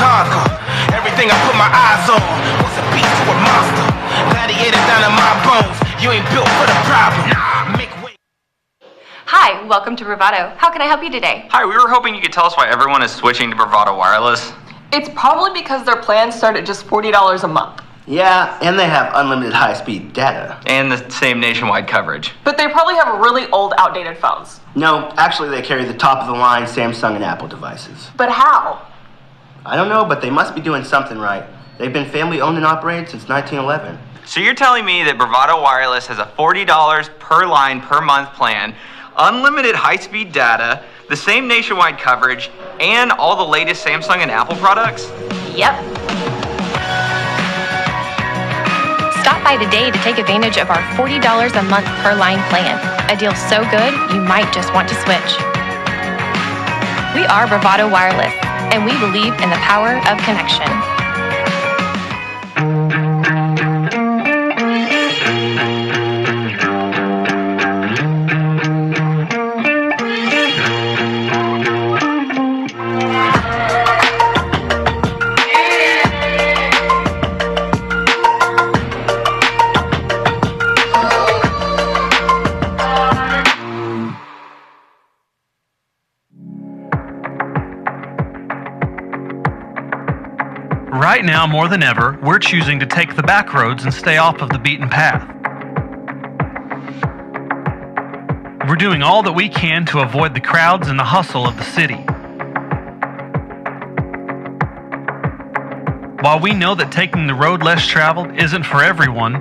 conquer. Everything I put my eyes on was a beast or a monster. Gladiator down in my bones. You ain't built for the problem. Make way. Hi, welcome to Bravado. How can I help you today? Hi, we were hoping you could tell us why everyone is switching to Bravado Wireless. It's probably because their plans start at just $40 a month. Yeah, and they have unlimited high-speed data. And the same nationwide coverage. But they probably have really old, outdated phones. No, actually they carry the top-of-the-line Samsung and Apple devices. But how? I don't know, but they must be doing something right. They've been family-owned and operated since 1911. So you're telling me that Bravado Wireless has a $40 per line per month plan, unlimited high-speed data, the same nationwide coverage, and all the latest Samsung and Apple products? Yep. Stop by today to take advantage of our $40 a month per line plan. A deal so good, you might just want to switch. We are Bravado Wireless, and we believe in the power of connection. Right now, more than ever, we're choosing to take the back roads and stay off of the beaten path. We're doing all that we can to avoid the crowds and the hustle of the city. While we know that taking the road less traveled isn't for everyone,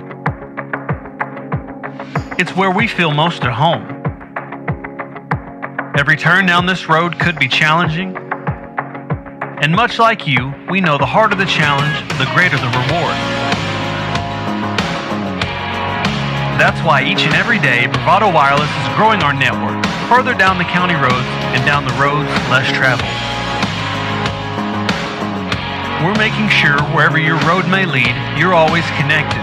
it's where we feel most at home. Every turn down this road could be challenging, and much like you, we know the harder the challenge, the greater the reward. That's why each and every day, Bravado Wireless is growing our network further down the county roads and down the roads less traveled. We're making sure wherever your road may lead, you're always connected.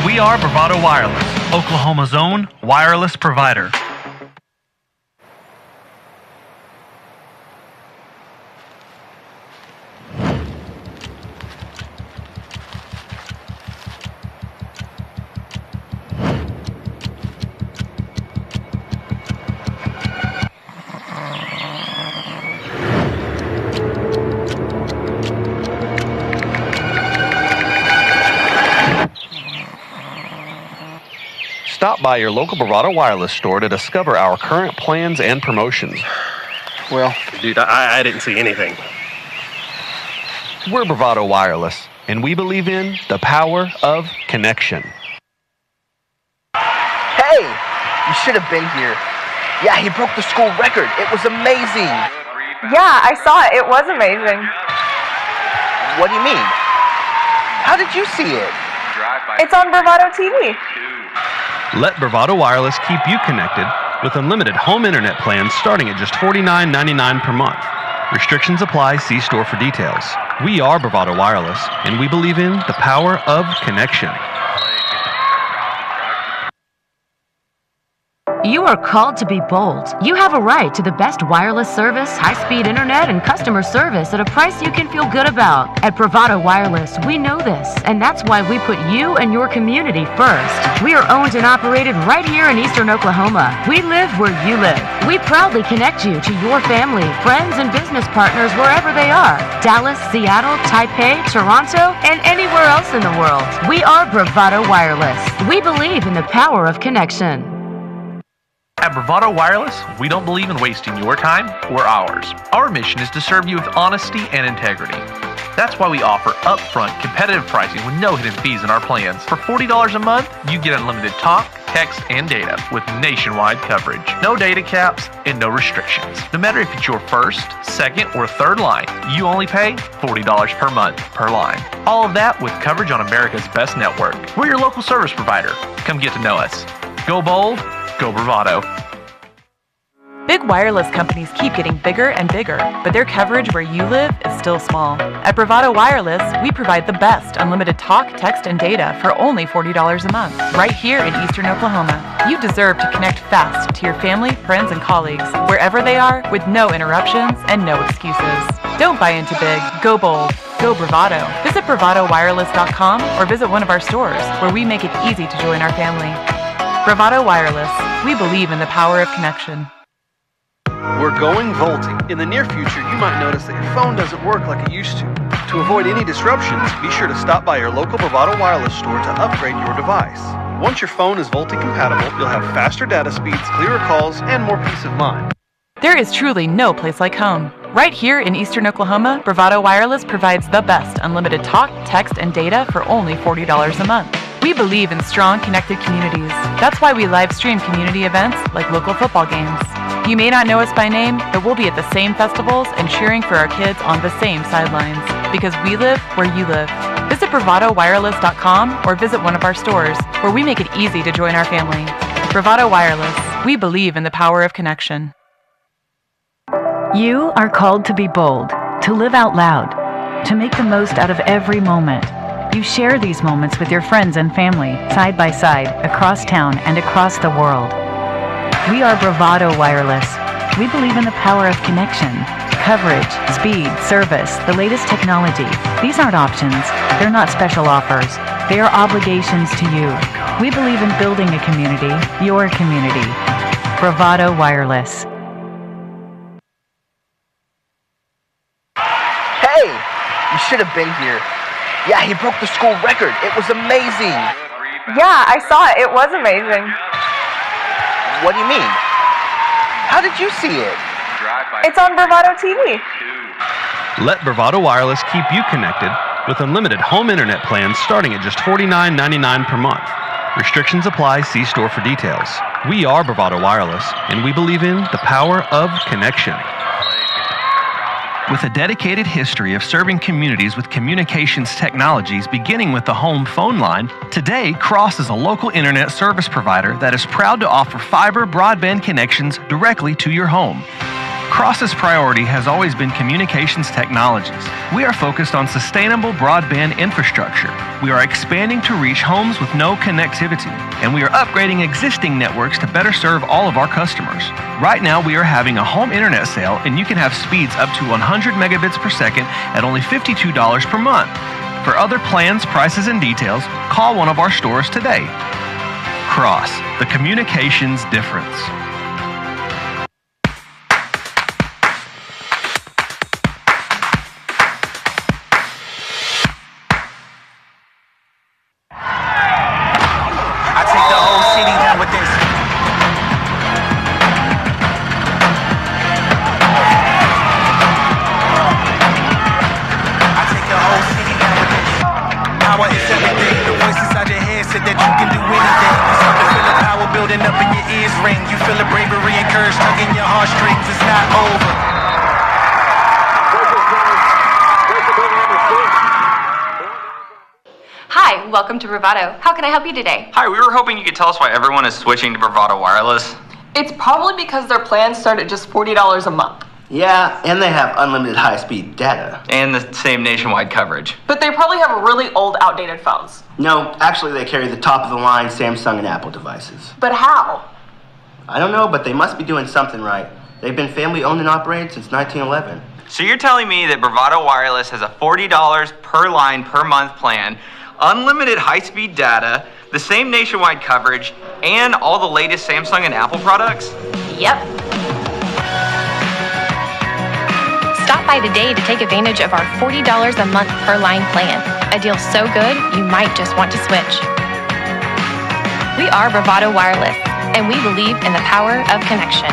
We are Bravado Wireless, Oklahoma's own wireless provider. Stop by your local Bravado Wireless store to discover our current plans and promotions. Well, dude, I didn't see anything. We're Bravado Wireless, and we believe in the power of connection. Hey, you should have been here. Yeah, he broke the school record. It was amazing. Yeah, I saw it. It was amazing. What do you mean? How did you see it? It's on Bravado TV. Let Bravado Wireless keep you connected with unlimited home internet plans starting at just $49.99 per month. Restrictions apply. See store for details. We are Bravado Wireless, and we believe in the power of connection. You are called to be bold. You have a right to the best wireless service, high-speed internet, and customer service at a price you can feel good about. At Bravado Wireless, we know this, and that's why we put you and your community first. We are owned and operated right here in Eastern Oklahoma. We live where you live. We proudly connect you to your family, friends, and business partners wherever they are. Dallas, Seattle, Taipei, Toronto, and anywhere else in the world. We are Bravado Wireless. We believe in the power of connection. At Bravado Wireless, we don't believe in wasting your time or ours. Our mission is to serve you with honesty and integrity. That's why we offer upfront competitive pricing with no hidden fees in our plans. For $40 a month, you get unlimited talk, text, and data with nationwide coverage. No data caps and no restrictions. No matter if it's your first, second, or third line, you only pay $40 per month per line. All of that with coverage on America's best network. We're your local service provider. Come get to know us. Go bold. Go Bravado. Big wireless companies keep getting bigger and bigger, but their coverage where you live is still small. At Bravado Wireless, we provide the best unlimited talk, text, and data for only $40 a month, right here in Eastern Oklahoma. You deserve to connect fast to your family, friends, and colleagues, wherever they are, with no interruptions and no excuses. Don't buy into big. Go bold. Go Bravado. Visit bravadowireless.com or visit one of our stores where we make it easy to join our family. Bravado Wireless. We believe in the power of connection. We're going Volting. In the near future, you might notice that your phone doesn't work like it used to. To avoid any disruptions, be sure to stop by your local Bravado Wireless store to upgrade your device. Once your phone is Volting compatible, you'll have faster data speeds, clearer calls, and more peace of mind. There is truly no place like home. Right here in Eastern Oklahoma, Bravado Wireless provides the best unlimited talk, text, and data for only $40 a month. We believe in strong, connected communities. That's why we live stream community events like local football games. You may not know us by name, but we'll be at the same festivals and cheering for our kids on the same sidelines. Because we live where you live. Visit bravadowireless.com or visit one of our stores where we make it easy to join our family. Bravado Wireless. We believe in the power of connection. You are called to be bold, to live out loud, to make the most out of every moment. You share these moments with your friends and family, side by side, across town and across the world. We are Bravado Wireless. We believe in the power of connection, coverage, speed, service, the latest technology. These aren't options. They're not special offers. They are obligations to you. We believe in building a community, your community. Bravado Wireless. Hey, you should have been here. Yeah, he broke the school record. It was amazing. Yeah, I saw it. It was amazing. What do you mean? How did you see it? It's on Bravado TV. Let Bravado Wireless keep you connected with unlimited home internet plans starting at just $49.99 per month. Restrictions apply. See store for details. We are Bravado Wireless, and we believe in the power of connection. With a dedicated history of serving communities with communications technologies beginning with the home phone line, today Cross is a local internet service provider that is proud to offer fiber broadband connections directly to your home. Cross's priority has always been communications technologies. We are focused on sustainable broadband infrastructure. We are expanding to reach homes with no connectivity, and we are upgrading existing networks to better serve all of our customers. Right now, we are having a home internet sale, and you can have speeds up to 100 megabits per second at only $52 per month. For other plans, prices, and details, call one of our stores today. Cross, the communications difference. Welcome to Bravado. How can I help you today? Hi, we were hoping you could tell us why everyone is switching to Bravado Wireless. It's probably because their plans start at just $40 a month. Yeah, and they have unlimited high-speed data. And the same nationwide coverage. But they probably have really old, outdated phones. No, actually they carry the top-of-the-line Samsung and Apple devices. But how? I don't know, but they must be doing something right. They've been family-owned and operated since 1911. So you're telling me that Bravado Wireless has a $40 per line per month plan, unlimited high-speed data, the same nationwide coverage, and all the latest Samsung and Apple products? Yep. Stop by today to take advantage of our $40 a month per line plan. A deal so good, you might just want to switch. We are Bravado Wireless, and we believe in the power of connection.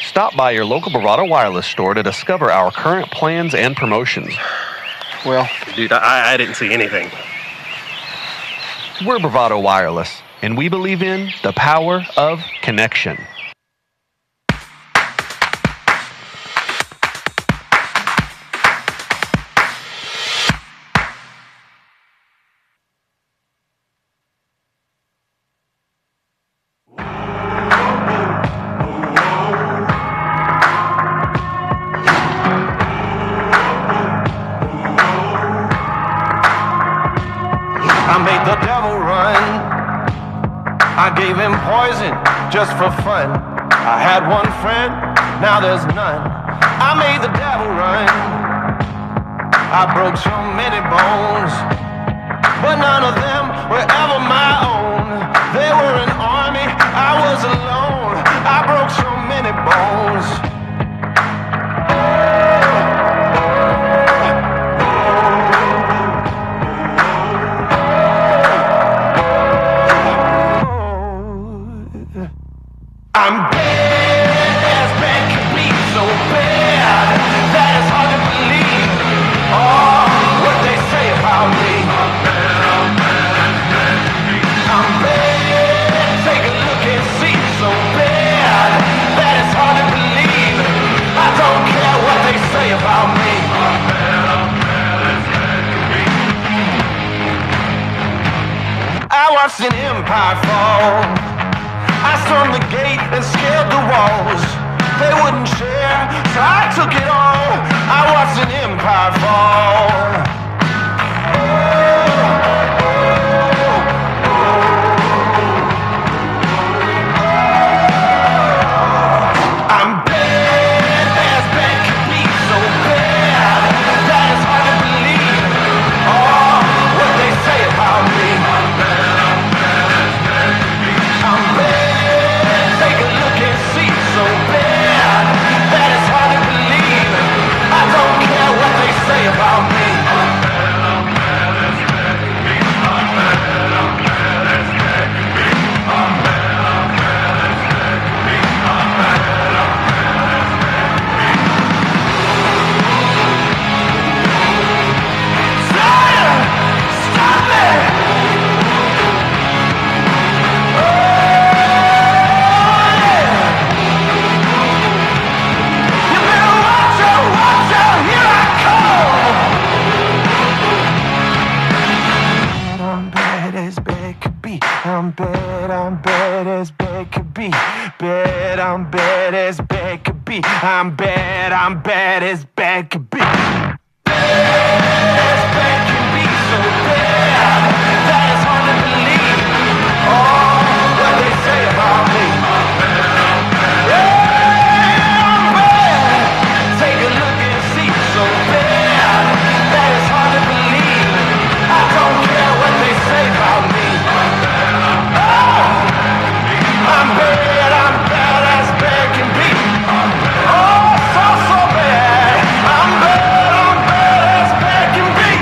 Stop by your local Bravado Wireless store to discover our current plans and promotions. Well, dude, I didn't see anything. We're Bravado Wireless, and we believe in the power of connection. gave him poison just for fun. I had one friend, now there's none. I made the devil run. I broke so many bones, but none of them were ever my own. They were an army, I was alone. I broke so many bones. I'm bad as bad can be, so bad that it's hard to believe. Oh, what they say about me. I'm bad, take a look and see. So bad that it's hard to believe. I don't care what they say about me. I watched an empire fall. I stormed the gate and scaled the walls. They wouldn't share, so I took it all. I watched an empire fall. I'm bad as bad can be, so bad that it's hard to believe. Oh, what they say about me. I'm bad, take a look and see. So bad that it's hard to believe. I don't care what they say about me. Stop it! I'm bad as bad could be. Bad, I'm bad as bad could be. I'm bad as bad could be. Bad as bad can be, so bad that it's hard to believe. Oh, what they say about me. Yeah, I'm bad. Take a look and see. So bad that it's hard to believe. I don't care what they say about me. I'm bad as bad can be. Oh, so bad. I'm bad as bad can be.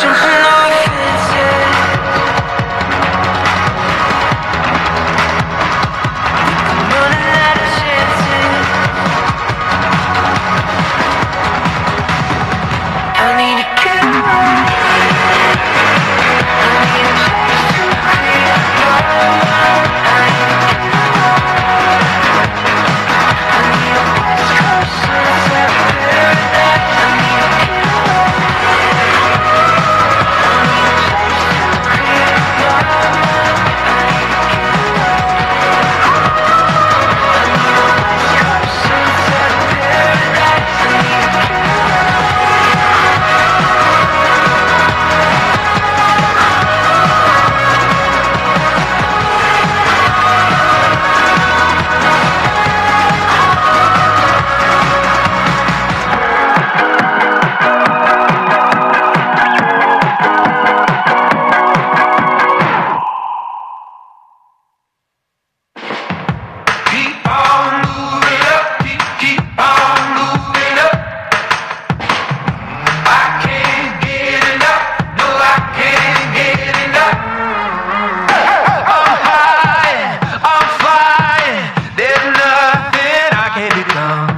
jumping off fences. I'm running out of chances. I need to get away. I need a place to clear my mind. I need to get away. I need a West Coast sunset paradise. I need to get away. I need a place to clear my mind. I need to get away. I need a West Coast sunset paradise. I need to get away. Keep on moving up, keep on moving up. I can't get enough, no I can't get enough. I'm high, I'm flying, there's nothing I can't become.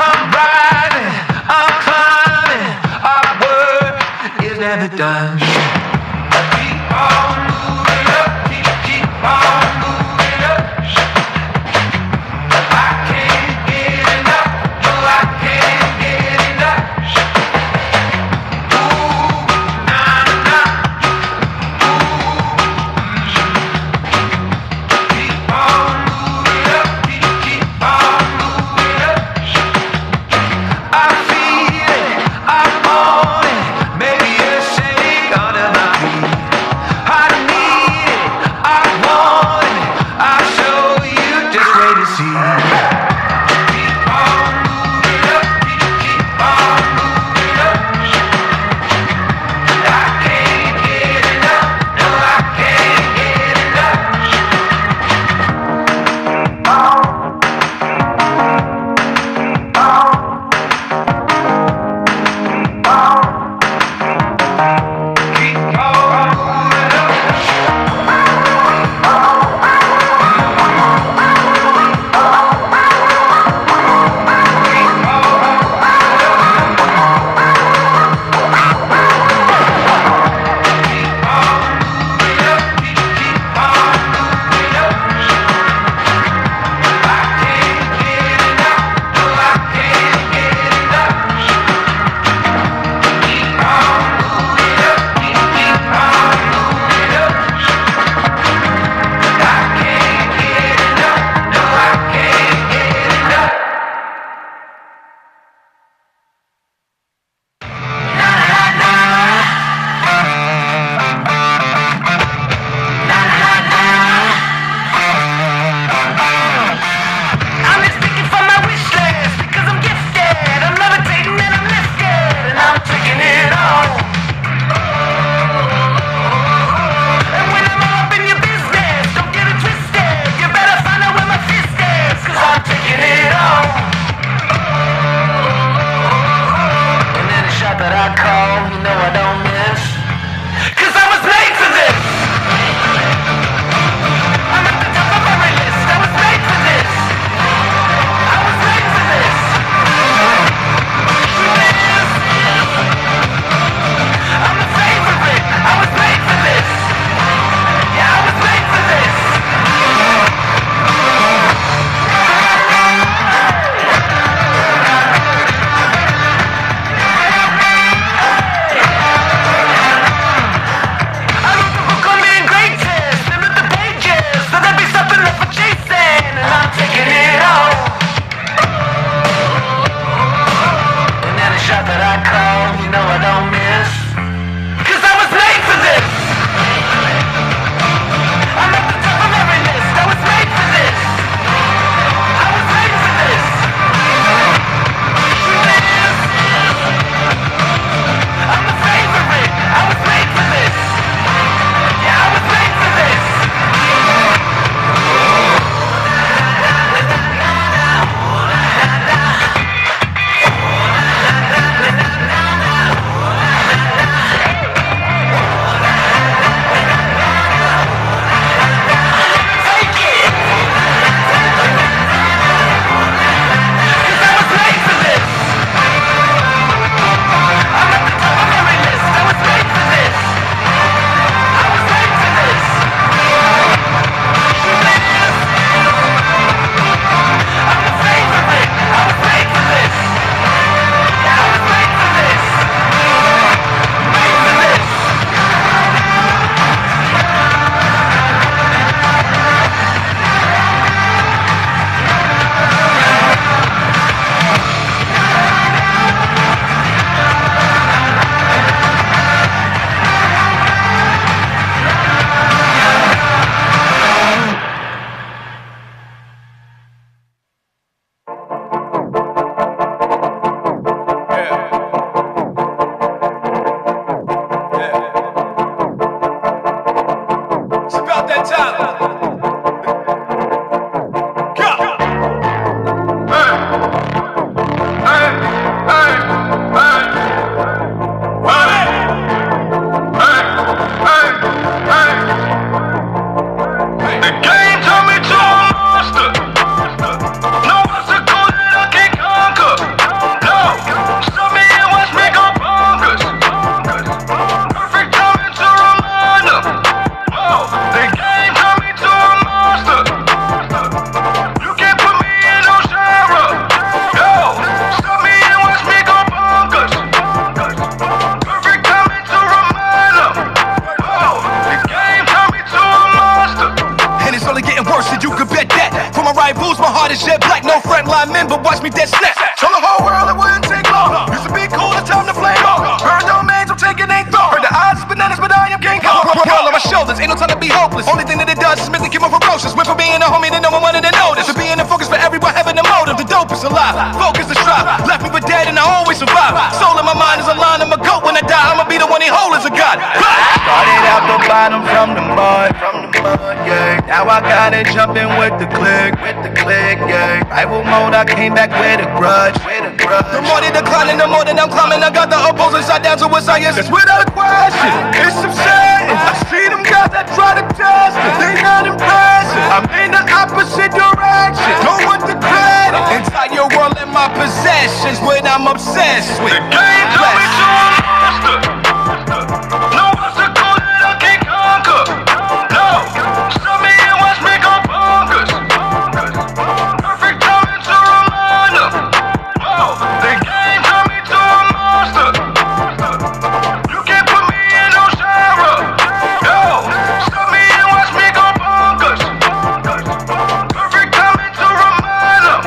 I'm rising, I'm climbing, our work is never done. Keep on moving up, keep on moving up. I can't get enough, no I can't get enough. Ooh, nah, nah. Keep on moving up, keep on moving up. I feel it, I want it, maybe a shake under my feet. I need it, I want it, I'll show you, just wait and see. Keep on moving up, keep on moving up. I can't get enough, no I can't get enough. Keep on moving up. no frontline men, but watch me dead snap. Told the whole world it wouldn't take long. Used to be cool, it's time to flame on. Heard domains, I'm taking ain't thought. Heard the odds is bananas, but I am King Kong. World on my shoulders, ain't no time to be hopeless. Only thing that it does is make me keep more ferocious. Went from being a homie to no one wanted to notice, to being the focus for everyone having a motive. The dope is alive, focus the strive. Left me for dead and I always survive. Soul in my mind is aligned, I'm a goat when I die. I'ma be the one he hold as a god. Started out the bottom from the mud, yeah. Now I gotta jump in with the click, yeah. Rival mode, I came back with a grudge, The more they declining, the more that I'm climbing. I got the opposing side down to what science is without question. It's upsetting. I see them guys that try to test it. They not impressive. I'm in the opposite direction. Don't want the credit. Entire world in my possessions, what I'm obsessed with. The game told me to a monster. No obstacle that I can't conquer. No, stop me and watch me go bonkers. Perfect timing to remind them. Whoa, the game turned me to a monster. You can't put me in no genre. No, stop me and watch me go bonkers. Perfect timing to remind them.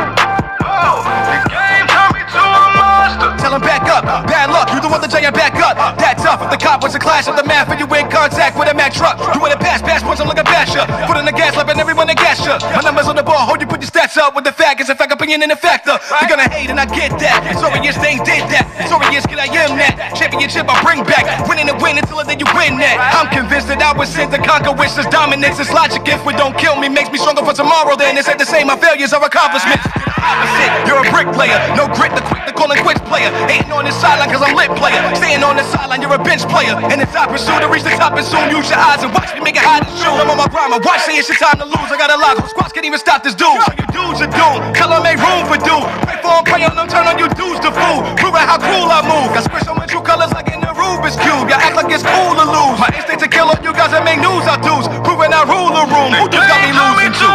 Whoa, the game turned me to a monster. Tell him back up, bad luck, you the one that tell you back up. That tough, if the cop was a clash of the math, and you in contact with a Mack truck. You in a pass points, I'm looking bash ya. Put in the gas, slapping everyone that gas ya. My numbers on the ball, hold you put your stats up with the faggots. In fact, opinion in the factor. You're gonna hate and I get that. Sorry, yes, they ain't did that. Sorry, yes, kid, I am that. Championship, I bring back. Winning and win until the day you win that. I'm convinced that I was sent to conquer, which is dominance. It's logic, if we don't kill me, makes me stronger for tomorrow. Then it's at the same, my failures are accomplishments. Opposite, you're a bricklayer. No grit, the quick, the calling quits player. Ain't on the sideline cause I'm lit player. Staying on the sideline, you're a bench player. And it's I pursue to reach the top and soon use your eyes and watch me make it hide and shoot. I'm on my grind, my watch say it's your time to lose. I got a lot, squads can't even stop this dude. So you dudes are doomed, tell them make room for dude. Pray for them, pray on them, turn on you dudes to fool. Proving how cruel I move. Got squish on my true colors like in the Rubik's Cube. Y'all act like it's cool to lose. My instinct to kill all you guys that make news I dudes. Proving I rule the room. Who just got me losing to?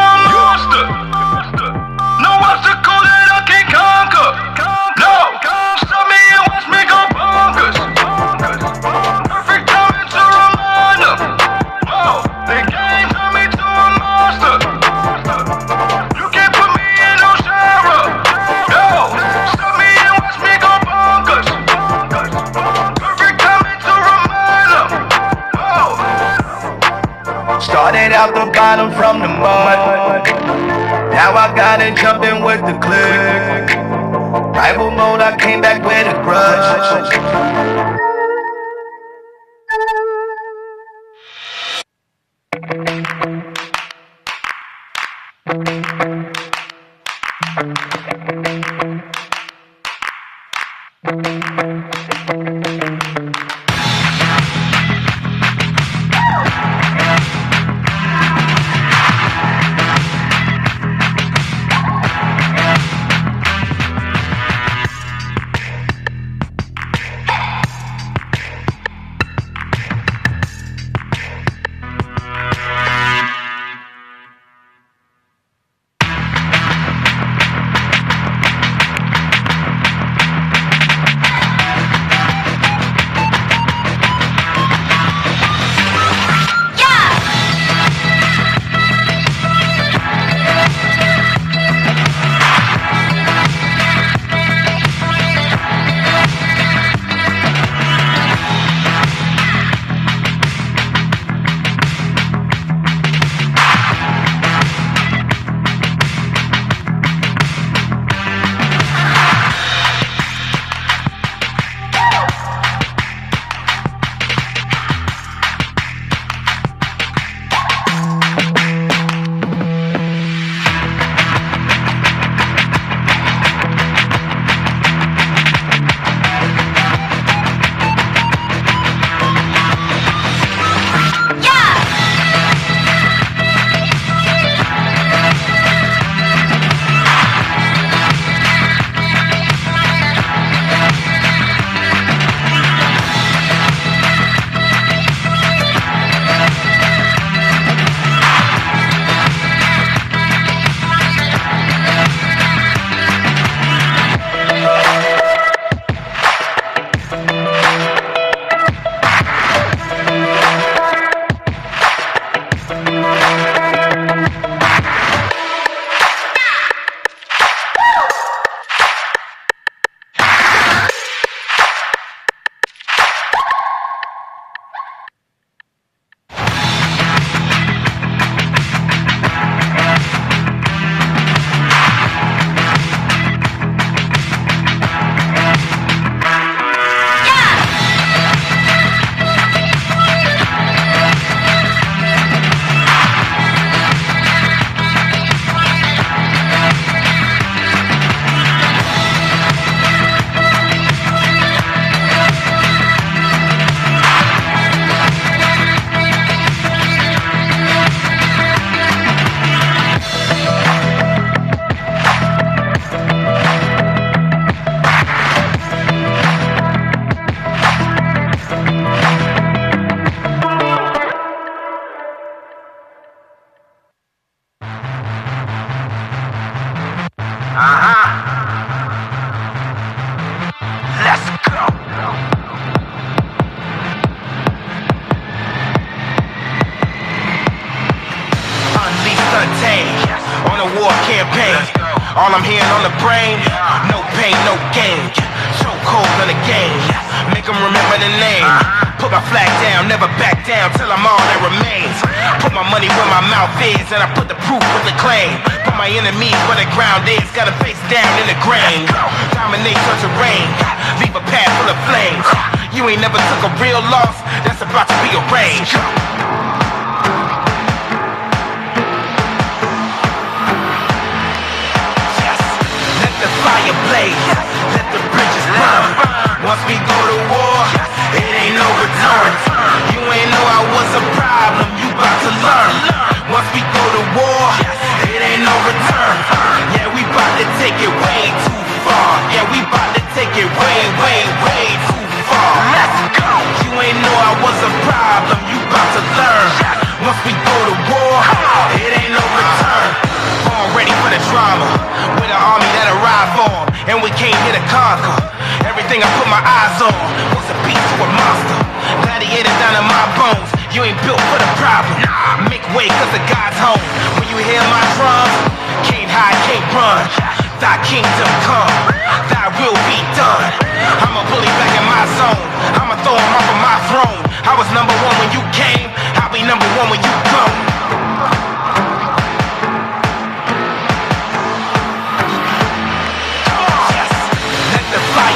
No obstacle that I can't conquer. No, stop me and watch me go bonkers. Perfect timing to remind them. Whoa, the game turned me to a monster. You can't put me in no genre. No, stop me and watch me go bonkers. Perfect timing to remind them. Whoa. Started out the bottom from the mud. Now I gotta jump in with the click. Rival mode, I came back with a grudge. hand on the brain. No pain, no gain. So cold on the game. Make them remember the name. Put my flag down, never back down till I'm all that remains. Put my money where my mouth is, and I put the proof with the claim. Put my enemies where the ground is, got a face down in the grain. Dominate your terrain, leave a path full of flames. You ain't never took a real loss, that's about to be arranged. Yes, let the fire blaze, let the bridges burn. Once we go to war, it ain't no return. You ain't know I was a problem, you about to learn. Once we go to war, it ain't no return. Yeah, we about to take it way too far. Yeah, we about to take it way, way, way too far. Let's go. You ain't know I was a problem, you about to learn. Once we go to war, it ain't no return. Born ready for the drama, with an army that arrive on, and we came here to conquer. Everything I put my eyes on was a beast to a monster. Gladiator down in my bones. You ain't built for the problem. Make way cause the God's home. When you hear my drums, can't hide, can't run. Thy kingdom come, thy will be done. I'ma bully back in my zone. I'ma throw him off of my throne. I was number one when you came, I'll be number one when you go.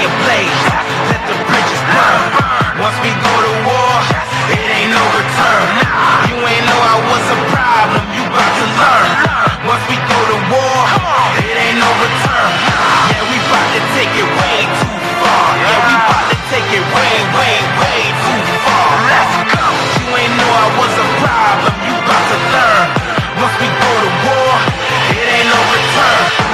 Blaze, let the bridges burn. Once we go to war, it ain't no return. You ain't know I was a problem, you about to learn. Once we go to war, it ain't no return. Yeah, we about to take it way too far. Yeah, we about to take it way, way, way too far. Let's go. You ain't know I was a problem, you about to learn. Once we go to war, it ain't no return.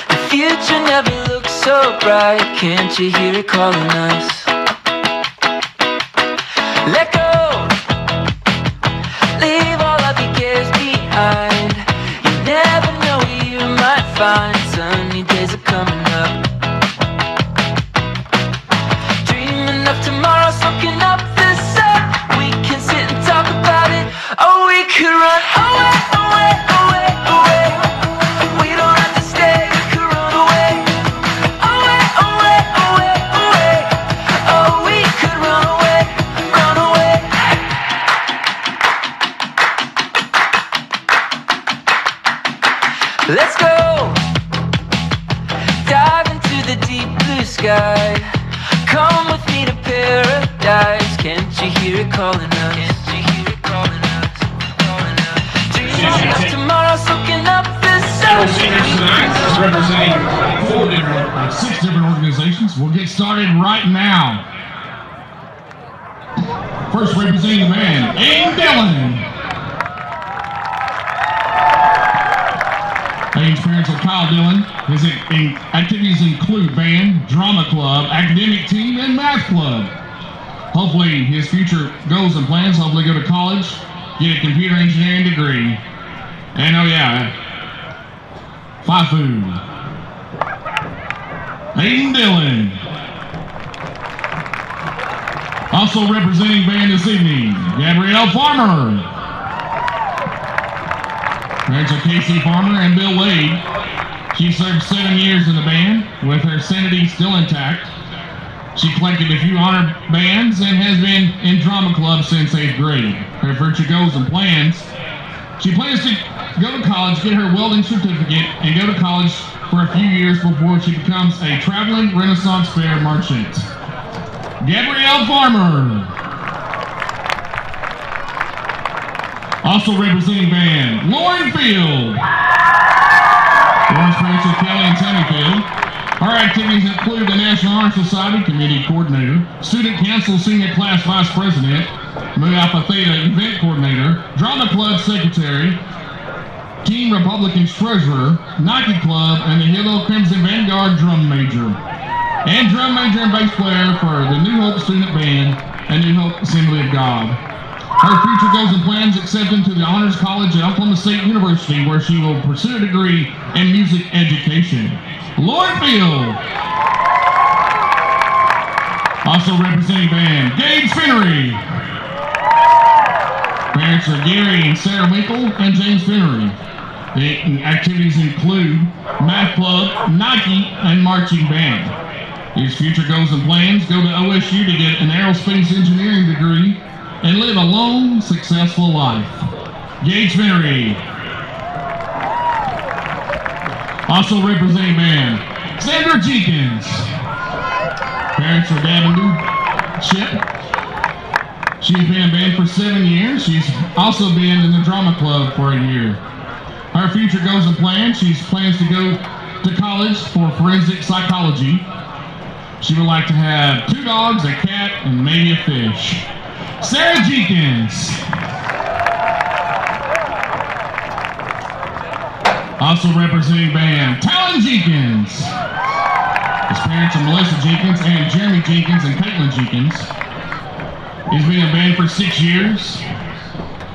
The future never looks so bright. Can't you hear it calling us? Let go. Leave all of your cares behind. You never know where you might find. Sunny days are coming up. Dreaming of tomorrow, soaking up the sun. We can sit and talk about it, or we could run away, away, away, away. Let's go, dive into the deep blue sky. Come with me to paradise. Can't you hear it calling us? Can't you hear it calling us? Calling us. Dreaming of tomorrow, soaking up the sun. Seniors tonight, representing 6 different organizations. We'll get started right now. First representing the band, Aiden Dillon. Aiden's parents are Kyle Dillon. His activities include band, drama club, academic team, and math club. Hopefully his future goals and plans, hopefully go to college, get a computer engineering degree. And oh yeah, FIFU. Aiden Dillon. Also representing band this evening, Gabrielle Farmer. Parents are Casey Farmer and Bill Wade. She served 7 years in the band with her sanity still intact. She collected a few honor bands and has been in drama club since 8th grade. Her future goals and plans: she plans to go to college, get her welding certificate, and go to college for a few years before she becomes a traveling Renaissance Fair merchant. Gabrielle Farmer. Also representing band, Lauren Field. Lauren's parents are Kelly and Tammy Field. Our activities include the National Honor Society Committee Coordinator, Student Council Senior Class Vice President, Mu Alpha Theta Event Coordinator, Drama Club Secretary, Team Republicans Treasurer, Nike Club, and the HILLDALE Crimson Vanguard Drum Major. And drum major and bass player for the New Hope Student Band and New Hope Assembly of God. Her future goals and plans accept into the Honors College at Oklahoma State University, where she will pursue a degree in music education. Lauren Field. Also representing band, Gage Finnery. Parents are Gary and Sarah Winkle and James Finnery. The activities include math club, Nike, and marching band. His future goals and plans: go to OSU to get an aerospace engineering degree and live a long, successful life. Gage Finnery. Also representing band, Sandra Jenkins. Parents are Dad and Lou Chip. She's been in band for 7 years. She's also been in the drama club for a year. Her future goals and plans: she plans to go to college for forensic psychology. She would like to have 2 dogs, a cat, and maybe a fish. Sarah Jenkins. Also representing band, Talon Jenkins. His parents are Melissa Jenkins and Jeremy Jenkins and Caitlin Jenkins. He's been in band for 6 years.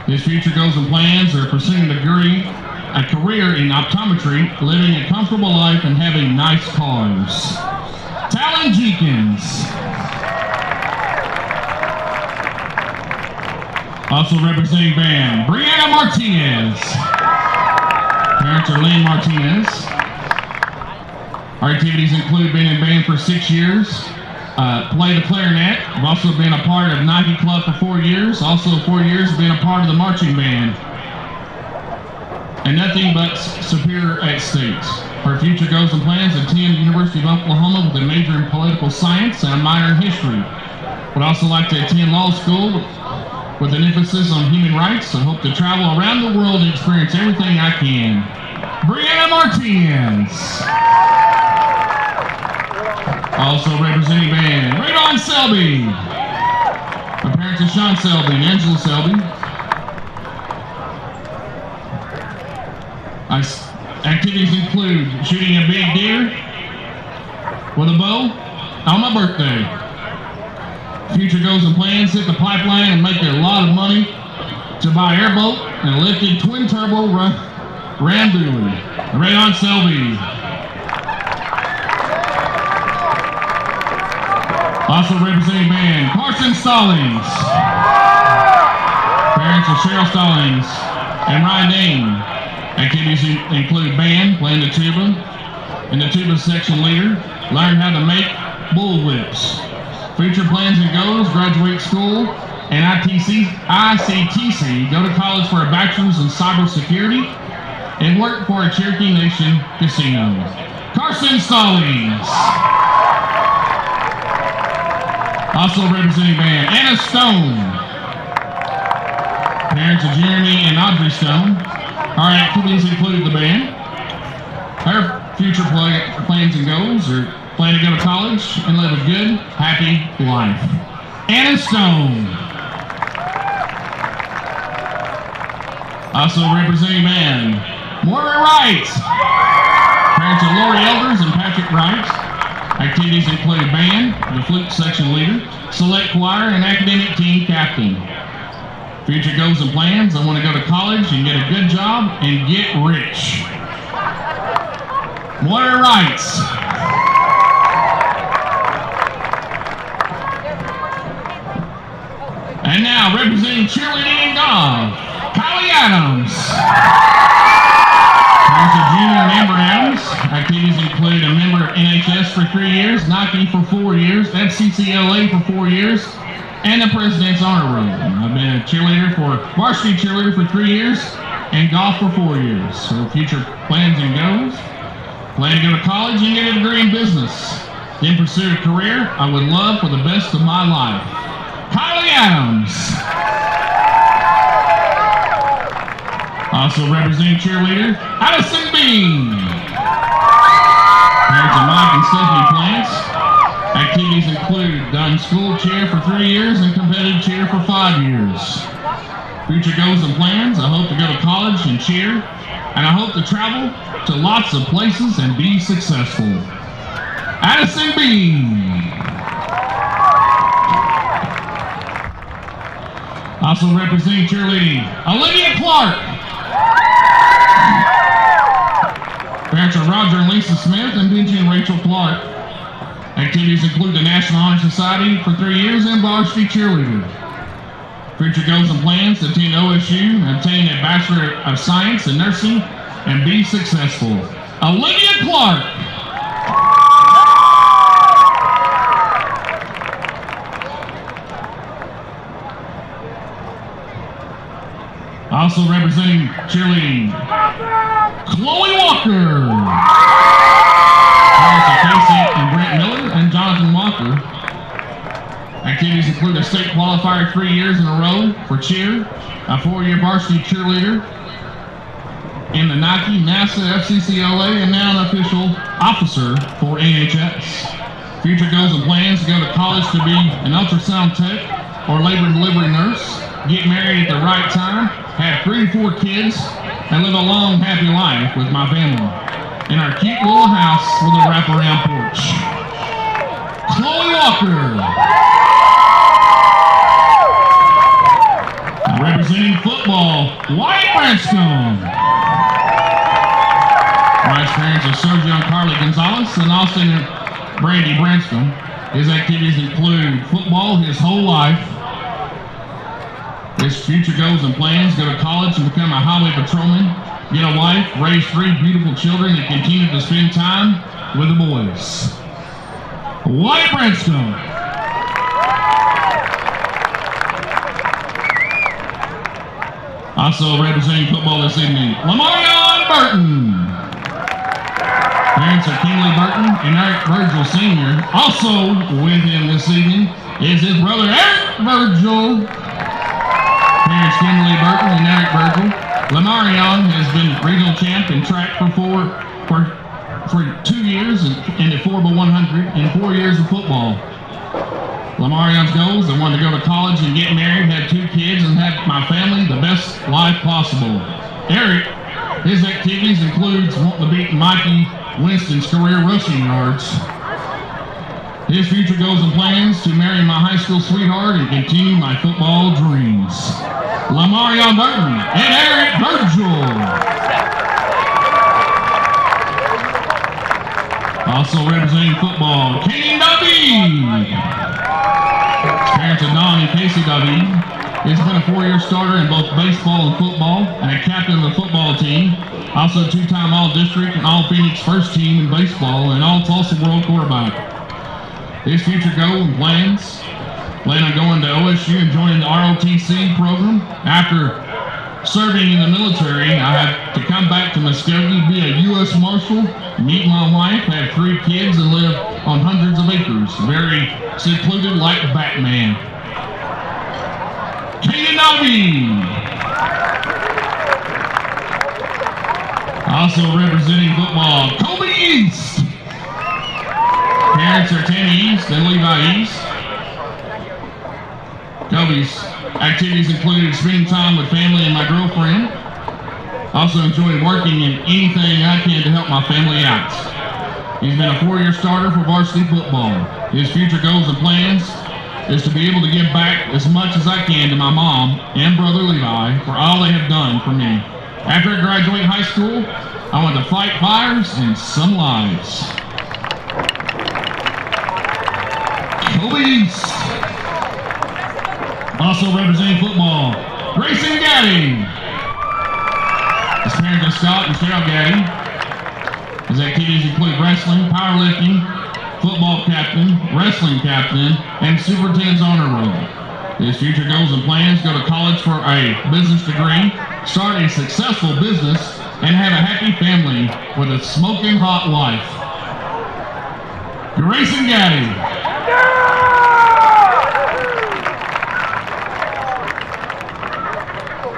His future goals and plans are pursuing a career in optometry, living a comfortable life, and having nice cars. Talon Jenkins. Also representing band, Brianna Martinez. Parents are Lynn Martinez. Our activities include being in band for 6 years, play the clarinet. I've also been a part of Nike Club for 4 years. Also 4 years been a part of the marching band. And nothing but Superior at State. Her future goals and plans: attend University of Oklahoma with a major in political science and a minor in history. Would also like to attend law school with an emphasis on human rights. I hope to travel around the world and experience everything I can. Brianna Martinez. Also representing band, Radon Selby. My parents are Sean Selby and Angela Selby. Activities include shooting a big deer with a bow on my birthday. Future goals and plans: hit the pipeline and make a lot of money to buy an airboat and a lifted twin turbo Randouille. Radon Selby. Also representing band, Carson Stallings. Parents are Cheryl Stallings and Ryan Dane. Activities include band, playing the tuba, and the tuba section leader. Learn how to make bull whips. Future plans and goals: graduate school and ICTC, go to college for a bachelor's in cybersecurity, and work for a Cherokee Nation casino. Carson Stallings. Also representing band, Anna Stone. Parents are Jeremy and Audrey Stone. Our activities include the band. Her future plans and goals are plan to go to college and live a good, happy life. Anna Stone. Also representing band, Moira Wright. Parents are Lori Elders and Patrick Wright. Activities include band, the flute section leader, select choir, and academic team captain. Future goals and plans: I want to go to college and get a good job and get rich. Moira Wright. And now, representing cheerleading and golf, Kylie Adams. Parents are Junior and Amber Adams. Activities include a member of NHS for 3 years, Nike for 4 years, FCCLA for 4 years, and the President's Honor Roll. I've been a varsity cheerleader for 3 years, and golf for 4 years. So future plans and goals: plan to go to college and get a degree in business, then pursue a career I would love for the best of my life. Kylie Adams. Also representing cheerleader, Addison Bean. Parents are Mike and Stephanie Plants. Activities include done school cheer for 3 years and competitive cheer for 5 years. Future goals and plans: I hope to go to college and cheer, and I hope to travel to lots of places and be successful. Addison Bean. Also representing cheerleading, Olivia Clark. Parents are Roger and Lisa Smith and Benji and Rachel Clark. Activities include the National Honor Society for 3 years and varsity cheerleader. Future goals and plans to attend OSU, obtain a Bachelor of Science in Nursing, and be successful. Olivia Clark. Also representing cheerleading, Chloe Walker. Parents are Casey and Brent Miller and Jonathan Walker. Activities include a state qualifier 3 years in a row for cheer, a 4-year varsity cheerleader in the Nike, NASA, FCCLA, and now an official officer for NHS. Future goals and plans to go to college to be an ultrasound tech or labor and delivery nurse, get married at the right time, have 3 to 4 kids, and live a long, happy life with my family in our cute little house with a wraparound porch. Chloe Walker. Representing football, Wyatt Branscombe. Wyatt's parents are Sergio and Carly Gonzalez and Austin and Brandy Branscombe. His activities include football his whole life. His future goals and plans: go to college and become a highway patrolman, get a wife, raise 3 beautiful children, and continue to spend time with the boys. Wyatt Branscombe. Also representing football this evening, Lamarion Burton. Parents are Kimberly Burton and Eric Virgil Sr. Also with him this evening is his brother Eric Virgil. Parents Kimberly Burton and Eric Virgil. Lamarion has been regional champ in track for 2 years and at 4x100 and 4 years of football. Lamarion's goals are one to go to college and get married, have 2 kids, and have my family the best life possible. Eric, his activities includes wanting to beat Mikey Winston's career rushing yards. His future goals and plans to marry my high school sweetheart and continue my football dreams. Lamarion Burton and Eric Virgil. Also representing football, Kaden David. Parents are Don and Casey David. He's been a 4-year starter in both baseball and football and a captain of the football team. Also 2-time All-District and All-Phoenix first team in baseball and All-Tulsa World quarterback. His future goal and plans: plan on going to OSU and joining the ROTC program. After serving in the military, I had to come back to Muskogee, be a U.S. Marshal, meet my wife, have 3 kids, and live on hundreds of acres. Very secluded like Batman. Kaden David. Also representing football, Kobe East. Parents are Tammy East and Levi East. Kobe's activities included spending time with family and my girlfriend. Also enjoyed working in anything I can to help my family out. He's been a 4-year starter for varsity football. His future goals and plans is to be able to give back as much as I can to my mom and brother Levi for all they have done for me. After I graduate high school, I want to fight fires and some lives. Kobe East. Also representing football, Grayson Gaddy. His parents are Scott and Cheryl Gaddy. His activities include wrestling, powerlifting, football captain, wrestling captain, and superintendent's honor roll. His future goals and plans: go to college for a business degree, start a successful business, and have a happy family with a smoking hot life. Grayson Gaddy.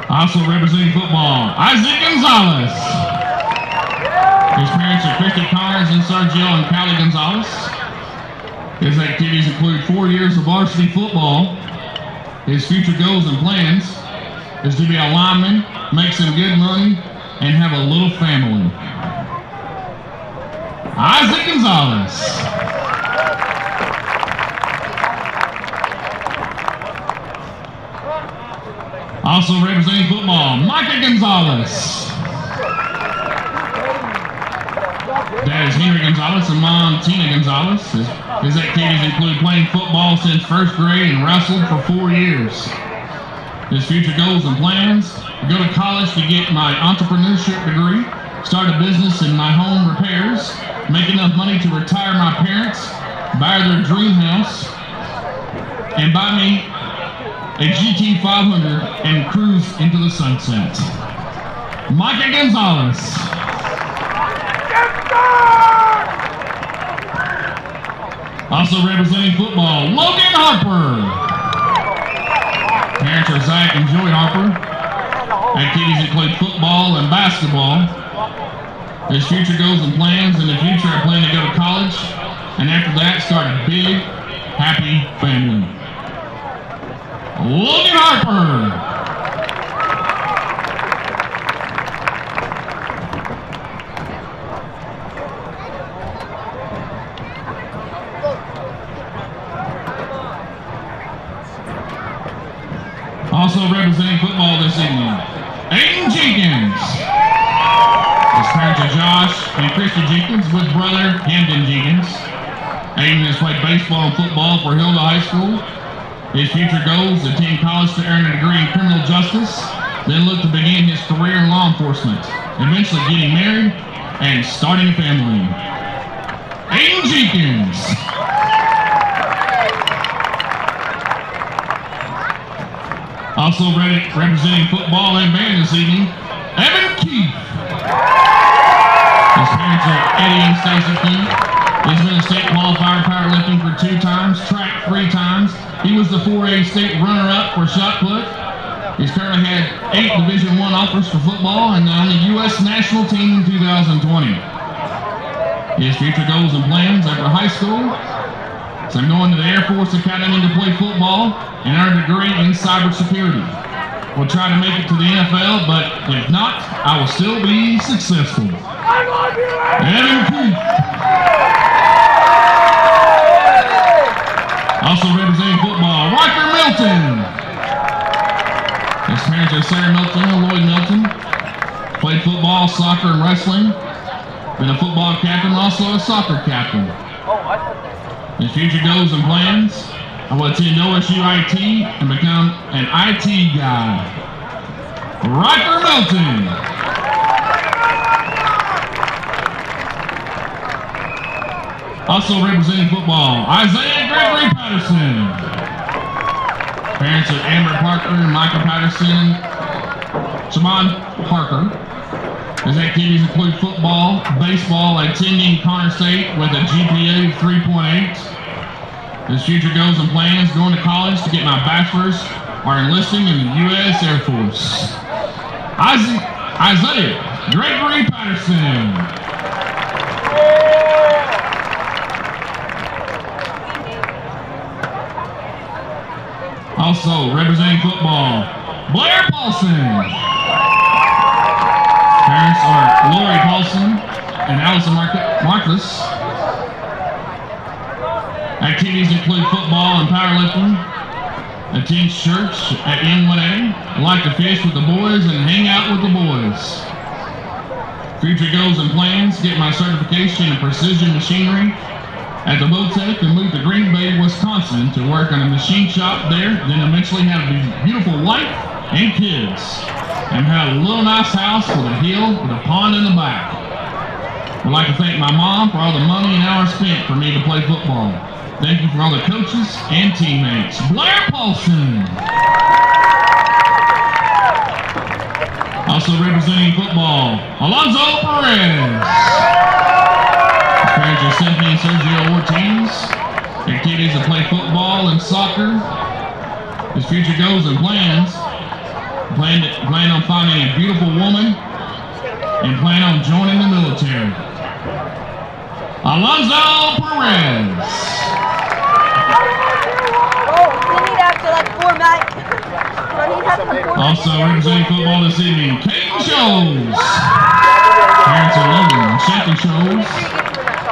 Also representing football, Isaac Gonzalez. His parents are Christy Connors and Sergio and Callie Gonzalez. His activities include 4 years of varsity football. His future goals and plans is to be a lineman, make some good money, and have a little family. Isaac Gonzalez. Also representing football, Micah Gonzalez. Dad is Henry Gonzalez and Mom Tina Gonzalez. His activities include playing football since first grade and wrestled for 4 years. His future goals and plans: go to college to get my entrepreneurship degree, start a business in my home repairs, make enough money to retire my parents, buy their dream house, and buy me a GT 500 and cruise into the sunset. Micah Gonzalez. Also representing football, Logan Harper. Parents are Zach and Joy Harper. Activities include football and basketball. His future goals and plans: in the future I plan to go to college, and after that start a big, happy family. Logan Harper. Also representing football this evening, Aiden Jenkins. His parents are Josh and Christy Jenkins with brother Hamden Jenkins. Aiden has played baseball and football for Hilda High School. His future goals: attend college to earn a degree in criminal justice, then look to begin his career in law enforcement, eventually getting married and starting a family. Aiden Jenkins. Also representing football and band this evening, Evan Keith. His parents are Eddie and Stacy Keith. He's been a state qualifier powerlifting for 2 times, track 3 times. He was the 4A state runner-up for shot put. He's currently had 8 Division I offers for football and on the U.S. national team in 2020. His future goals and plans after high school: so I'm going to the Air Force Academy to play football and earn a degree in cybersecurity. We'll try to make it to the NFL, but if not, I will still be successful. Evan Keith. Also representing football, Riker Milton. His parents are Sarah Milton and Lloyd Milton. Played football, soccer, and wrestling. Been a football captain, also a soccer captain. His future goals and plans: I will attend OSU IT and become an IT guy. Riker Milton. Also representing football, Isaiah Gregory Patterson. Parents are Amber Parker and Michael Patterson. Shimon Parker. His activities include football, baseball, attending Connor State with a GPA of 3.8. His future goals and plans: going to college to get my bachelor's or enlisting in the U.S. Air Force. Isaiah Gregory Patterson. Also representing football, Blair Paulson. Parents are Lori Paulson and Allison Marcus. Activities include football and powerlifting. Attends church at N1A. Like to fish with the boys and hang out with the boys. Future goals and plans: get my certification in precision machinery at the Votech and move to Green Bay, Wisconsin to work on a machine shop there, then eventually have a beautiful wife and kids, and have a little nice house with a hill with a pond in the back. I'd like to thank my mom for all the money and hours spent for me to play football. Thank you for all the coaches and teammates. Blair Paulson. Also representing football, Alonzo Perez. His parents are Cynthia and Sergio Ortiz. Activities to play football and soccer. His future goals and plans: plan on finding a beautiful woman and plan on joining the military. Alonzo Perez. Also representing football this evening, Caden Shows. Parents are Logan and Shanty Shows.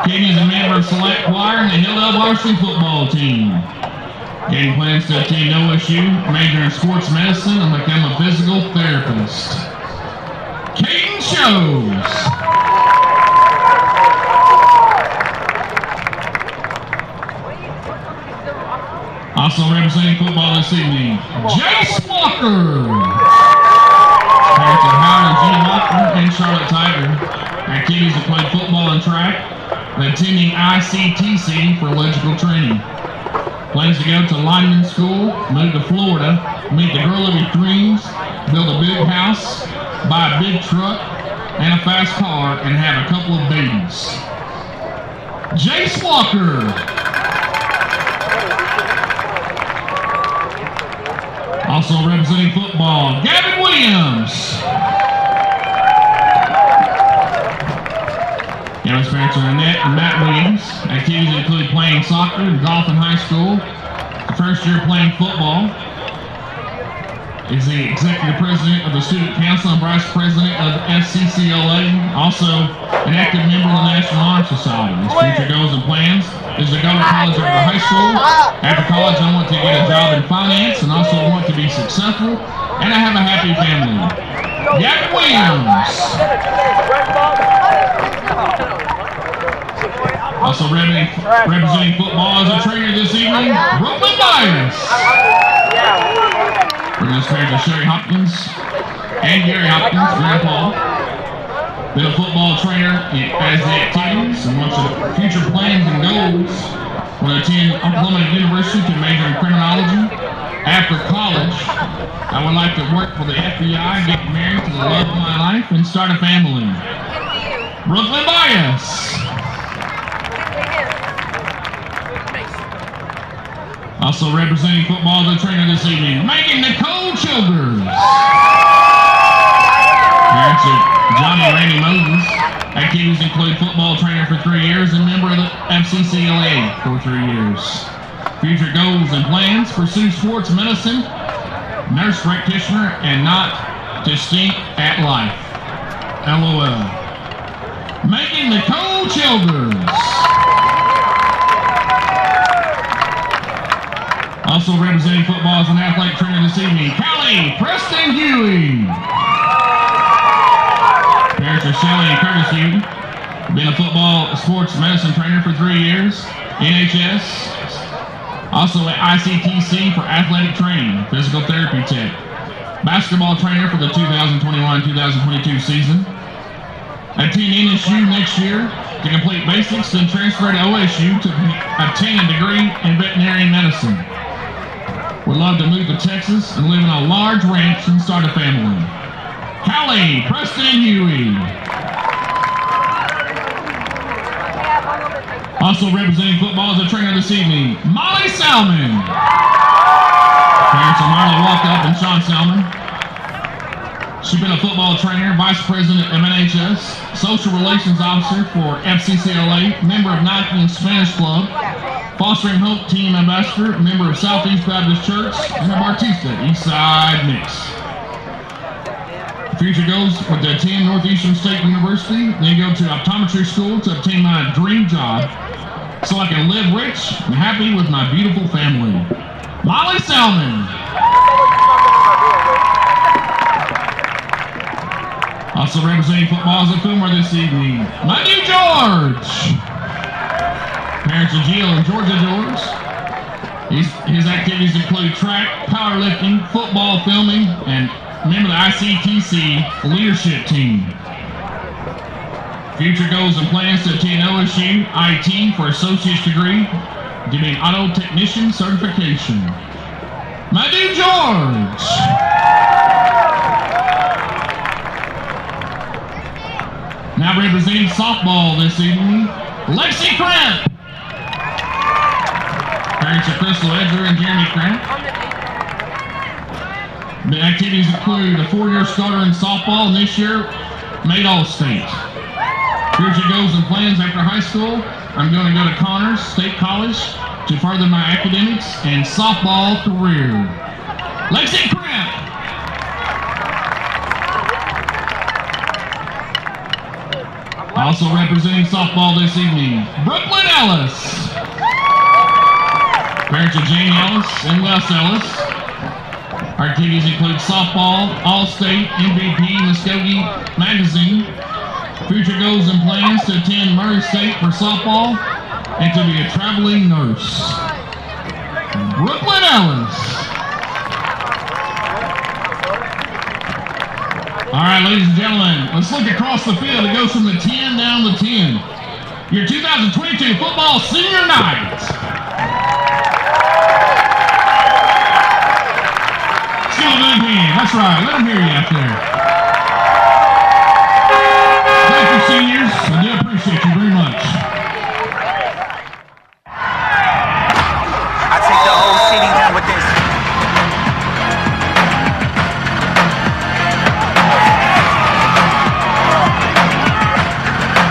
Caden is a member of Select Choir and the HILLDALE varsity football team. Gain plans to attend OSU, major in sports medicine, and become a physical therapist. Caden Shows. Also representing football this evening, Jace Walker. Parents of Howard and G. Walker and Charlotte Tiger. Activities include football and track, and attending ICTC for electrical training. Plans to go to lineman school, move to Florida, meet the girl of your dreams, build a big house, buy a big truck and a fast car, and have a couple of babies. Jace Walker. Also representing football, Gavin Williams. Gavin's parents are Annette and Matt Williams. Activities include playing soccer and golf in high school. The first year playing football. Is the executive president of the student council and vice president of the FCCLA. Also an active member of the National Honor Society. His future goals and plans is to go to college after high school. After college, I want to get a job in finance and also want to be successful, and I have a happy family. Gavin Williams. Also representing football as a trainer this evening, Brooklyn Myers. We're going to start with Sherry Hopkins and Gary Hopkins, grandpa. Been a football trainer as the activities and wants future plans and goals. Will attend Oklahoma University to major in criminology. After college, I would like to work for the FBI, get married to the love of my life, and start a family. Brooklyn Bias. Also representing football as a trainer this evening, Megan Nicole Childers. Parents of Johnny and Randy Moses. Activities include football trainer for 3 years and member of the FCCLA for 3 years. Future goals and plans, pursue sports medicine, nurse practitioner, and not to stink at life. LOL. Megan Nicole Childers. Also representing football as an athletic trainer this evening, Callie Preston Huey. Parents are Shelley and Curtis Huey. Been a football sports medicine trainer for 3 years. NHS. Also at ICTC for athletic training, physical therapy tech. Basketball trainer for the 2021-2022 season. Attend NSU next year to complete basics, then transfer to OSU to obtain a degree in veterinary medicine. Would love to move to Texas and live in a large ranch and start a family. Callie Preston Huey. Also representing football as a trainer this evening, Molly Salmon. Parents are Marla Walkup and Sean Salmon. She's been a football trainer, vice president of MNHS, social relations officer for FCCLA, member of Nike and Spanish Club, Fostering Hope Team Ambassador, member of Southeast Baptist Church, and a Bautista Eastside Mix. Future goals with to attend Northeastern State University, then go to optometry school to obtain my dream job so I can live rich and happy with my beautiful family. Molly Salmon. Also representing football as a Coomer this evening, my new George. Parents of Jill and Georgia George. His activities include track, powerlifting, football filming, and member of the ICTC leadership team. Future goals and plans to attend OSU IT for associate's degree, getting auto technician certification. My dude George. Now representing softball this evening, Lexi Cramp. Parents of Crystal Edger and Jeremy Cramp. The activities include a 4-year starter in softball, and this year made All-State. Future goals and plans after high school, I'm going to go to Connors State College to further my academics and softball career. Lexi Cramp. Also representing softball this evening, Brooklyn Ellis. Parents of Jamie Ellis and Wes Ellis. Our activities include softball, All-State, MVP, Muskogee Magazine. Future goals and plans to attend Murray State for softball and to be a traveling nurse. Brooklyn Ellis. All right, ladies and gentlemen, let's look across the field. It goes from the 10 down the 10. Your 2022 football senior night. Let's give a good hand. That's right. Let them hear you out there. Thank you, seniors. I do appreciate you very much. I take the whole city down with this.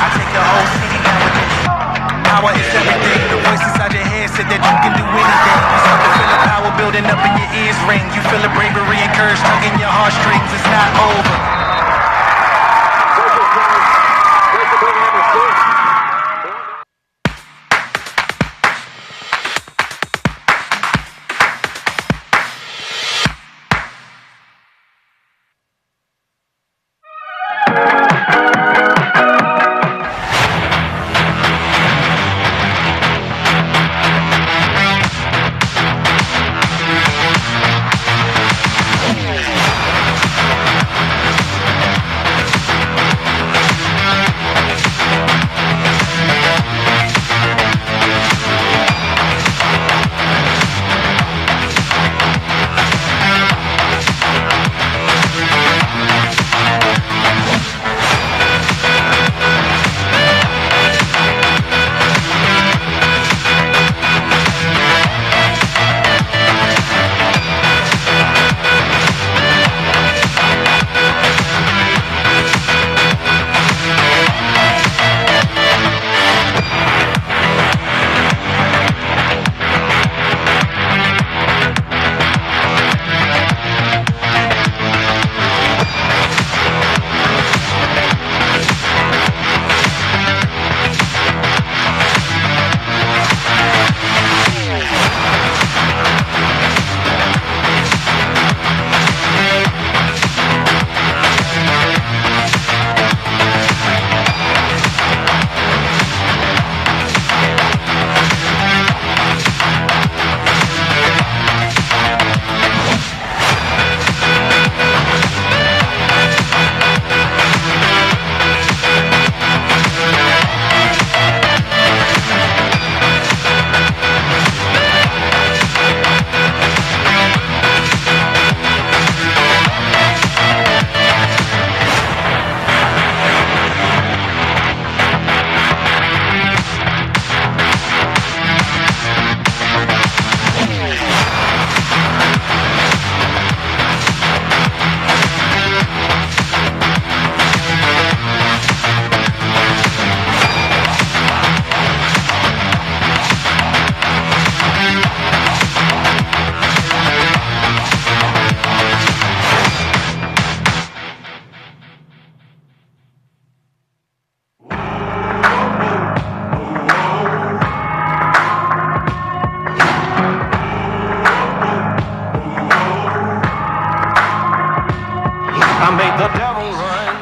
I take the whole city down with this. Power is everything. The voice inside your head said that you can do anything. You start to feel the power building up in your ears ring. You feel the bravery and courage tugging your heartstrings. It's not over.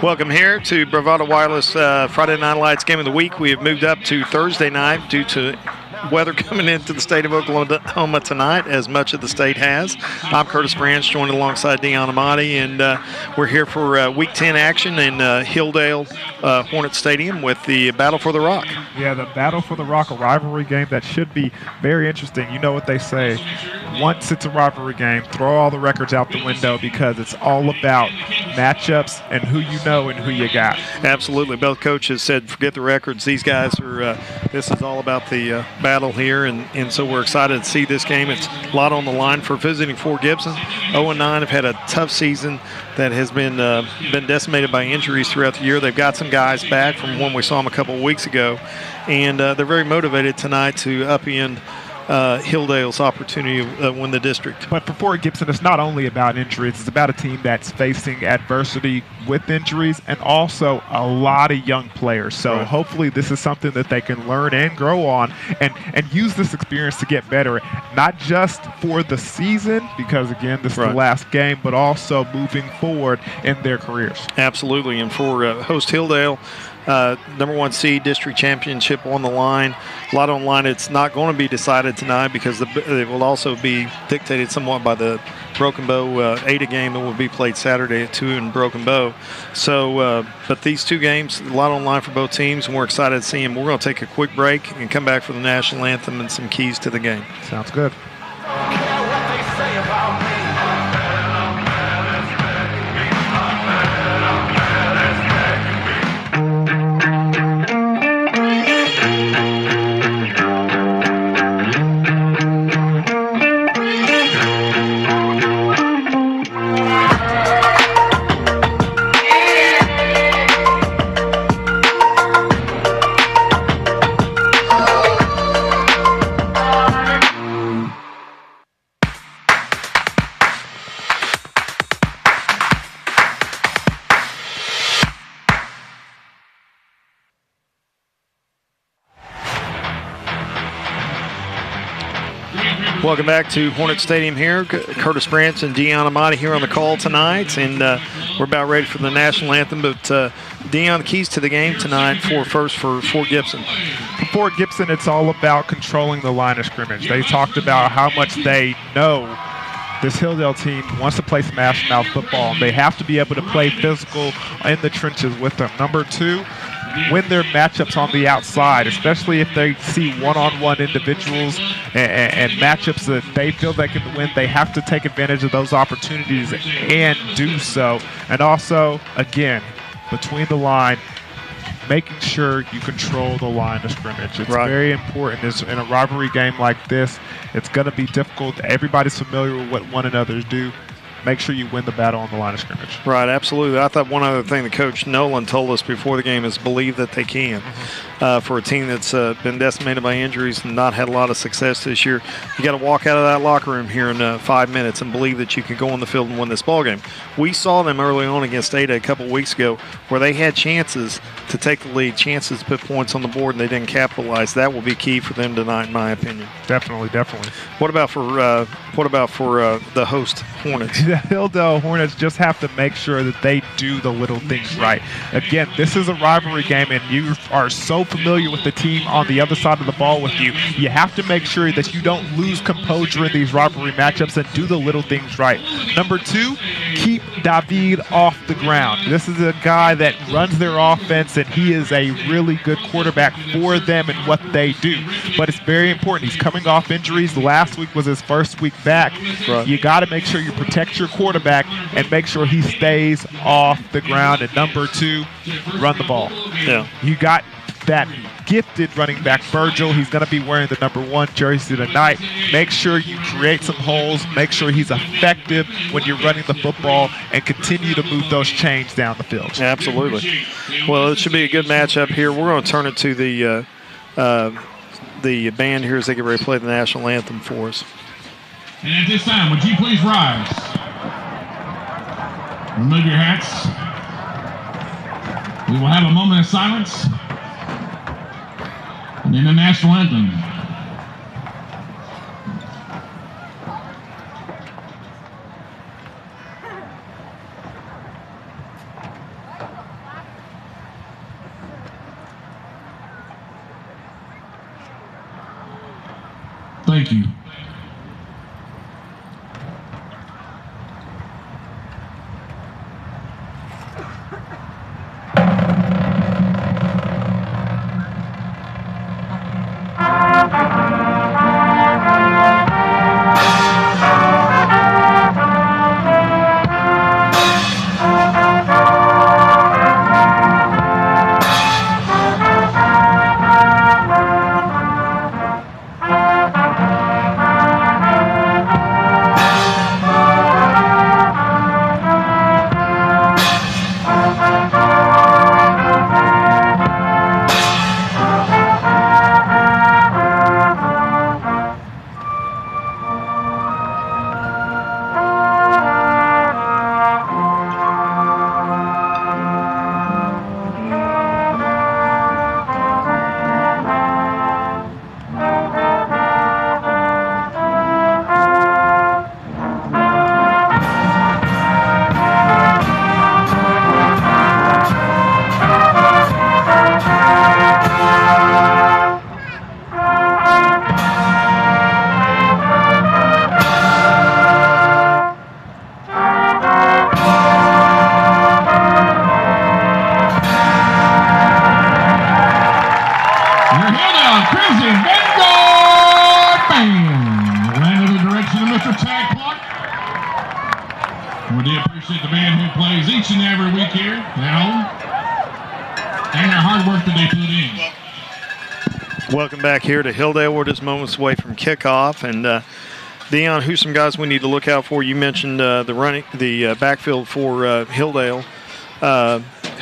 Welcome here to Bravado Wireless Friday Night Lights Game of the Week. We have moved up to Thursday night due to weather coming into the state of Oklahoma tonight, as much of the state has. I'm Curtis Branch, joined alongside Deon Amati, and we're here for Week 10 action in HILLDALE Hornet Stadium with the Battle for the Rock. Yeah, the Battle for the Rock, a rivalry game that should be very interesting. You know what they say. Once it's a rivalry game, throw all the records out the window because it's all about matchups and who you know and who you got. Absolutely. Both coaches said forget the records. These guys are, this is all about the battle here, and so we're excited to see this game. It's a lot on the line for visiting Fort Gibson. 0-9 have had a tough season that has been decimated by injuries throughout the year. They've got some guys back from when we saw them a couple of weeks ago, and they're very motivated tonight to upend Hilldale's opportunity to win the district. But for Fort Gibson, it's not only about injuries. It's about a team that's facing adversity with injuries and also a lot of young players. So hopefully this is something that they can learn and grow on and use this experience to get better, not just for the season, because, again, this is the last game, but also moving forward in their careers. Absolutely. And for host Hilldale, number 1 seed district championship on the line. A lot on the line. It's not going to be decided tonight because it will also be dictated somewhat by the Broken Bow Ada game that will be played Saturday at 2 in Broken Bow. So, but these 2 games, a lot on the line for both teams, and we're excited to see them. We're going to take a quick break and come back for the national anthem and some keys to the game. Sounds good. Welcome back to Hornet Stadium here. Curtis Branch and Dion Amati here on the call tonight, and we're about ready for the national anthem. But Dion, keys to the game tonight for Fort Gibson. For Fort Gibson, it's all about controlling the line of scrimmage. They talked about how much they know this Hilldale team wants to play smash-mouth football, and they have to be able to play physical in the trenches with them. Number 2, win their matchups on the outside, especially if they see one-on-one individuals and matchups that they feel they can win. They have to take advantage of those opportunities and do so. And also, again, between the line, making sure you control the line of scrimmage. It's very important. In a rivalry game like this, it's going to be difficult. Everybody's familiar with what one another do. Make sure you win the battle on the line of scrimmage. Right, absolutely. I thought one other thing that Coach Nolan told us before the game is believe that they can. For a team that's been decimated by injuries and not had a lot of success this year, you got to walk out of that locker room here in 5 minutes and believe that you can go on the field and win this ball game. We saw them early on against Ada a couple weeks ago where they had chances to take the lead, chances to put points on the board, and they didn't capitalize. That will be key for them tonight, in my opinion. Definitely. What about for the host Hornets? The Hilldale Hornets just have to make sure that they do the little things right. Again, this is a rivalry game, and you are so familiar with the team on the other side of the ball with you. You have to make sure that you don't lose composure in these rivalry matchups and do the little things right. Number 2, keep David off the ground. This is a guy that runs their offense, and he is a really good quarterback for them and what they do. But it's very important. He's coming off injuries. Last week was his first week back. You got to make sure you protect your quarterback and make sure he stays off the ground. And number 2, run the ball. You got that gifted running back Virgil. He's going to be wearing the number 1 jersey tonight. Make sure you create some holes. Make sure he's effective when you're running the football and continue to move those chains down the field. Absolutely. Well, it should be a good matchup here. We're going to turn it to the band here as they get ready to play the national anthem for us. And at this time, would you please rise? Remove your hats. We will have a moment of silence. And then the national anthem. Thank you. Crimson Vanguard Band. Ran in the direction of Mr. Tag Clark. We do appreciate the band who plays each and every week here at home and the hard work that they put in. Welcome back here to Hilldale. We're just moments away from kickoff. And Dion, who's some guys we need to look out for? You mentioned the backfield for Hilldale.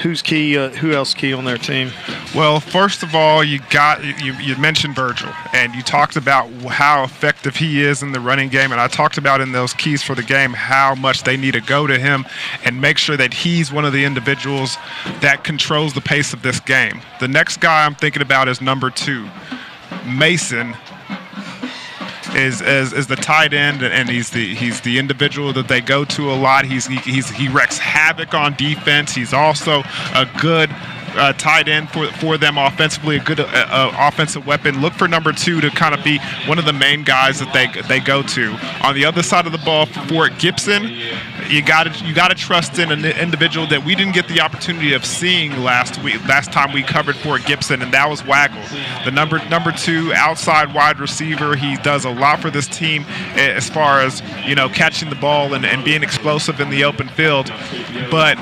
Who's key? Who else key on their team? Well, first of all, you mentioned Virgil, and you talked about how effective he is in the running game, and I talked about in those keys for the game how much they need to go to him and make sure that he's one of the individuals that controls the pace of this game. The next guy I'm thinking about is number 2, Mason. Is the tight end, and he's the individual that they go to a lot. He wreaks havoc on defense. He's also a good tight end for them offensively, a good offensive weapon. Look for number 2 to kind of be one of the main guys that they go to. On the other side of the ball for Fort Gibson, you got to trust in an individual that we didn't get the opportunity of seeing last time we covered Fort Gibson, and that was Waggle, the number 2 outside wide receiver. He does a lot for this team as far as catching the ball and being explosive in the open field. But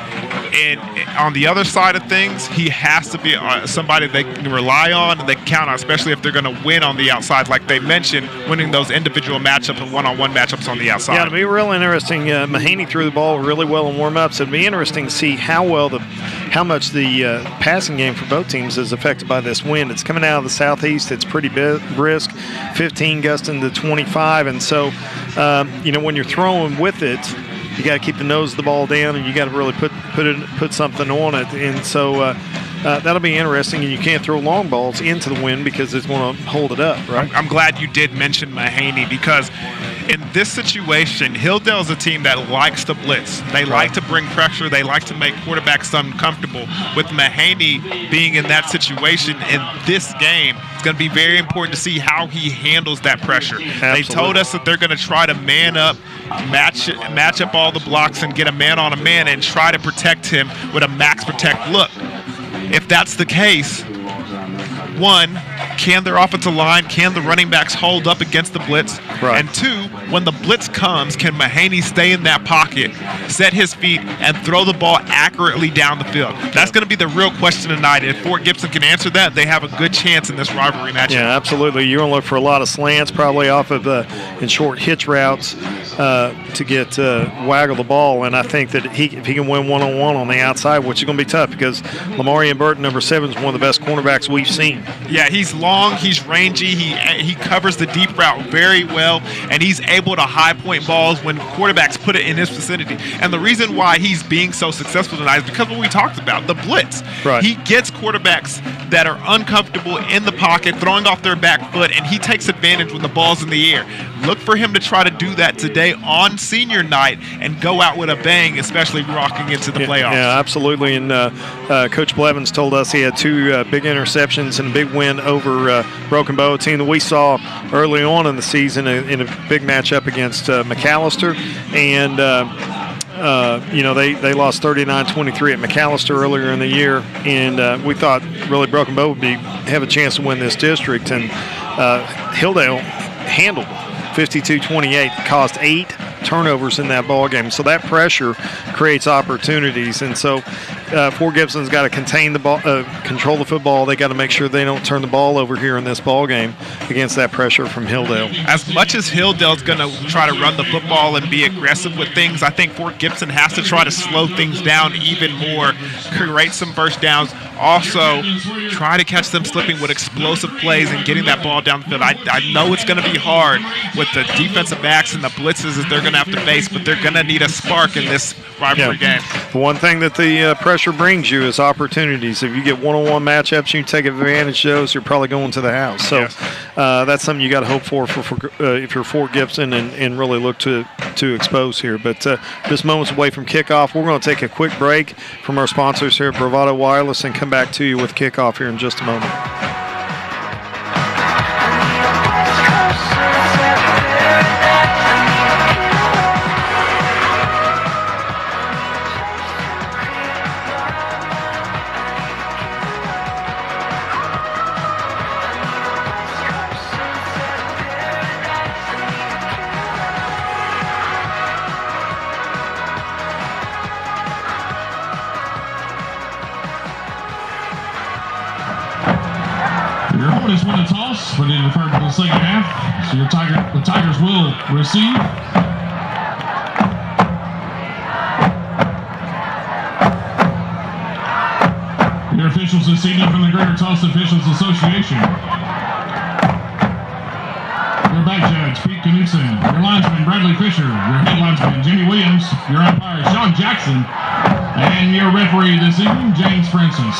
on the other side of things, he has to be somebody they can rely on and they can count on, especially if they're going to win on the outside, like they mentioned, winning those individual matchups and one-on-one matchups on the outside. Yeah, it'll be real interesting. Mahaney threw the ball really well in warm-ups. It'll be interesting to see how much the passing game for both teams is affected by this wind. It's coming out of the southeast. It's pretty brisk, 15 gusting to 25, and so when you're throwing with it, you got to keep the nose of the ball down, and you got to really put something on it. And so that'll be interesting. And you can't throw long balls into the wind because it's going to hold it up, right? I'm glad you did mention Mahaney, because in this situation, Hilldale is a team that likes to blitz. They like to bring pressure. They like to make quarterbacks uncomfortable. With Mahaney being in that situation in this game, it's going to be very important to see how he handles that pressure. Absolutely. They told us that they're going to try to man up, match up all the blocks and get a man on a man and try to protect him with a max protect look. If that's the case, one, can their offensive line, can the running backs hold up against the blitz? Right. And 2, when the blitz comes, can Mahaney stay in that pocket, set his feet, and throw the ball accurately down the field? That's going to be the real question tonight. If Fort Gibson can answer that, they have a good chance in this rivalry matchup. Yeah, absolutely. You're going to look for a lot of slants, probably off of in short hitch routes to get Waggle the ball. And I think that if he can win one-on-one on the outside, which is going to be tough because Lamarian Burton, number 7, is one of the best cornerbacks we've seen. Yeah, he's long, he's rangy, he covers the deep route very well, and he's able to high point balls when quarterbacks put it in his vicinity. And the reason why he's being so successful tonight is because of what we talked about, the blitz. Right. He gets quarterbacks that are uncomfortable in the pocket, throwing off their back foot, and he takes advantage when the ball's in the air. Look for him to try to do that today on senior night and go out with a bang, especially rocking into the playoffs. Yeah, absolutely. And Coach Blevins told us he had 2 big interceptions and a big win over Broken Bow, a team that we saw early on in the season in a big matchup against McAllister. And, they lost 39-23 at McAllister earlier in the year. And we thought really Broken Bow would have a chance to win this district. And Hilldale handled 52-28, caused 8 turnovers in that ball game. So that pressure creates opportunities. And so Fort Gibson's got to contain the ball, control the football. They got to make sure they don't turn the ball over here in this ball game against that pressure from Hilldale. As much as Hilldale's going to try to run the football and be aggressive with things, I think Fort Gibson has to try to slow things down even more, create some first downs, also try to catch them slipping with explosive plays and getting that ball down the field. I know it's going to be hard with the defensive backs and the blitzes that they're going to have to face, but they're going to need a spark in this rivalry game. The one thing that the pressure brings you is opportunities. If you get one-on-one matchups, you take advantage of those, you're probably going to the house. So that's something you got to hope for if you're Fort Gibson and really look to expose here. But just moments away from kickoff, we're going to take a quick break from our sponsors here at Bravado Wireless and come back to you with kickoff here in just a moment. Hornets win a toss, but it referred to the second half. So the Tigers will receive. Your officials this evening from the Greater Tulsa Officials Association. Your back judge, Pete Knudsen. Your linesman, Bradley Fisher. Your head linesman, Jimmy Williams. Your umpire, Sean Jackson. And your referee this evening, James Francis.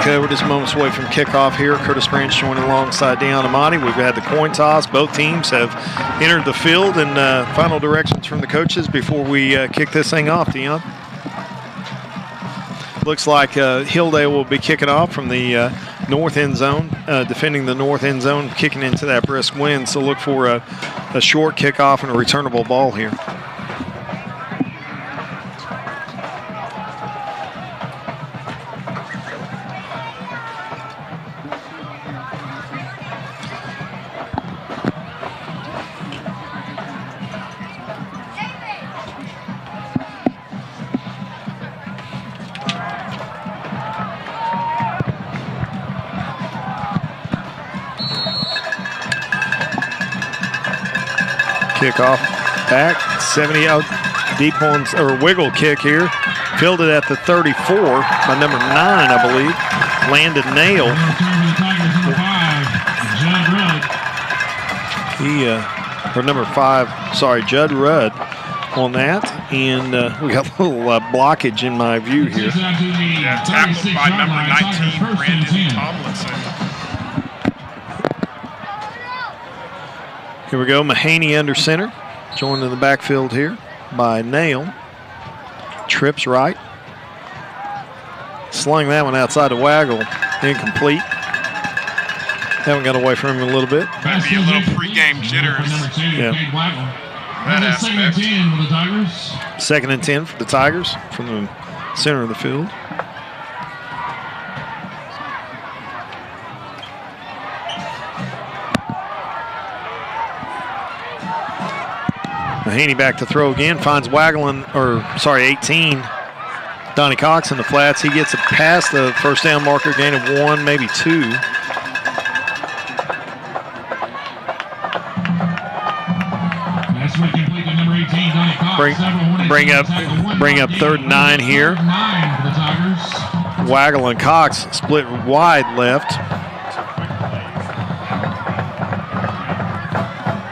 We're just moments away from kickoff here. Curtis Branch joining alongside Deon Amati. We've had the coin toss. Both teams have entered the field, and final directions from the coaches before we kick this thing off, Deon. Looks like Hilldale will be kicking off from the north end zone, defending the north end zone, kicking into that brisk wind. So look for a short kickoff and a returnable ball here. Kickoff back, 70 out deep on, or wiggle kick here. Fielded at the 34 by number 9, I believe. Landon Nail. Or number 5, sorry, Judd Rudd on that. And we got a little blockage in my view here. Yeah, tackled by number 19, Brandon Tomlinson. Here we go, Mahaney under center. Joined in the backfield here by Nail. Trips right. Slung that one outside the waggle. Incomplete. Haven't got away from him a little bit. Might be a little pregame jitters. Yeah. That second and 10 for the Tigers. Second and 10 for the Tigers from the center of the field. Mahaney back to throw again, finds 18. Donnie Cox in the flats. He gets it past the first down marker, gain of 1, maybe 2. That's where complete to number 18, Donnie Cox. Bring up 3rd and 9 here. 9 for the Tigers. Waggle and Cox split wide left.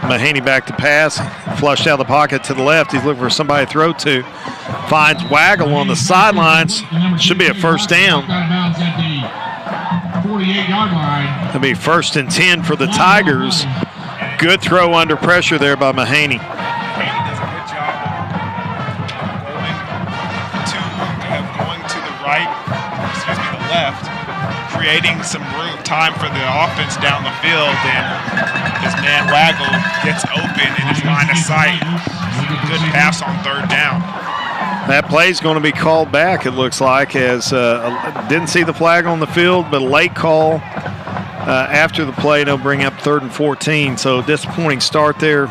Mahaney back to pass, flushed out of the pocket to the left. He's looking for somebody to throw to. Finds Waggle on the sidelines. Should be a first down. 48-yard line. That'll be 1st and 10 for the Tigers. Good throw under pressure there by Mahaney. Mahaney does a good job of going left, creating some time for the offense down the field, and his man Waggle gets open in his line of sight. Good pass on third down. That play is going to be called back, it looks like, as didn't see the flag on the field, but a late call after the play. They'll bring up 3rd and 14. So disappointing start there,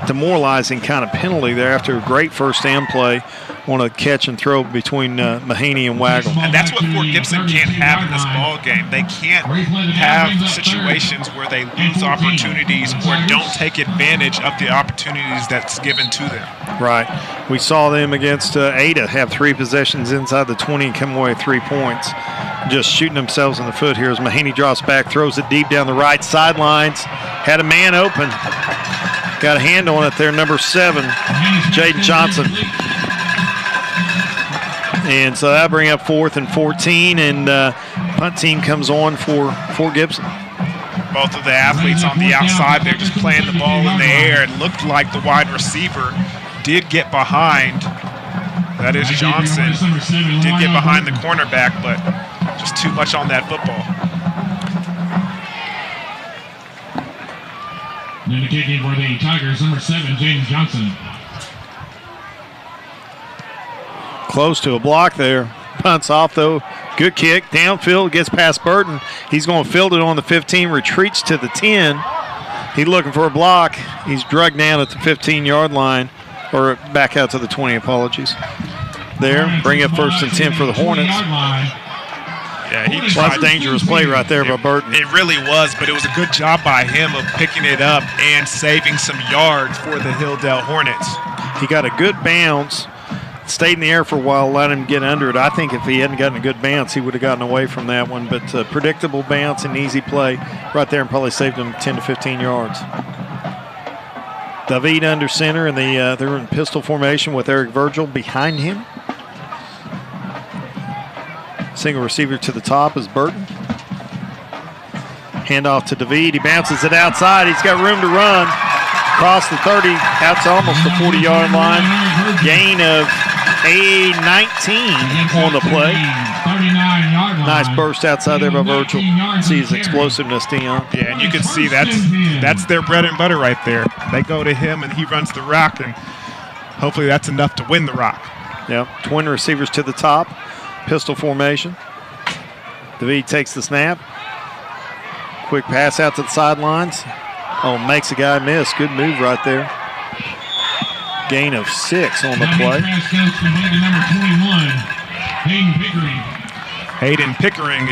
demoralizing kind of penalty there after a great first down play on a catch and throw between Mahaney and Waggle. And that's what Fort Gibson can't have in this ball game. They can't have situations where they lose opportunities or don't take advantage of the opportunities that's given to them. Right. We saw them against Ada have 3 possessions inside the 20 and come away with 3 points. Just shooting themselves in the foot here as Mahaney drops back, throws it deep down the right sidelines. Had a man open. Got a hand on it there, number 7, Jaden Johnson. And so that'll bring up 4th and 14, and punt team comes on for Fort Gibson. Both of the athletes on the outside, they're just playing the ball in the air. It looked like the wide receiver did get behind. That is Johnson. Did get behind the cornerback, but just too much on that football. And the kicking for the Tigers, number 7, James Johnson. Close to a block there. Punts off, though. Good kick. Downfield, gets past Burton. He's going to field it on the 15, retreats to the 10. He's looking for a block. He's drugged down at the 15-yard line, or back out to the 20, apologies. There, bring up 1st and 10 for the Hornets. Yeah, That's a dangerous play right there by Burton. It really was, but it was a good job by him of picking it up and saving some yards for the Hilldale Hornets. He got a good bounce. Stayed in the air for a while, let him get under it. I think if he hadn't gotten a good bounce, he would have gotten away from that one. But predictable bounce and easy play right there and probably saved him 10 to 15 yards. David under center, and they're in pistol formation with Eric Virgil behind him. Single receiver to the top is Burton. Handoff to David. He bounces it outside. He's got room to run. Across the 30, out to almost the 40-yard line. Gain of a 19 on the play. Nice burst outside there by Virgil. See his explosiveness, Dion. Yeah, and you can see that's their bread and butter right there. They go to him, and he runs the rock, and hopefully that's enough to win the rock. Yep, twin receivers to the top. Pistol formation. David takes the snap. Quick pass out to the sidelines. Oh, makes a guy miss. Good move right there. Gain of 6 on the play. Hayden Pickering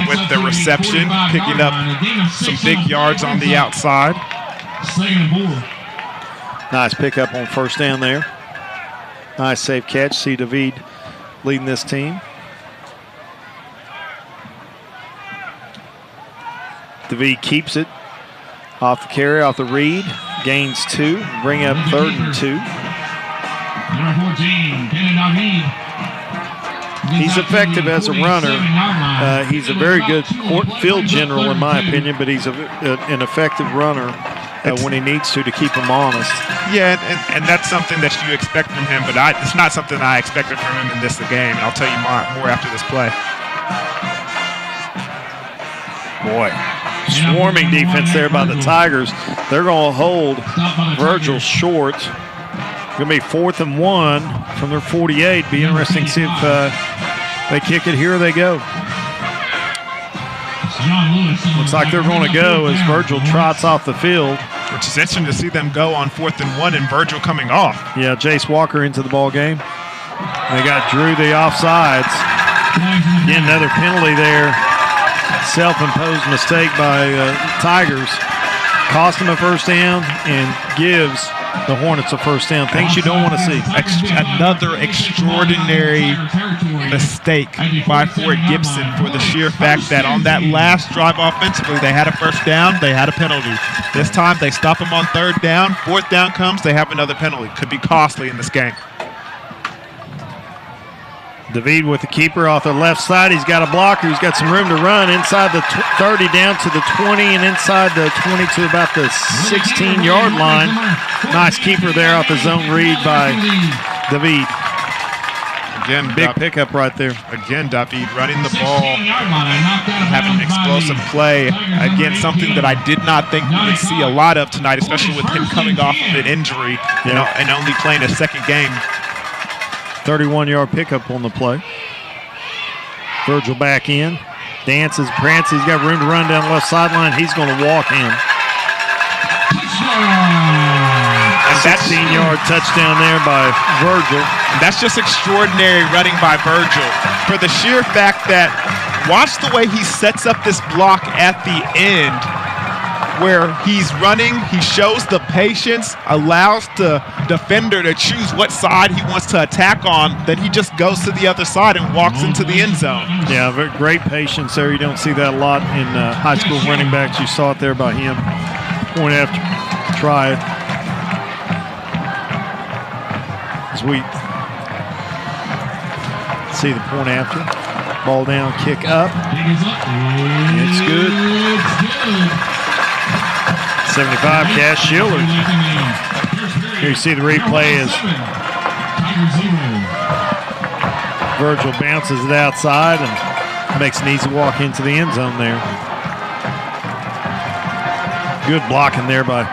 with the reception, picking up some big yards on the outside. Nice pickup on 1st down there. Nice safe catch. See David leading this team. David keeps it. Off the carry, off the read, gains 2, bring up 3rd and 2. Number 14, David. He's effective as a runner. He's a very good field general, in my opinion, but he's an effective runner when he needs to keep him honest. Yeah, and that's something that you expect from him, but it's not something I expected from him in this game. And I'll tell you more after this play. Boy. Swarming defense there by the Tigers. They're going to hold Virgil short. It's going to be 4th and 1 from their 48. Be interesting to see if they kick it. Here they go. Looks like they're going to go as Virgil trots off the field. Which is interesting to see them go on 4th and 1 and Virgil coming off. Yeah, Jace Walker into the ball game. They got Drew the offsides. Again, another penalty there. Self-imposed mistake by Tigers. Cost them a 1st down and gives the Hornets a 1st down. Things you don't want to see. Another extraordinary mistake by Fort Gibson for the sheer fact that on that last drive offensively, they had a 1st down, they had a penalty. This time they stop them on 3rd down. 4th down comes, they have another penalty. Could be costly in this game. David with the keeper off the left side. He's got a blocker. He's got some room to run inside the 30 down to the 20 and inside the 20 to about the 16-yard line. Nice keeper there off the zone read by David. Again, big pickup right there. Again, David running the ball, having an explosive play. Again, something that I did not think we would see a lot of tonight, especially with him coming off of an injury and only playing a second game. 31-yard pickup on the play. Virgil back in. Dances, prances. He's got room to run down the left sideline. He's going to walk in. A 16-yard touchdown there by Virgil. That's just extraordinary running by Virgil for the sheer fact that watch the way he sets up this block at the end where he's running, he shows the patience, allows the defender to choose what side he wants to attack on, then he just goes to the other side and walks into the end zone. Yeah, very great patience there. You don't see that a lot in high school running backs. You saw it there by him. Point after try. As we see the point after. Ball down, kick up. It's good. 75, Cash Schiller. Here you see the replay as Virgil bounces it outside and makes an easy walk into the end zone there. Good blocking there by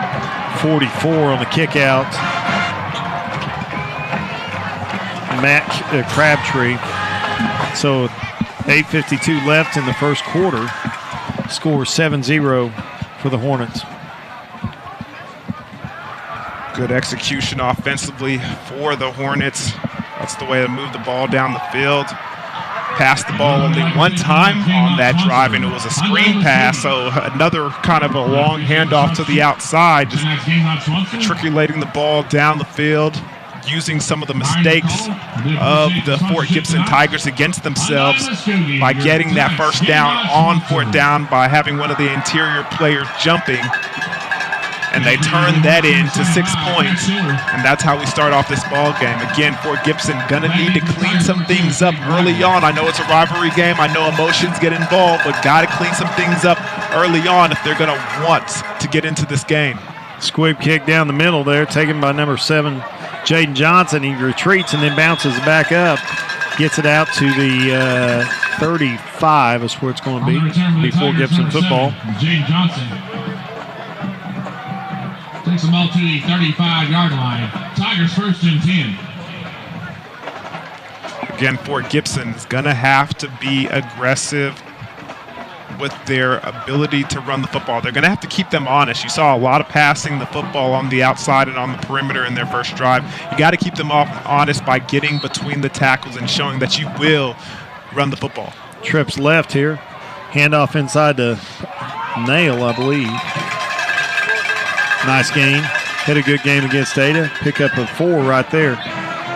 44 on the kick out. Matt Crabtree. So 8:52 left in the first quarter. Score 7-0 for the Hornets. Good execution offensively for the Hornets. That's the way to move the ball down the field. Passed the ball only one time on that drive, and it was a screen pass, so another kind of a long handoff to the outside, just matriculating the ball down the field, using some of the mistakes of the Fort Gibson Tigers against themselves by getting that first down on fourth down by having one of the interior players jumping. And they turned that into 6 points, and that's how we start off this ball game. Again, Fort Gibson gonna need to clean some things up early on. I know it's a rivalry game. I know emotions get involved, but gotta clean some things up early on if they're gonna want to get into this game. Squib kick down the middle there, taken by number 7, Jaden Johnson. He retreats and then bounces back up. Gets it out to the 35 is where it's going to be before Gibson football. Jaden Johnson takes the ball to the 35-yard line. Tigers first and 10. Again, Fort Gibson is going to have to be aggressive with their ability to run the football. They're going to have to keep them honest. You saw a lot of passing the football on the outside and on the perimeter in their first drive. You got to keep them honest by getting between the tackles and showing that you will run the football. Trips left here. Handoff inside to Nail, I believe. Nice game. Had a good game against Ada. Pickup of 4 right there.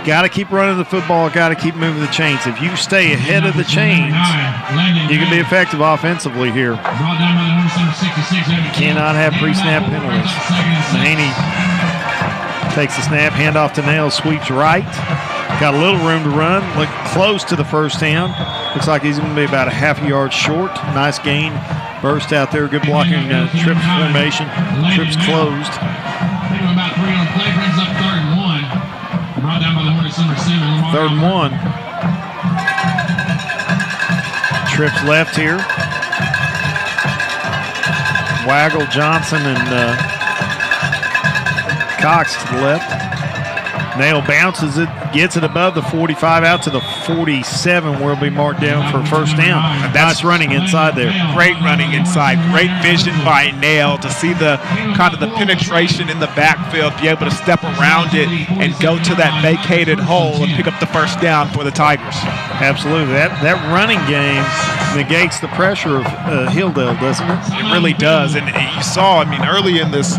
Got to keep running the football. Got to keep moving the chains. If you stay ahead of the chains, you can be effective offensively here. You cannot have pre-snap penalties. Mahaney takes the snap. Handoff to Nail. Sweeps right. Got a little room to run. Look close to the first down. Looks like he's going to be about a half a yard short. Nice gain. Burst out there. Good blocking trips formation. Trips closed. About 3 on play, brings up 3rd and 1. Brought down by the Hornets number 7. 3rd and 1. Trips left here. Waggle, Johnson, and Cox to the left. Nail bounces it, gets it above the 45, out to the 47, where it'll be marked down for a first down. That's running inside there. Great running inside. Great vision by Nail to see the kind of the penetration in the backfield, be able to step around it and go to that vacated hole and pick up the first down for the Tigers. Absolutely. That running game negates the pressure of Hilldale, doesn't it? It really does. And you saw, I mean, early in this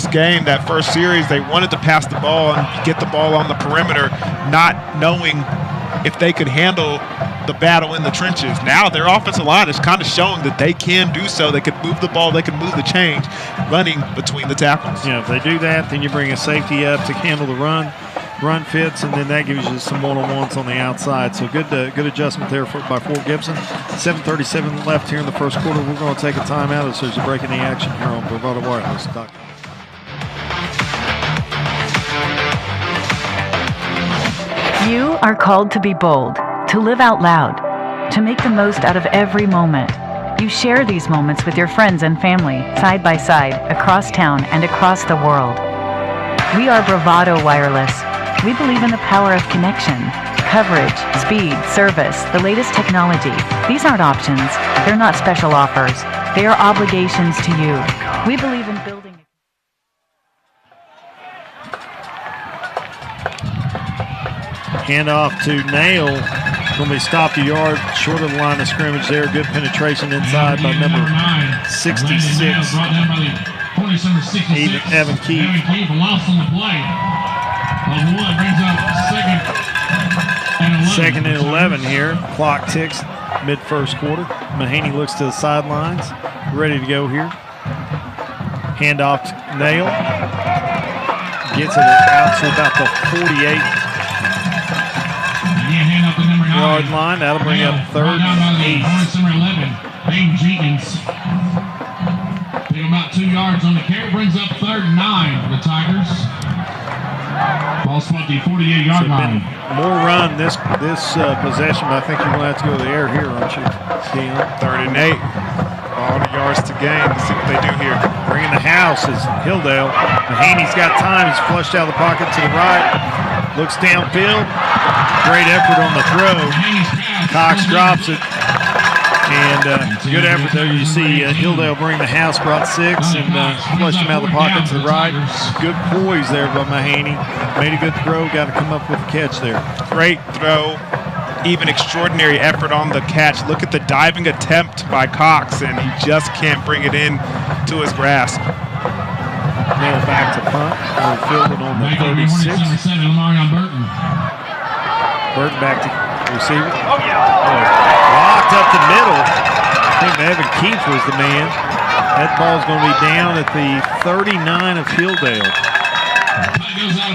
game, that first series, they wanted to pass the ball and get the ball on the perimeter, not knowing if they could handle the battle in the trenches. Now their offensive line is kind of showing that they can do so. They can move the ball, they can move the chains, running between the tackles. Yeah, if they do that, then you bring a safety up to handle the run. Run fits, and then that gives you some one-on-ones on the outside. So good adjustment there by Fort Gibson. 7:37 left here in the first quarter. We're going to take a timeout as there's a break in the action here on Bravado Wireless. You are called to be bold, to live out loud, to make the most out of every moment. You share these moments with your friends and family, side by side, across town and across the world. We are Bravado Wireless. We believe in the power of connection, coverage, speed, service, the latest technology. These aren't options. They're not special offers. They are obligations to you. We believe in building. Hand off to Nail. Going to be stopped a yard short of the line of scrimmage there. Good penetration inside by number 66. Even Evan Keefe. Evan Keefe lost on the play. Wood brings up second and 11 here. Clock ticks mid-first quarter. Mahaney looks to the sidelines. Ready to go here. Hand off to Nail. Gets it out to about the 48 yard line. That'll bring up third and 8. Number 11, Hayden Jenkins. Take about 2 yards on the carry. Brings up third and 9 for the Tigers. Ball spot the 48-yard line. More run this possession, but I think you're going to have to go to the air here, aren't you, Dion? Third and 8. All the yards to gain. Let's see what they do here. Bringing the house is Hilldale. Mahaney's got time. He's flushed out of the pocket to the right. Looks downfield. Great effort on the throw. Cox drops it. And good effort there. You see Hilldale bring the house, brought 6, and flushed him out of the pocket to the right. Good poise there by Mahaney. Made a good throw. Got to come up with a catch there. Great throw. Even extraordinary effort on the catch. Look at the diving attempt by Cox, and he just can't bring it in to his grasp. Nail back to punt. Fielded on the 36. Burton back to receiver. Oh, blocked up the middle. I think Evan Keefe was the man. That ball's going to be down at the 39 of Hilldale.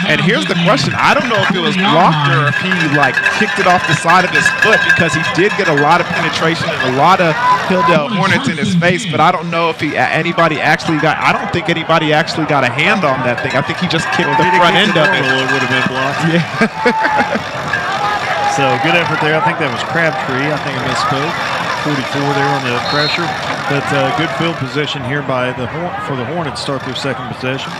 And here's the question. I don't know if it was blocked or if he kicked it off the side of his foot, because he did get a lot of penetration and a lot of Hilldale Hornets in his face, but I don't know if anybody actually got a hand on that thing. I think he just kicked the front end of it. It would have been blocked. Yeah. So good effort there. I think that was Crabtree. I think I misspoke. 44 there on the pressure. But good field position here by for the Hornets start their second possession.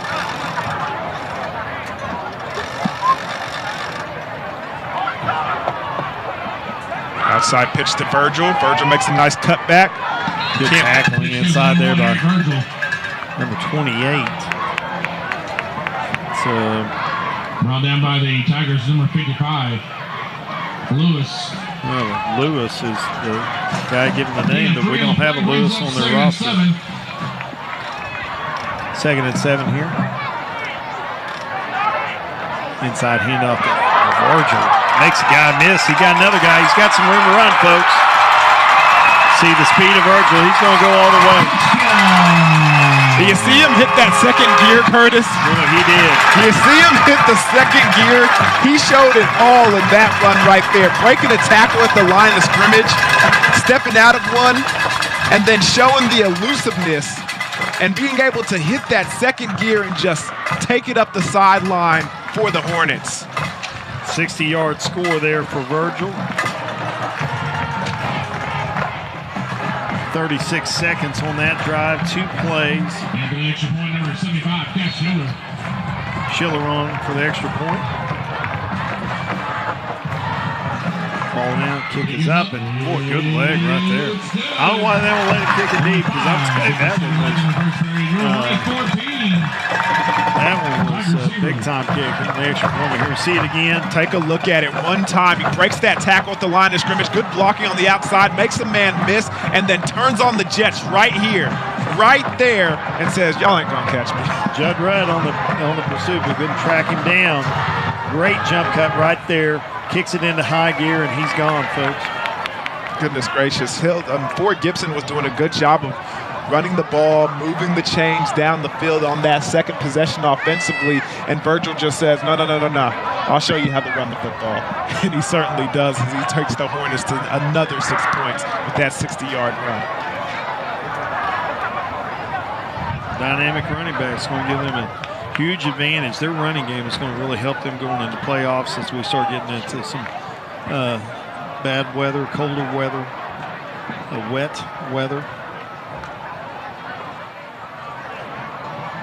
Outside pitch to Virgil. Virgil makes a nice cutback. Good tackling inside there by number 28. So brought down by the Tigers, number 55, Lewis. Well, Lewis is the guy giving the name, but we don't have a Lewis on their roster. Second and 7 here. Inside handoff to Virgil. Makes a guy miss. He got another guy. He's got some room to run, folks. See the speed of Virgil. He's going to go all the way. Do you see him hit that second gear, Curtis? Yeah, he did. Do you see him hit the second gear? He showed it all in that run right there. Breaking a tackle at the line of scrimmage, stepping out of one, and then showing the elusiveness and being able to hit that second gear and just take it up the sideline for the Hornets. 60-yard score there for Virgil. 36 seconds on that drive, 2 plays. And the extra point, number 75, catch Schiller. Schiller on for the extra point. Ball down, kick is up, and boy, good leg right there. I don't know why they don't let him kick it deep, because I'm saying that one was a big-time kick on the extra point. Here we see it again. Take a look at it one time. He breaks that tackle at the line of scrimmage. Good blocking on the outside, makes a man miss, and then turns on the Jets right here, right there, and says, y'all ain't gonna catch me. Judd Rudd on the pursuit, but couldn't track him down. Great jump cut right there. Kicks it into high gear, and he's gone, folks. Goodness gracious. Fort Gibson was doing a good job of running the ball, moving the chains down the field on that second possession offensively, and Virgil just says, no. I'll show you how to run the football. And he certainly does, as he takes the Hornets to another 6 points with that 60-yard run. Dynamic running backs going to give them a huge advantage. Their running game is going to really help them going into playoffs as we start getting into some bad weather, colder weather, wet weather.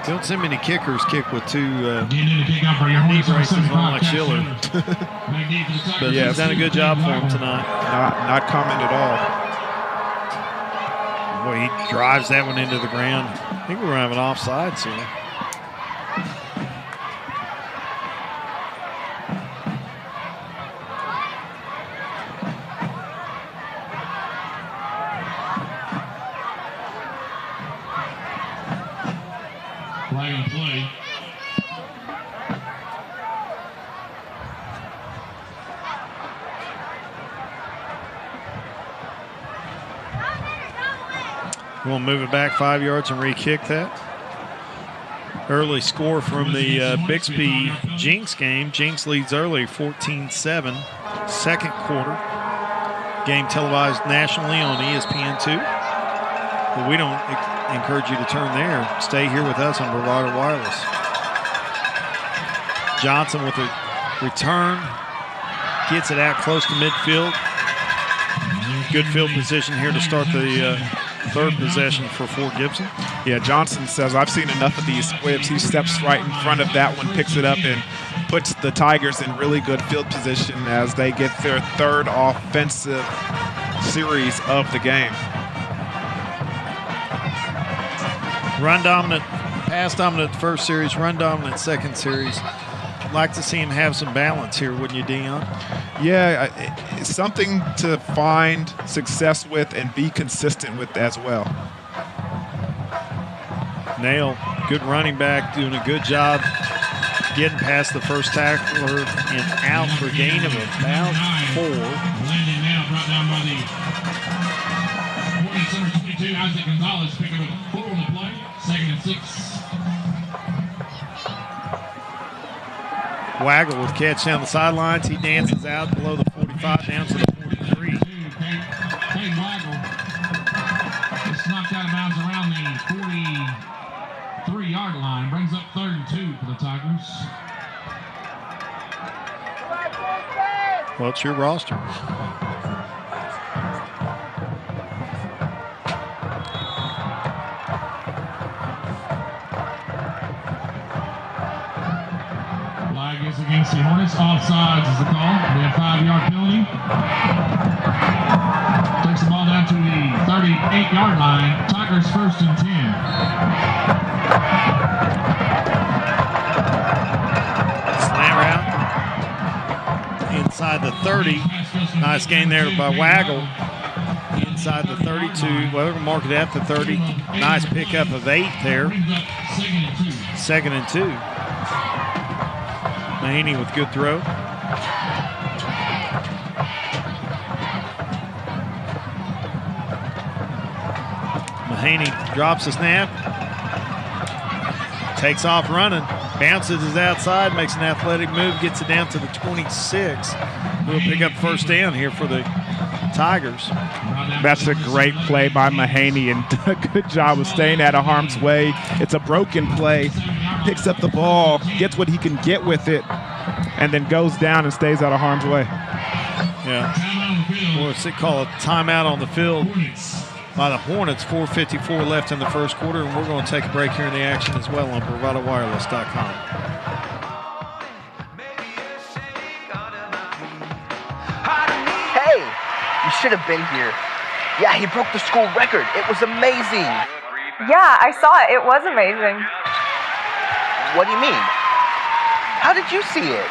Don't see many kickers kick with two knee braces on like Schiller. But he's done a good job for him tonight. Not common at all. Boy, he drives that one into the ground. I think we're having offsides here. Flag on play. We'll move it back 5 yards and re-kick that. Early score from the Bixby Jinx game. Jinx leads early 14-7. Second quarter. Game televised nationally on ESPN2. But we don't encourage you to turn there. Stay here with us on Bravado Wireless. Johnson with a return. Gets it out close to midfield. Good field position here to start the third possession for Fort Gibson. Yeah, Johnson says, I've seen enough of these squibs. He steps right in front of that one, picks it up, and puts the Tigers in really good field position as they get their third offensive series of the game. Run dominant, pass dominant first series, run dominant second series. Like to see him have some balance here, wouldn't you, Dion? Yeah, it's something to find success with and be consistent with as well. Nail, good running back, doing a good job getting past the first tackler and out for a gain of about 4. Landon now brought down by the Hornets number 22, Isaac Gonzalez, picking up 4 on the play, 2nd and 6. Waggle with catch down the sidelines. He dances out below the 45 down to the 43. Cade Waggle just knocked out of bounds around the 43-yard line. Brings up 3rd and 2 for the Tigers. Well, it's your roster. Against the Hornets. Offsides is the call. They have 5-yard penalty. Takes the ball down to the 38-yard line. Tigers 1st and 10. Slam route. Inside the 30. Nice gain there by Waggle. Inside the 32. Well, we'll mark it at the 30. Nice pickup of 8 there. 2nd and 2. Mahaney with good throw. Mahaney drops the snap. Takes off running. Bounces his outside, makes an athletic move, gets it down to the 26. We'll pick up first down here for the Tigers. That's a great play by Mahaney, and a good job of staying out of harm's way. It's a broken play. Picks up the ball, gets what he can get with it, and then goes down and stays out of harm's way. Yeah. Or they call a timeout on the field by the Hornets. 4:54 left in the first quarter, and we're going to take a break here in the action as well on BravadoWireless.com. Hey, you should have been here. Yeah, he broke the school record. It was amazing. Yeah, I saw it. It was amazing. What do you mean? How did you see it?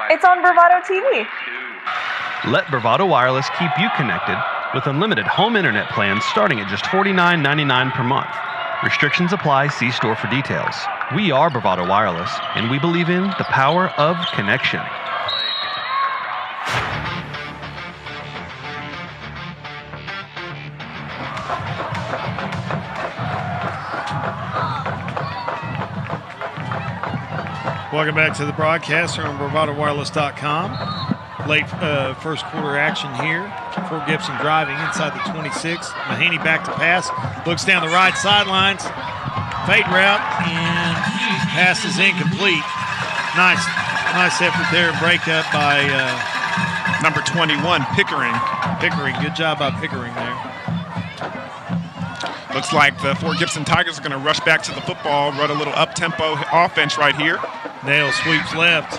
It's on Bravado TV. Let Bravado Wireless keep you connected with unlimited home internet plans starting at just $49.99 per month. Restrictions apply. See store for details. We are Bravado Wireless, and we believe in the power of connection. Welcome back to the broadcast here on BravadoWireless.com. Late first quarter action here. Fort Gibson driving inside the 26. Mahaney back to pass. Looks down the right sidelines. Fade route, and pass is incomplete. Nice effort there. Break up by number 21, Pickering. Pickering, good job by Pickering there. Looks like the Fort Gibson Tigers are going to rush back to the football, run a little up-tempo offense right here. Nail sweeps left.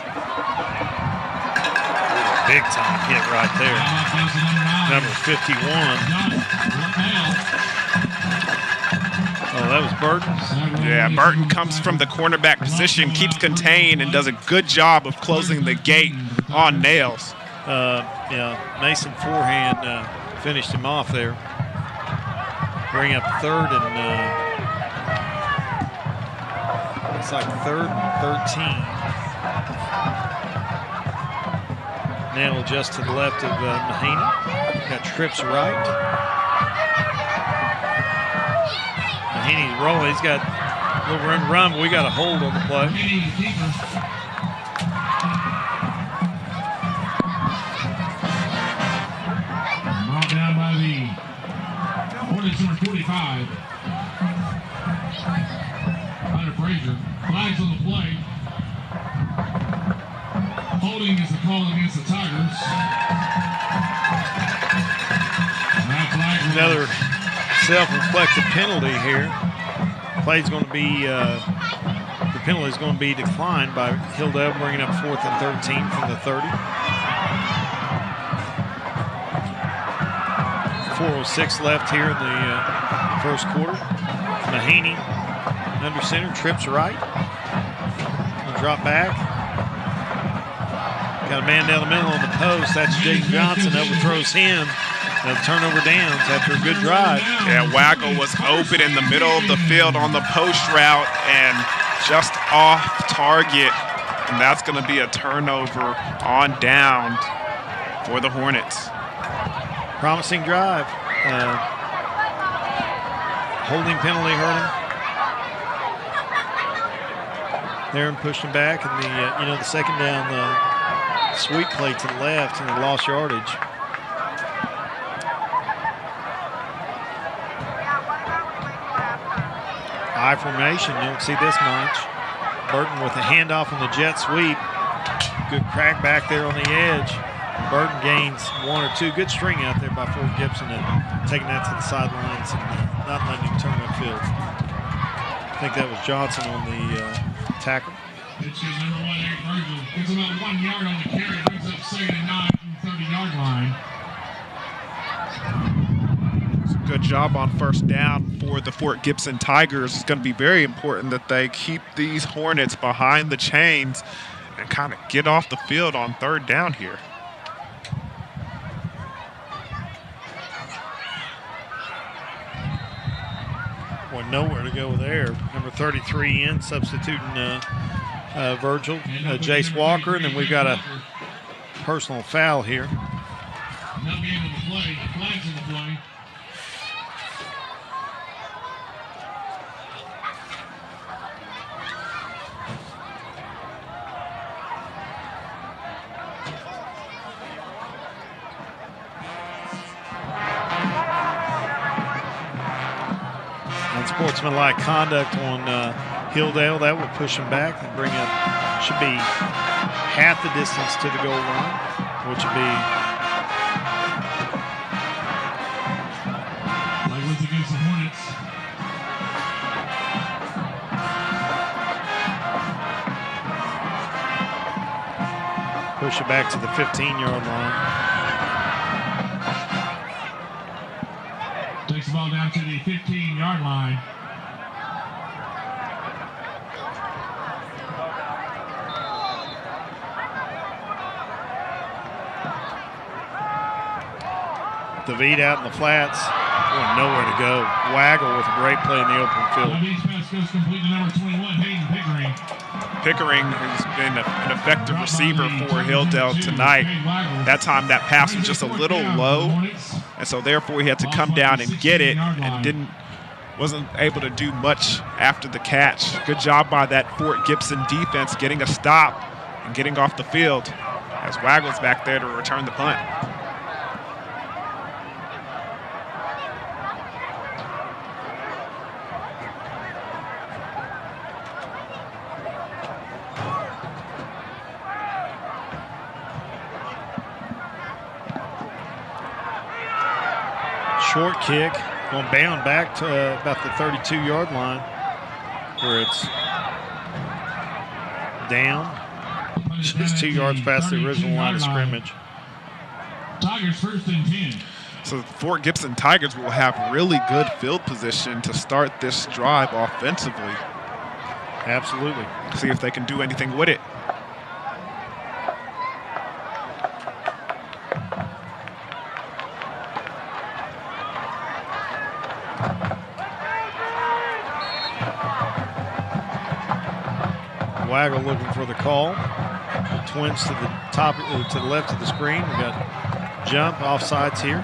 Big time hit right there. Number 51. Oh, that was Burton? Yeah, Burton comes from the cornerback position, keeps contained, and does a good job of closing the gate on Nails. Yeah, Mason forehand finished him off there. Bring up third and it's like 3rd and 13. Nail just to the left of Mahaney. Got trips right. Mahaney's rolling. He's got a little room to run, but we got a hold on the play. Ball down by the Hornets number 45. Hunter Frazier. Flags on the play. Holding is the call against the Tigers. Another self-inflicted penalty here. Play's going to be, the penalty is going to be declined by Hilldale, bringing up 4th and 13 from the 30. 4:06 left here in the first quarter. Mahaney under center, trips right. Drop back. Got a man down the middle on the post. That's Jake Johnson. Overthrows him. Turnover downs after a good drive. Yeah, Waggle was open in the middle of the field on the post route and just off target. And that's going to be a turnover on down for the Hornets. Promising drive. Holding penalty hurt him. There and pushed him back, and the second down, the sweep play to the left, and the lost yardage. I formation, you don't see this much. Burton with a handoff on the jet sweep. Good crack back there on the edge. Burton gains 1 or 2. Good string out there by Fort Gibson and taking that to the sidelines and not letting him turn upfield. I think that was Johnson on the tackle. It's his number 1, Eric Virgil. Gets about 1 yard on the carry. Brings up 2nd and 9 from the 30-yard line. Good job on first down for the Fort Gibson Tigers. It's going to be very important that they keep these Hornets behind the chains and kind of get off the field on 3rd down here. Well, nowhere to go there. Number 33 in, substituting Virgil, Jace Walker, and then we've got a personal foul here. Now game of the play. Flags in the play. Unsportsmanlike conduct on Hilldale. That will push him back and bring up, should be half the distance to the goal line, which would be Likewise against the Hornets. push it back to the 15-yard line. Takes the ball down to the 15-yard line. David out in the flats. Going nowhere to go. Waggle with a great play in the open field. David's pass goes complete to number 21, Hayden Pickering. Pickering has been an effective receiver for Hilldale tonight. That time that pass was just a little low, and so therefore he had to come down and get it and wasn't able to do much after the catch. Good job by that Fort Gibson defense getting a stop and getting off the field as Waggle's back there to return the punt. Short kick, going bound back to about the 32-yard line, where it's down, just 2 yards past the original line of scrimmage. Tigers first and 10. So the Fort Gibson Tigers will have really good field position to start this drive offensively. Absolutely. See if they can do anything with it. Waggle looking for the call. The Twins to the top, to the left of the screen. We got jump offsides here.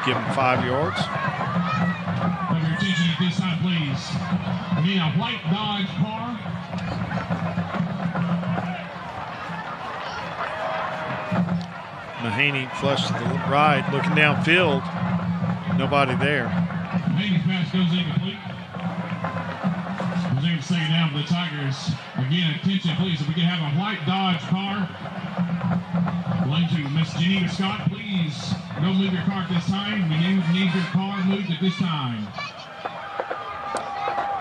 Give him 5 yards. Have your attention at this time, please. We need a white Dodge car. Mahaney flush to the right, looking downfield. Nobody there. Mahaney's pass goes incomplete. Goes in to second down for the Tigers. Again, attention, please. If we can have a white Dodge car. Going to Miss Geneva Scott, please. Don't move your car at this time. We need your car moved at this time.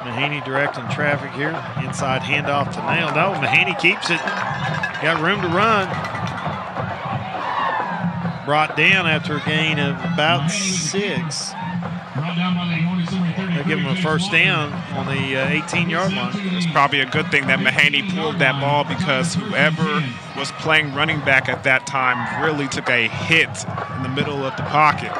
Mahaney directing traffic here. Inside handoff to Nail. No, Mahaney keeps it. Got room to run. Brought down after a gain of about 6. They give him a first down on the 18-yard line. It's probably a good thing that Mahaney pulled that ball, because whoever was playing running back at that time really took a hit in the middle of the pocket.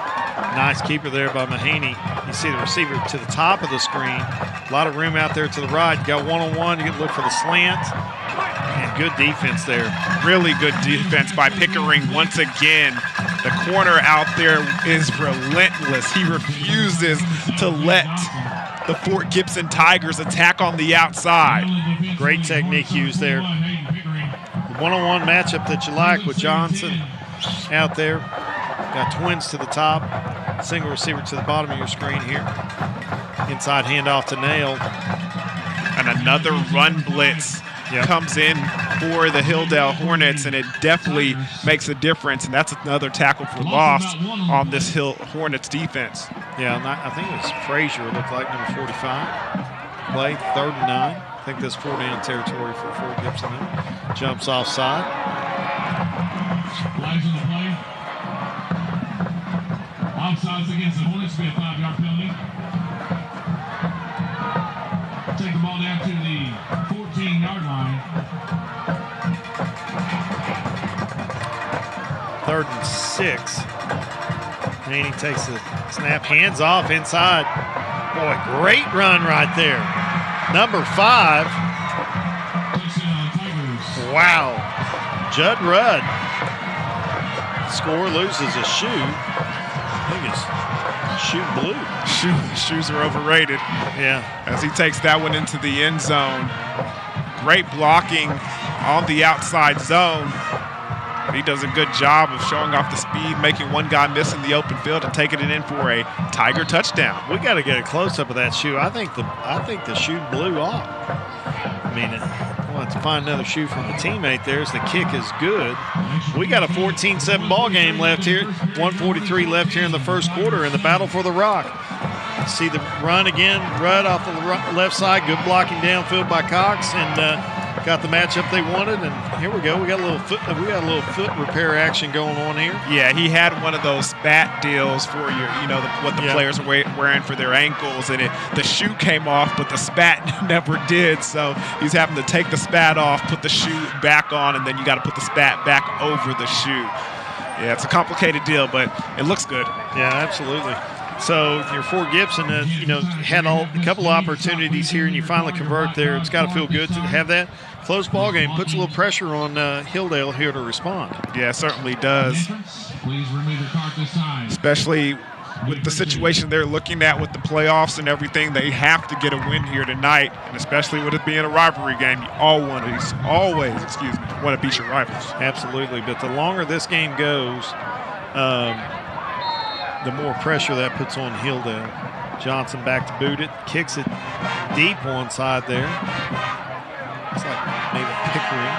Nice keeper there by Mahaney. You see the receiver to the top of the screen. A lot of room out there to the right. You got one-on-one. You can look for the slant. And good defense there. Really good defense by Pickering once again. The corner out there is relentless. He refuses to let the Fort Gibson Tigers attack on the outside. Great technique used there. The one-on-one matchup that you like with Johnson out there. Got Twins to the top. Single receiver to the bottom of your screen here. Inside handoff to Nail. And another run blitz comes in for the Hilldale Hornets, and it definitely makes a difference. And that's another tackle for loss on this Hornets defense. Yeah, I think it was Frazier, it looked like, number 45. Play, 3rd and 9. I think that's 4-down territory for Fort Gibson now. Jumps offside. Flags on the play. Offsides against the Hornets will be a 5-yard penalty. Take the ball down to the 14-yard line. 3rd and 6. Manny takes the snap, hands off inside. Boy, great run right there. Number 5. Wow. Judd Rudd. Score, loses a shoe. I think it's shoe blue. Shoes are overrated. Yeah. As he takes that one into the end zone. Great blocking on the outside zone. He does a good job of showing off the speed, making one guy miss in the open field and taking it in for a Tiger touchdown. We got to get a close-up of that shoe. I think the shoe blew off. I mean, we'll have to find another shoe from the teammate there as the kick is good. We got a 14-7 ball game left here. 1:43 left here in the first quarter in the battle for the rock. See the run again. Rudd off the left side. Good blocking downfield by Cox, and got the matchup they wanted. And here we go. We got a little foot repair action going on here. Yeah, he had one of those spat deals for what the players are wearing for their ankles, and the shoe came off, but the spat never did. So he's having to take the spat off, put the shoe back on, and then you got to put the spat back over the shoe. Yeah, it's a complicated deal, but it looks good. Yeah, absolutely. So your Fort Gibson, had a couple of opportunities here, and you finally convert there. It's got to feel good to have that. Close ball game puts a little pressure on Hilldale here to respond. Yeah, it certainly does. Please remove your cart this time. Especially with the situation they're looking at with the playoffs and everything, they have to get a win here tonight, and especially with it being a rivalry game, you always want to beat your rivals. Absolutely, but the longer this game goes, the more pressure that puts on Hilldale. Johnson back to boot it, kicks it deep one side there. Looks like maybe Pickering.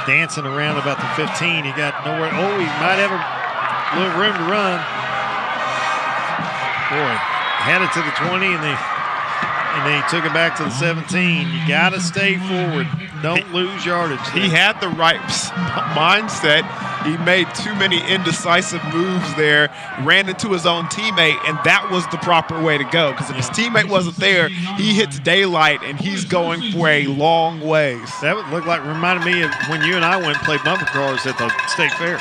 dancing around about the 15. He got nowhere. Oh, he might have a little room to run. Boy, had it to the 20, and then he took it back to the 17. You got to stay forward. Don't lose yardage. He had the right mindset. He made too many indecisive moves there, ran into his own teammate, and that was the proper way to go. Because if his teammate wasn't there, he hits daylight, and he's going for a long ways. That would look like, reminded me of when you and I went and played bumper cars at the state fair.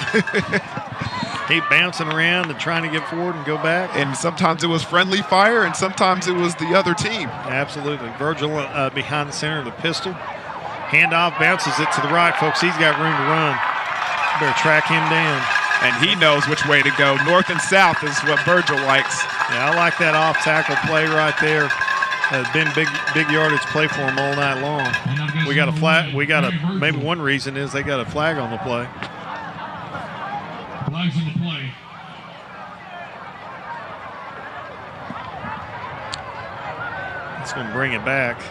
Keep bouncing around and trying to get forward and go back. And sometimes it was friendly fire, and sometimes it was the other team. Absolutely. Virgil behind the center of the pistol. Handoff, bounces it to the right, folks. He's got room to run. Better track him down. And he knows which way to go. North and south is what Virgil likes. Yeah, I like that off-tackle play right there. Been big yardage play for him all night long. We got a flag. Maybe one reason is they got a flag on the play. Flags in the play. It's going to bring it back.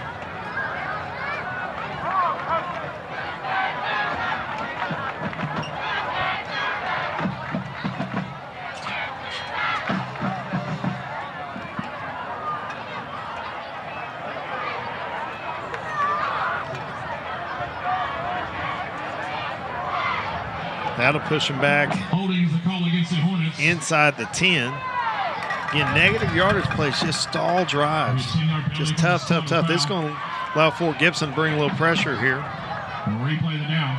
That'll push him back inside the 10. Again, negative yardage plays, just stall drives. Just tough. This is going to allow Fort Gibson to bring a little pressure here. We'll replay the down.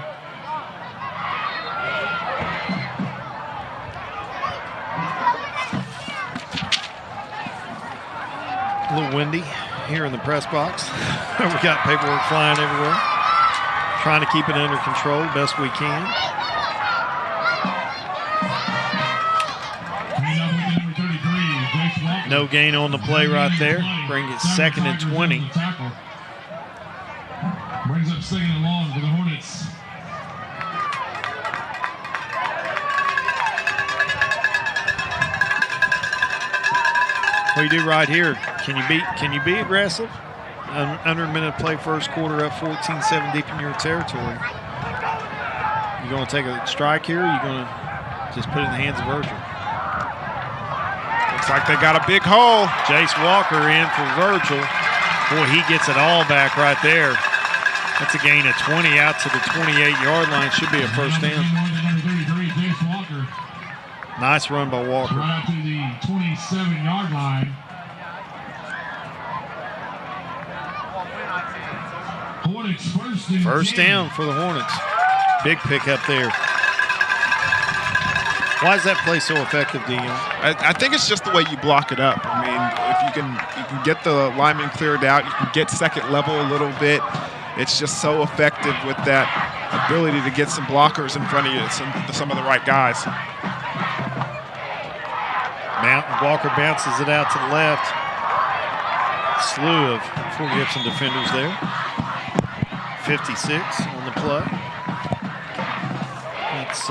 A little windy here in the press box. We got paperwork flying everywhere. Trying to keep it under control best we can. No gain on the play right there. Bring it 2nd and 20. Brings up 2nd and long for the Hornets. What do you do right here? Can you be aggressive? Under a minute play, first quarter, up 14-7 deep in your territory. You going to take a strike here, or you going to just put it in the hands of Virgil? Looks like they got a big hole. Jace Walker in for Virgil. Boy, he gets it all back right there. That's a gain of 20 out to the 28-yard line. Should be a first down. Nice run by Walker. Right out to the 27-yard line. Hornets first down for the Hornets. Big pickup there. Why is that play so effective, Dion? I think it's just the way you block it up. I mean, if you can get the lineman cleared out, you can get second level a little bit. It's just so effective with that ability to get some blockers in front of you, some of the right guys. Walker bounces it out to the left. Slew of Fort Gibson defenders there. 56 on the play. That's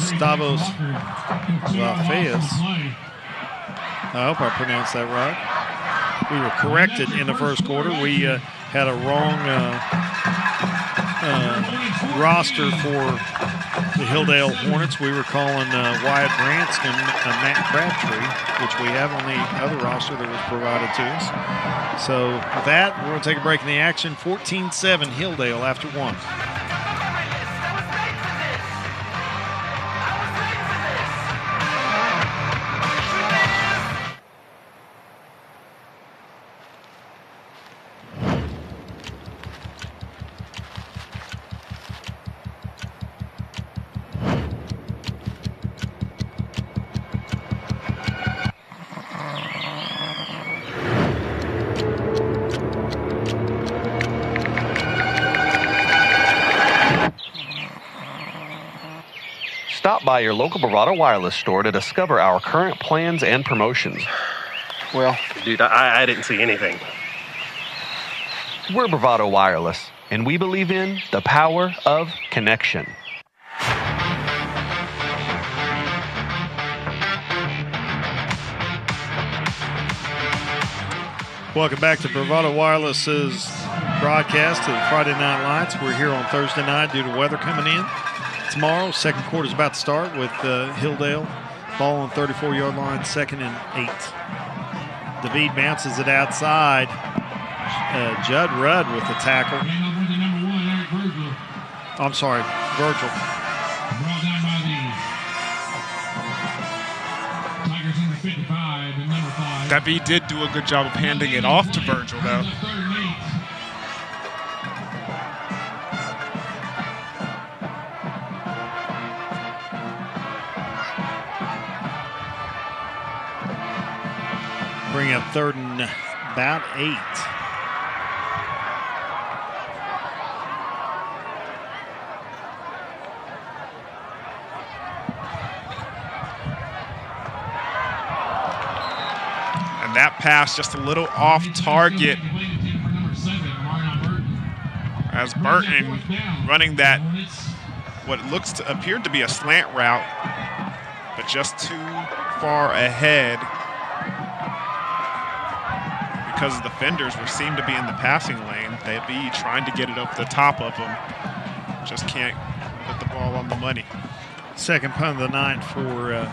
Stavros Vafeas. I hope I pronounced that right. We were corrected in the first quarter. We had a wrong roster for the HILLDALE Hornets. We were calling Wyatt Branston Matt Crabtree, which we have on the other roster that was provided to us. So with that, we're going to take a break in the action. 14-7 HILLDALE after 1. Stop by your local Bravado Wireless store to discover our current plans and promotions. Well, dude, I didn't see anything. We're Bravado Wireless, and we believe in the power of connection. Welcome back to Bravado Wireless's broadcast of the Friday Night Lights. We're here on Thursday night due to weather coming in. Tomorrow, second quarter is about to start with Hilldale. Ball on 34-yard line, 2nd and 8. David bounces it outside. Judd Rudd with the tackle. I'm sorry, Virgil. Brought down by the Tigers number 55 and number 5. David did do a good job of handing it off to Virgil, though. Bring up 3rd and about 8. And that pass just a little off target as Burton running that, what looks to appear to be a slant route, but just too far ahead because the defenders seem to be in the passing lane. They'd be trying to get it up the top of them. Just can't put the ball on the money. Second punt of the night for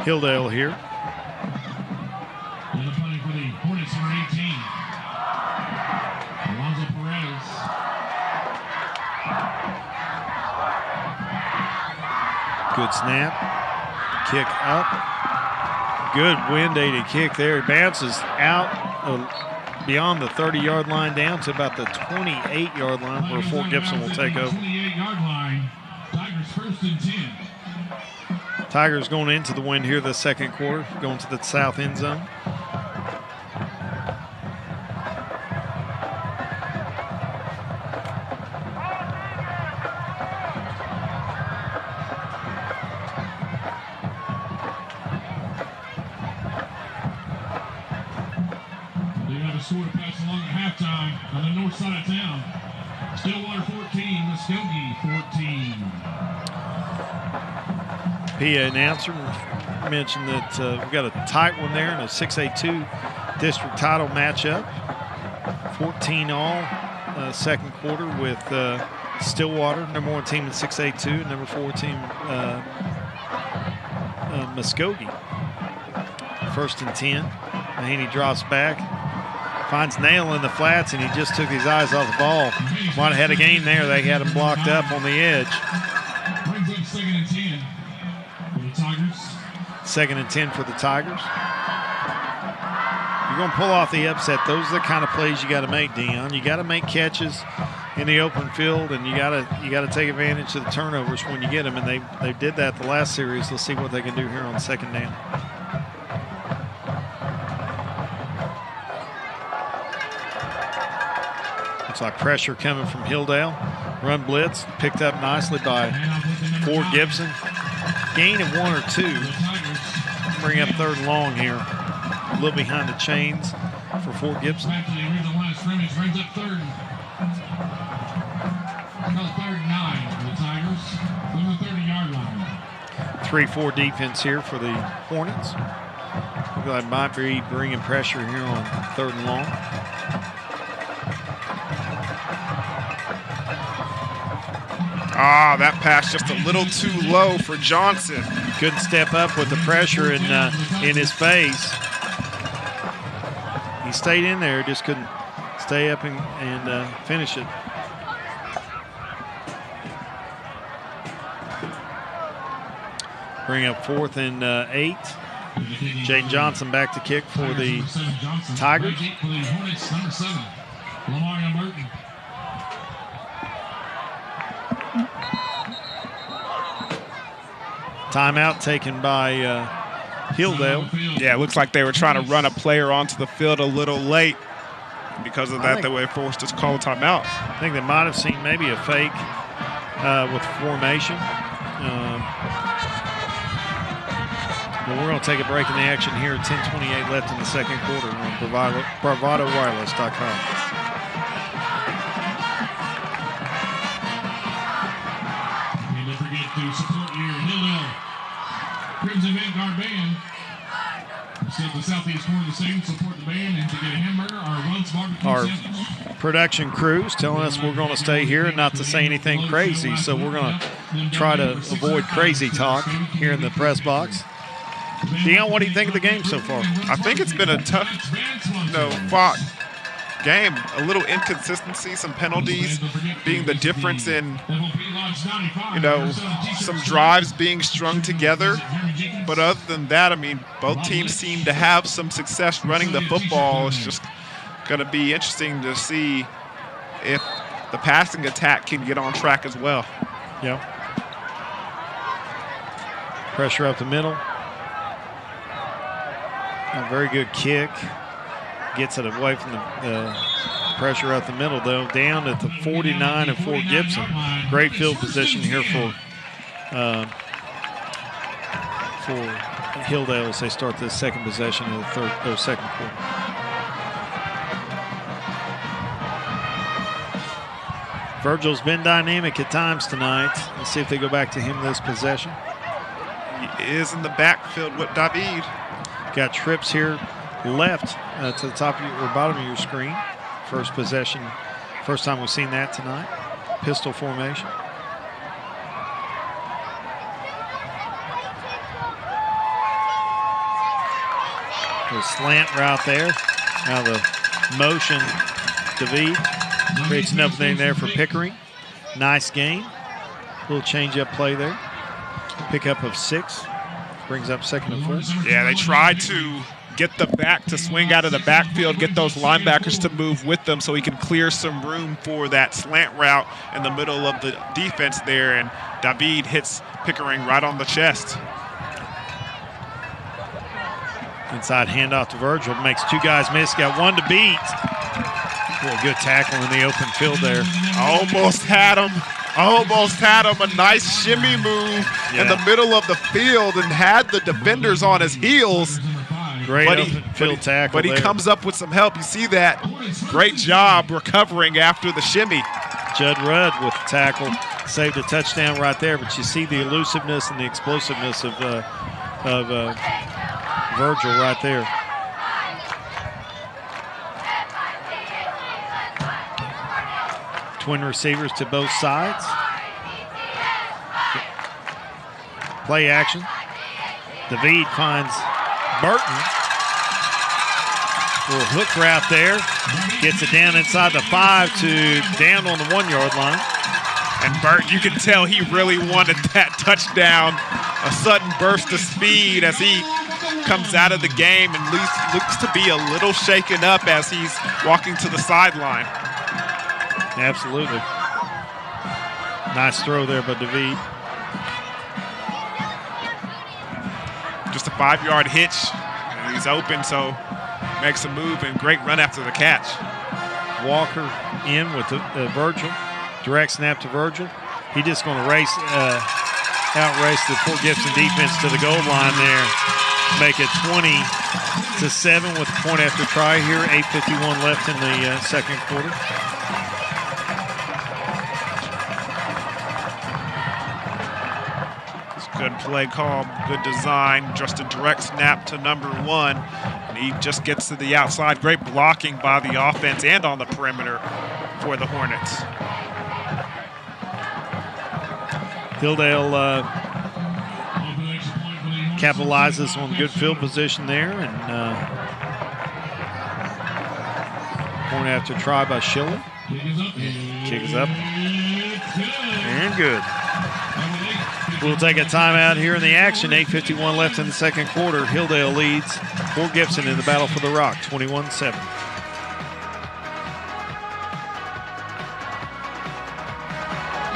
Hilldale here. And the punting for the Hornets number 18. Alonzo Perez. Good snap. Kick up. Good wind-aided kick there. It bounces out beyond the 30-yard line down to about the 28-yard line where Fort Gibson will take over. 28-yard line. Tigers 1st and 10. Tigers going into the wind here the second quarter, going to the south end zone. Sort of pass along at halftime on the north side of town. Stillwater 14, Muskogee 14. PA announcer mentioned that we've got a tight one there in a 6A2 district title matchup. 14 all second quarter with Stillwater, number 1 team in 6A2, number 4 team Muskogee. 1st and 10. Mahaney drops back. Finds Nail in the flats, and he just took his eyes off the ball. Might have had a gain there. They had him blocked up on the edge. Brings up 2nd and 10 for the Tigers. 2nd and 10 for the Tigers. You're going to pull off the upset. Those are the kind of plays you got to make, Dion. You got to make catches in the open field, and you got to take advantage of the turnovers when you get them. And they did that the last series. Let's see what they can do here on 2nd down. Looks like pressure coming from Hilldale. Run blitz, picked up nicely by Fort Gibson. Gain of 1 or 2. Bring up 3rd and long here. A little behind the chains for Fort Gibson. Brings up 3rd. 3rd and 9 for the Tigers from the 30-yard line. 3-4 defense here for the Hornets. Looks like might be bringing pressure here on 3rd and long. Ah, that pass just a little too low for Johnson. Couldn't step up with the pressure in his face. He stayed in there, just couldn't stay up and finish it. Bring up 4th and 8. Jaden Johnson back to kick for the Tigers. Timeout taken by Hilldale. Yeah, it looks like they were trying to run a player onto the field a little late. Because of that, they were forced to call a timeout. I think they might have seen maybe a fake with formation. But we're going to take a break in the action here. 10:28 left in the second quarter on BravadoWireless.com. And don't forget to support your Hilldale Crimson Vanguard Band. of the southeast corner of the stadium support the band and to get a hamburger or Runs barbecue Our sandwich. production crew's telling us we're going to stay here and not to say anything crazy, so we're going to try to avoid crazy talk here in the press box. Dion, what do you think of the game so far? I think it's been a tough, fought game. A little inconsistency, some penalties being the difference in, some drives being strung together. But other than that, I mean, both teams seem to have some success running the football. It's just going to be interesting to see if the passing attack can get on track as well. Yeah. Pressure up the middle. A very good kick. Gets it away from the pressure up the middle, though. Down at the 49 of Fort Gibson. Great field position here for Hilldale as they start the second possession of the second quarter. Virgil's been dynamic at times tonight. Let's see if they go back to him this possession. He is in the backfield with David. Got trips here left to the top of or bottom of your screen. First possession, first time we've seen that tonight. Pistol formation. The slant route there. Now the motion, David creates an opening there for Pickering. Nice gain. Little change-up play there. Pickup of 6. Brings up 2nd and 4. Yeah, they tried to get the back to swing out of the backfield, get those linebackers to move with them so he can clear some room for that slant route in the middle of the defense there, and David hits Pickering right on the chest. Inside handoff to Virgil, makes 2 guys miss, got 1 to beat. A good tackle in the open field there. Almost had him. Almost had him. A nice shimmy move in the middle of the field and had the defenders on his heels. Great open field tackle. But he comes up with some help. You see that. Great job recovering after the shimmy. Judd Rudd with the tackle. Saved a touchdown right there, but you see the elusiveness and the explosiveness of Virgil right there. Twin receivers to both sides. Play action. David finds Burton. Little hook route there. Gets it down inside the 5 to down on the 1-yard line. And Burton, you can tell he really wanted that touchdown. A sudden burst of speed as he comes out of the game and looks to be a little shaken up as he's walking to the sideline. Absolutely. Nice throw there by David. Just a 5-yard hitch. And he's open, so makes a move and great run after the catch. Walker in with Virgil. Direct snap to Virgil. He just going to outrace the Fort Gibson defense to the goal line there. Make it 20-7 with a point after try here. 8:51 left in the second quarter. Good play call, good design, just a direct snap to number 1. And he just gets to the outside. Great blocking by the offense and on the perimeter for the Hornets. Hilldale capitalizes on good field position there, and point after try by Schiller. Kick is up. And good. We'll take a timeout here in the action. 8:51 left in the second quarter. Hilldale leads Fort Gibson in the battle for the rock, 21-7.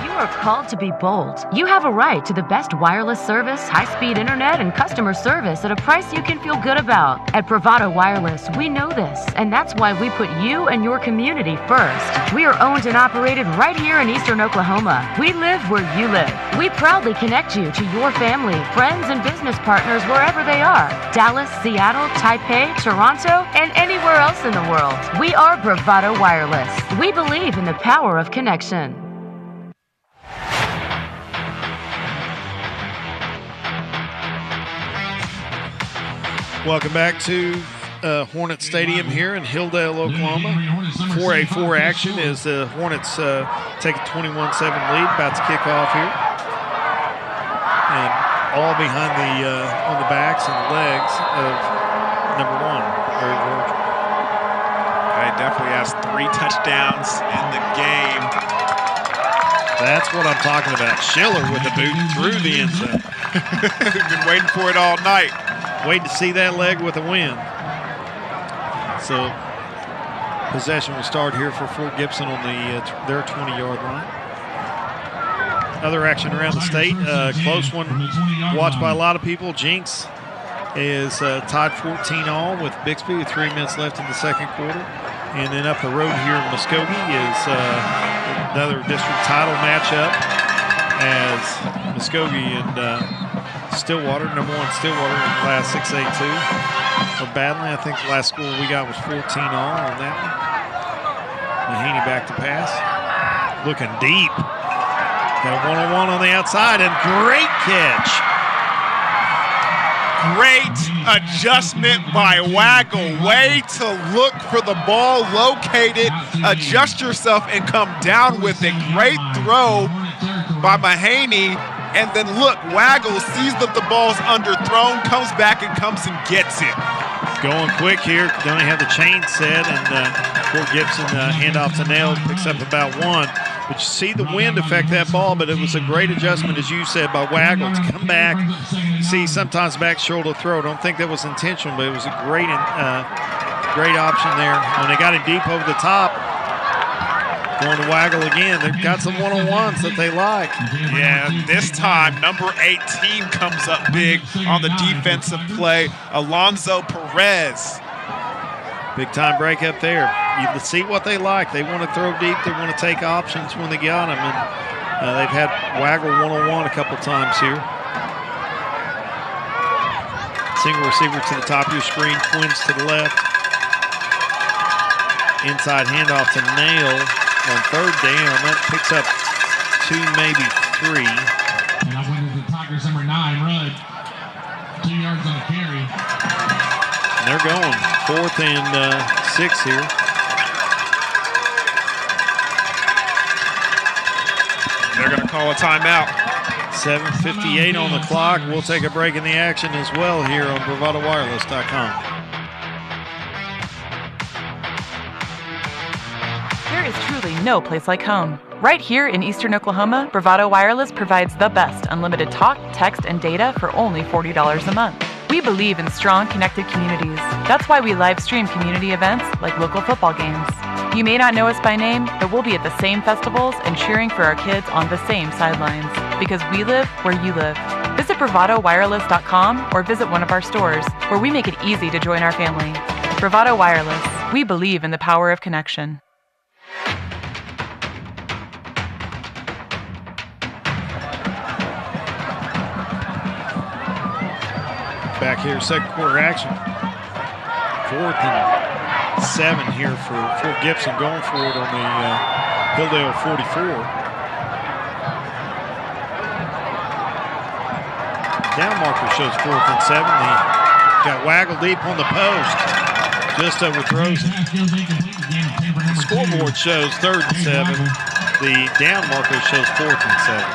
You are called to be bold. You have a right to the best wireless service, high-speed internet, and customer service at a price you can feel good about. At Bravado Wireless, we know this, and that's why we put you and your community first. We are owned and operated right here in Eastern Oklahoma. We live where you live. We proudly connect you to your family, friends, and business partners wherever they are. Dallas, Seattle, Taipei, Toronto, and anywhere else in the world. We are Bravado Wireless. We believe in the power of connection. Welcome back to Hornet Stadium here in Hilldale, Oklahoma. 4A4 action as the Hornets take a 21-7 lead, about to kick off here. And all behind on the backs and legs of number 1, Larry Virgil. He definitely has 3 touchdowns in the game. That's what I'm talking about. Schiller with the boot through the end zone. Been waiting for it all night. Waiting to see that leg with a win. So possession will start here for Fort Gibson on their 20-yard line. Other action around the state, close one watched by a lot of people. Jinx is tied 14-all with Bixby with 3 minutes left in the second quarter. And then up the road here in Muskogee is another district title matchup as Muskogee and Stillwater, number 1 Stillwater in Class 6A2 are battling. I think the last score we got was 14-all on that one. Mahaney back to pass. Looking deep. Got a one-on-one on the outside and great catch. Great adjustment by Waggle. Way to look for the ball, locate it, adjust yourself, and come down with it. Great throw by Mahaney. And then look, Waggle sees that the ball's underthrown, comes back and comes and gets it. Going quick here. They only have the chain set, and Fort Gibson handoff to Nail picks up about 1. But you see the wind affect that ball, but it was a great adjustment, as you said, by Waggle to come back. You see sometimes back shoulder throw. I don't think that was intentional, but it was a great option there. When they got him deep over the top, going to Waggle again. They've got some one-on-ones that they like. Yeah, this time, number 18 comes up big on the defensive play. Alonzo Perez. Big-time break up there. You see what they like. They want to throw deep. They want to take options when they got them. And they've had Waggle one-on-one a couple times here. Single receiver to the top of your screen. Twins to the left. Inside handoff to Nail on third down. That picks up 2, maybe 3. And I went into Tigers number 9, Rudd. 2 yards on the carry. And they're going 4th and 6 here. They're going to call a timeout. 7:58 on the clock. We'll take a break in the action as well here on BravadoWireless.com. There is truly no place like home. Right here in Eastern Oklahoma, Bravado Wireless provides the best unlimited talk, text, and data for only $40 a month. We believe in strong, connected communities. That's why we live stream community events like local football games. You may not know us by name, but we'll be at the same festivals and cheering for our kids on the same sidelines. Because we live where you live. Visit BravadoWireless.com or visit one of our stores, where we make it easy to join our family. Bravado Wireless. We believe in the power of connection. Back here, second quarter action. 4th and 7 here for Fort Gibson, going for it on the Hilldale 44. Down marker shows 4th and 7. They got Waggle deep on the post. Just overthrows it. The scoreboard shows 3rd and 7. The down marker shows 4th and 7.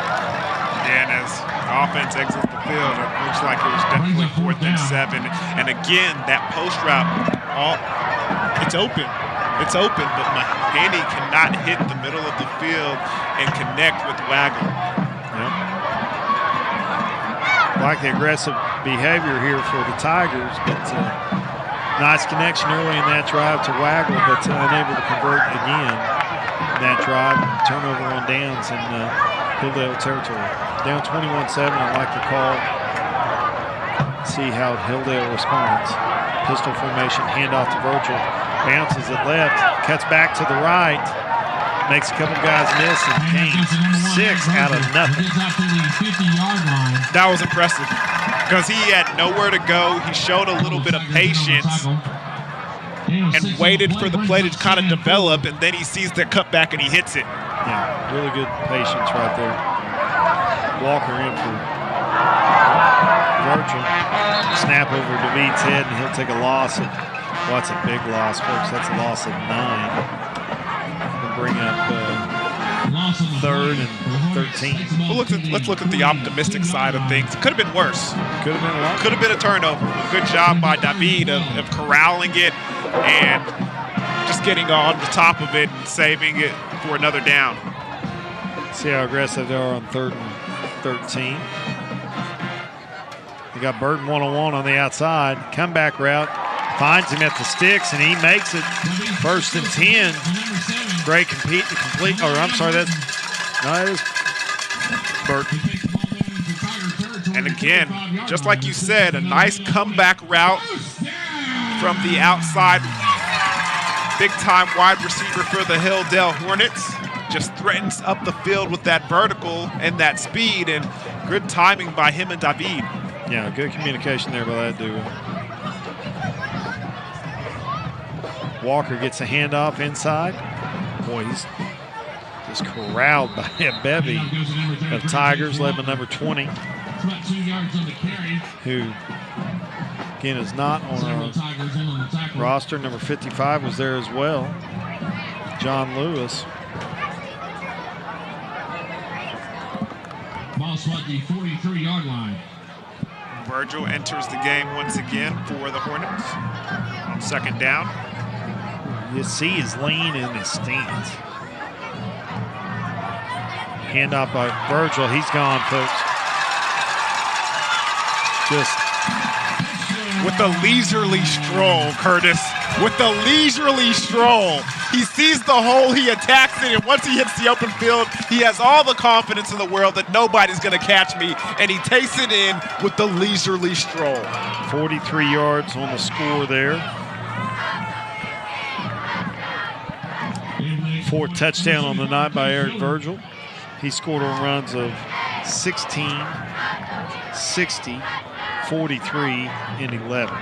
And as offense exits the field, it looks like it was definitely 4th and 7. And again, that post route, it's open. It's open, but Mahaney cannot hit the middle of the field and connect with Waggle. Yep. Like the aggressive behavior here for the Tigers, but nice connection early in that drive to Waggle, but unable to convert again. That drive, turnover on downs in Hilldale territory. Down 21-7, I like the call. See how Hilldale responds. Pistol formation, handoff to Virgil. Bounces it left, cuts back to the right. Makes a couple guys miss and gains 6 out of nothing. That was impressive because he had nowhere to go. He showed a little bit of patience and waited for the play to kind of develop, and then he sees the cutback and he hits it. Yeah, really good patience right there. Walker in for Virgil. Snap over David's head, and he'll take a loss of, well, that's a big loss, folks. That's a loss of 9. We'll bring up 3rd and 13. Well, let's look at the optimistic side of things. Could have been worse. Could have been a lot. Could have been a turnover. Good job by David of corralling it and just getting on the top of it and saving it for another down. See how aggressive they are on 3rd and 13. You got Burton one-on-one on the outside. Comeback route. Finds him at the sticks, and he makes it 1st and 10. Great complete. I'm sorry, that is Burton. And again, just like you said, a nice comeback route from the outside. Big-time wide receiver for the Hilldale Hornets. Just threatens up the field with that vertical and that speed, and good timing by him and David. Yeah, good communication there by that duo. Walker gets a handoff inside. Boy, he's just corralled by a bevy of Tigers, led by number 20, who, again, is not on our roster. Number 55 was there as well, John Lewis. Ball swat the 43-yard line. Virgil enters the game once again for the Hornets on 2nd down. You see his lean in his stance. Handoff by Virgil. He's gone, folks. Just with a leisurely stroll, Curtis. With a leisurely stroll. He sees the hole, he attacks it, and once he hits the open field, he has all the confidence in the world that nobody's going to catch me, and he takes it in with the leisurely stroll. 43 yards on the score there. 4th touchdown on the night by Eric Virgil. He scored on runs of 16, 60, 43, and 11.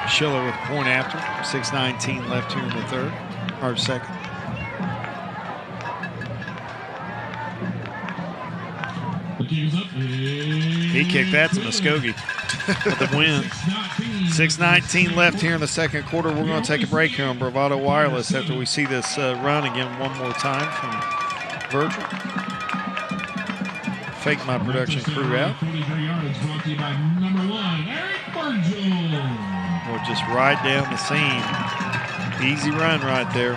Schiller with a point after. 6:19 left here in the 3rd, or 2nd. He kicked that to Muskogee with the win. 6:19 left here in the 2nd quarter. We're going to take a break here on Bravado Wireless after we see this run again one more time from Virgil. Fake my production crew out. Well, just right down the seam. Easy run right there.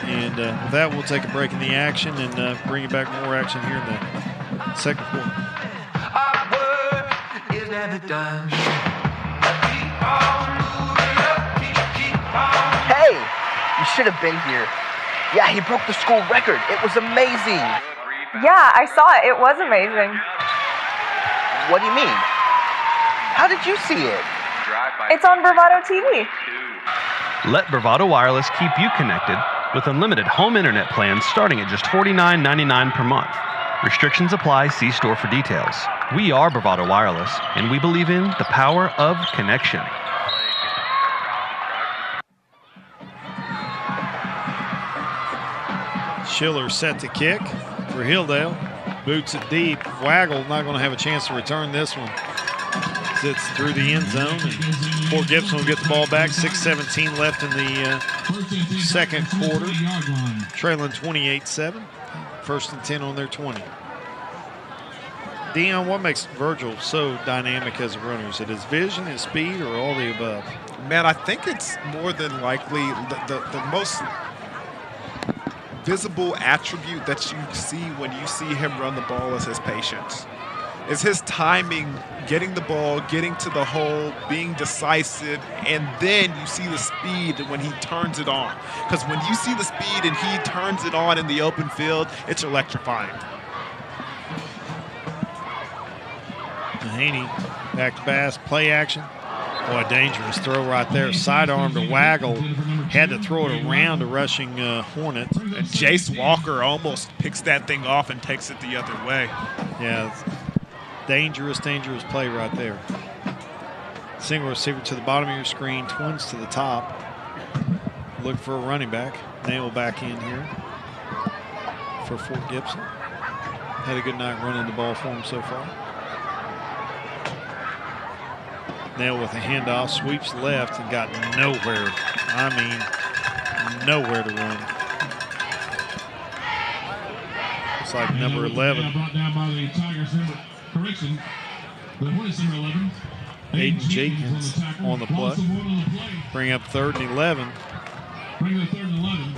And with that, we'll take a break in the action and bring you back more action here in the 2nd quarter. Our work is never done. Hey, you should have been here. Yeah, he broke the school record. It was amazing. Yeah, I saw it. It was amazing. What do you mean? How did you see it? It's on Bravado TV. Let Bravado Wireless keep you connected with unlimited home internet plans starting at just $49.99 per month. Restrictions apply. See store for details. We are Bravado Wireless, and we believe in the power of connection. Schiller set to kick for Hilldale. Boots it deep. Waggle not going to have a chance to return this one. Sits through the end zone, and Fort Gibson will get the ball back. 6:17 left in the 2nd quarter. Trailing 28-7. 1st and 10 on their 20. Dion, what makes Virgil so dynamic as a runner? Is it his vision, his speed, or all the above? Man, I think it's more than likely the most visible attribute that you see when you see him run the ball is his patience. Is his timing, getting the ball, getting to the hole, being decisive, and then you see the speed when he turns it on. Because when you see the speed and he turns it on in the open field, it's electrifying. Mahaney back to pass, play action. Boy, dangerous throw right there. Sidearm to Waggle. Had to throw it around a rushing Hornet. And Jace Walker almost picks that thing off and takes it the other way. Yeah, dangerous play right there. Single receiver to the bottom of your screen, twins to the top. Look for a running back. Nail back in here for Fort Gibson. had a good night running the ball for him so far. Nail with a handoff, sweeps left and got nowhere. I mean, nowhere to run. It's like number 11. Brought down by the Tigers number, correction, the Hornets number 11. Aiden Jenkins on the play. Bring up 3rd and 11. Bring up 3rd and 11.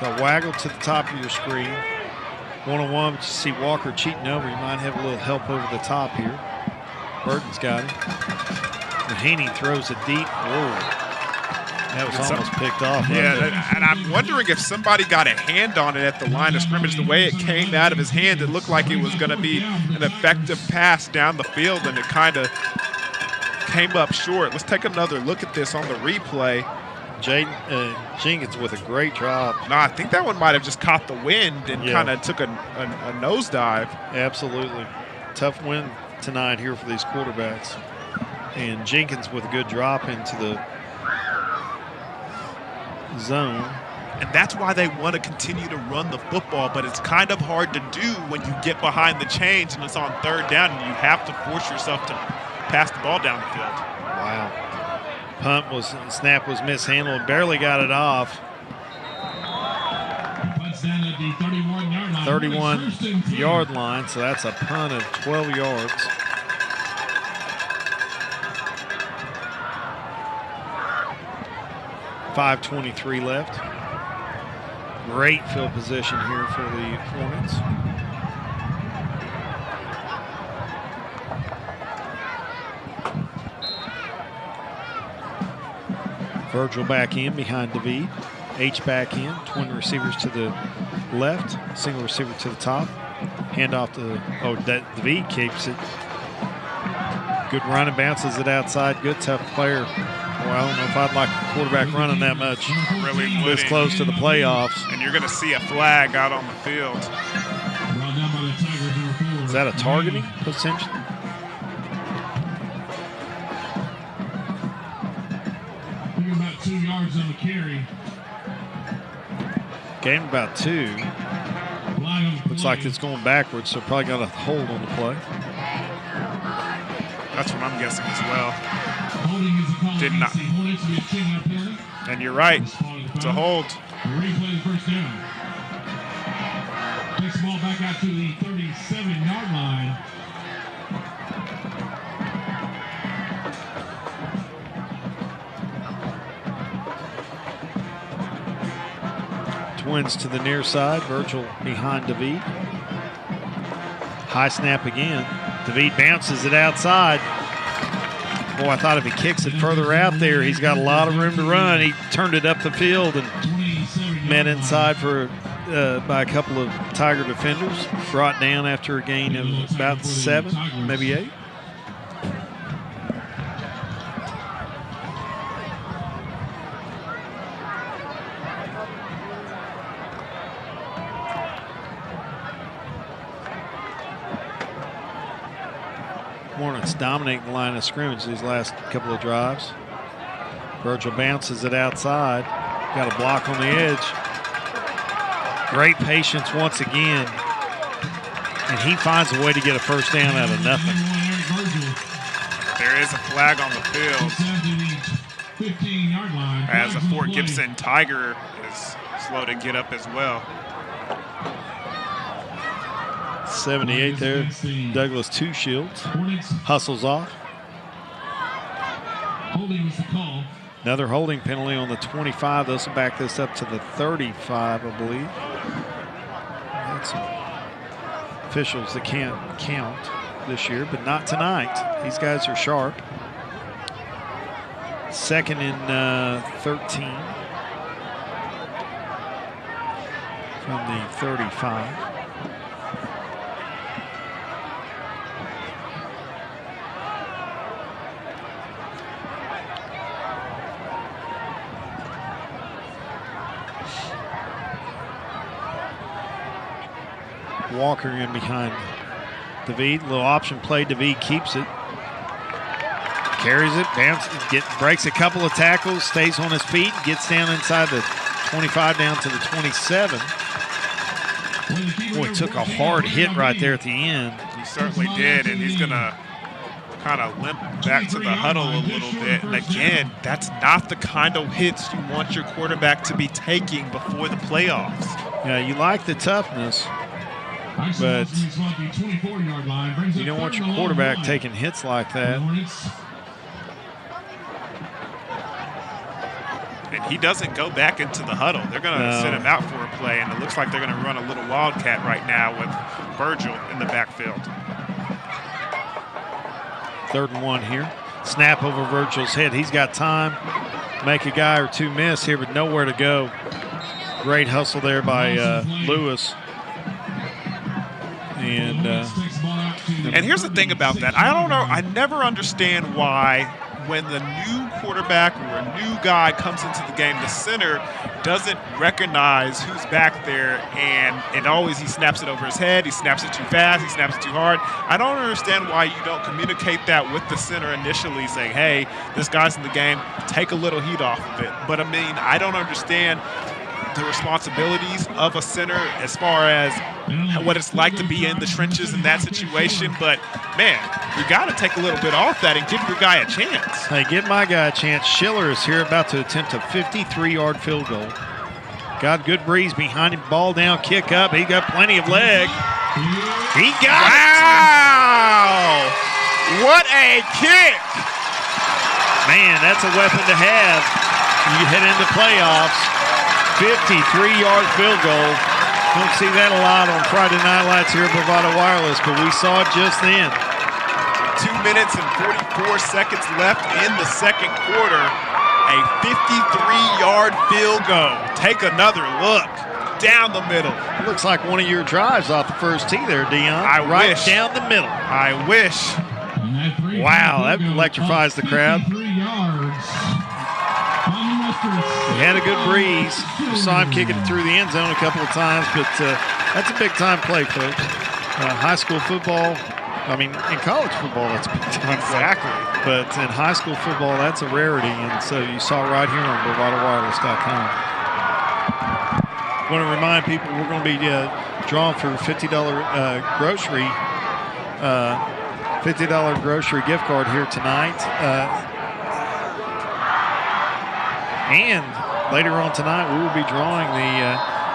The waggle to the top of your screen. One-on-one, but you see Walker cheating over. You might have a little help over the top here. Burton's got him. Mahaney throws it deep. Whoa. That was almost picked off. Yeah, and I'm wondering if somebody got a hand on it at the line of scrimmage. The way it came out of his hand, it looked like it was going to be an effective pass down the field, and it kind of came up short. Let's take another look at this on the replay. Jenkins with a great drop. No, I think that one might have just caught the wind and kind of took a nosedive. Absolutely. Tough win tonight here for these quarterbacks. And Jenkins with a good drop into the zone. And that's why they want to continue to run the football, but it's kind of hard to do when you get behind the chains and it's on 3rd down and you have to force yourself to pass the ball down the field. Wow. Snap was mishandled, barely got it off. 31-yard line, so that's a punt of 12 yards. .523 left. Great field position here for the Hornets. Virgil back in behind David. H back in. Twin receivers to the left. Single receiver to the top. Handoff to, David keeps it. Good run and bounces it outside. Good tough player. Well, I don't know if I'd like a quarterback running that much. Really this close to the playoffs. And you're going to see a flag out on the field. Is that a targeting potentially? About 2 yards on the carry. Gain about 2. Looks like it's going backwards, so probably got a hold on the play. That's what I'm guessing as well. Did not. And you're right. It's a hold. Replay the first down. Takes the ball back out to the 37-yard line. Twins to the near side. Virgil behind David. High snap again. David bounces it outside. Boy, I thought if he kicks it further out there, he's got a lot of room to run. He turned it up the field and met inside by a couple of Tiger defenders. Brought down after a gain of about 7, maybe 8. Hornets dominating the line of scrimmage these last couple of drives. Virgil bounces it outside. Got a block on the edge. Great patience once again. And he finds a way to get a first down out of nothing. There is a flag on the field. 15-yard line. As a Fort Gibson Tiger is slow to get up as well. 78 there. Douglas Two Shields hustles off. Holding was the call. Another holding penalty on the 25. Those will back this up to the 35, I believe. That's some officials that can't count this year, but not tonight. These guys are sharp. 2nd and 13 from the 35. Walker in behind David. Little option play. David keeps it. Carries it. Bounces. Breaks a couple of tackles. Stays on his feet. Gets down inside the 25 down to the 27. Boy, took a hard hit right there at the end. He certainly did, and he's going to kind of limp back to the huddle a little bit. And again, that's not the kind of hits you want your quarterback to be taking before the playoffs. Yeah, you like the toughness, but you don't want your quarterback taking hits like that. And he doesn't go back into the huddle. They're going to sit him out for a play, and it looks like they're going to run a little wildcat right now with Virgil in the backfield. 3rd and 1 here. Snap over Virgil's head. He's got time. Make a guy or two miss here, but nowhere to go. Great hustle there by Lewis. And here's the thing about that. I don't know. I never understand why when the new quarterback or a new guy comes into the game, the center doesn't recognize who's back there, and he snaps it over his head, he snaps it too fast, he snaps it too hard. I don't understand why you don't communicate that with the center initially, saying, hey, this guy's in the game, take a little heat off of it. But I mean, I don't understand the responsibilities of a center as far as what it's like to be in the trenches in that situation. But, man, you got to take a little bit off that and give your guy a chance. Hey, give my guy a chance. Schiller is here about to attempt a 53-yard field goal. Got good breeze behind him. Ball down, kick up. He got plenty of leg. He got it. Wow! What a kick! Man, that's a weapon to have. You head into playoffs. 53-yard field goal. Don't see that a lot on Friday Night Lights here at Bravado Wireless, but we saw it just then. 2 minutes and 44 seconds left in the second quarter. A 53-yard field goal. Take another look. Down the middle. Looks like one of your drives off the first tee there, Dion. Right down the middle. I wish. Wow, that electrifies the crowd. He had a good breeze. We saw him kicking it through the end zone a couple of times, but that's a big-time play, folks. High school football, I mean, in college football, that's a big-time play. Exactly. But in high school football, that's a rarity, and so you saw right here on BravadoWireless.com. I want to remind people we're going to be drawing for $50 grocery $50 grocery gift card here tonight. And later on tonight, we will be drawing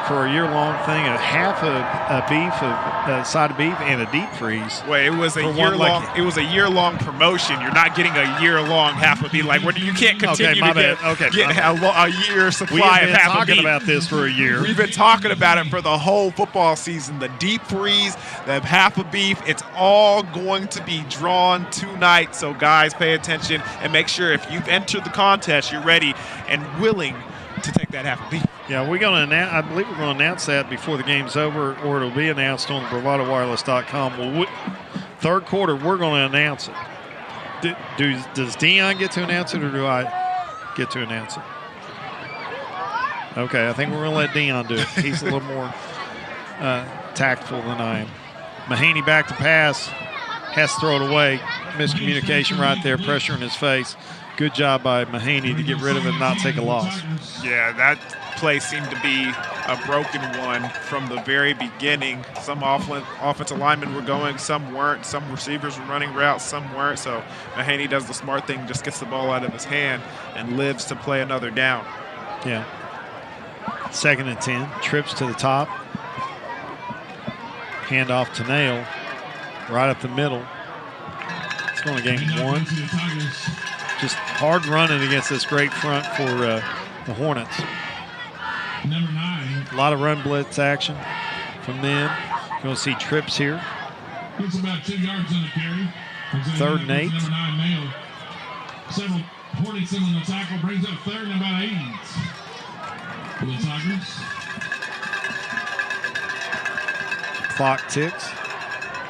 for a year-long thing, a half a beef, a side of beef, and a deep freeze. Wait, it was a year-long. It was a year-long promotion. You're not getting a year-long half a beef. Like, you can't continue to get a year supply of half a beef. We've been talking about this for a year. We've been talking about it for the whole football season. The deep freeze, the half a beef, it's all going to be drawn tonight. So, guys, pay attention and make sure if you've entered the contest, you're ready and willing to take that half a beef. Yeah, we're going to announce. I believe we're going to announce that before the game's over, or it'll be announced on BravadoWireless.com. Well, third quarter, we're going to announce it. Does Dion get to announce it, or do I get to announce it? Okay, I think we're going to let Dion do it. He's a little more tactful than I am. Mahaney back to pass, has to throw it away. Miscommunication right there, pressure in his face. Good job by Mahaney to get rid of it and not take a loss. Yeah, that play seemed to be a broken one from the very beginning. Some offensive linemen were going, some weren't. Some receivers were running routes, some weren't. So Mahaney does the smart thing, just gets the ball out of his hand and lives to play another down. Yeah. 2nd and 10, trips to the top. Handoff to Nail, right up the middle. It's going to gain 1. Just hard running against this great front for the Hornets. Number 9. A lot of run blitz action from them. You're going to see trips here. It's about 2 yards on the carry. 3rd and 8. Number 9, Mayo. Several Hornets in on the tackle. Brings up 3rd and about 8. For the Tigers. Clock ticks.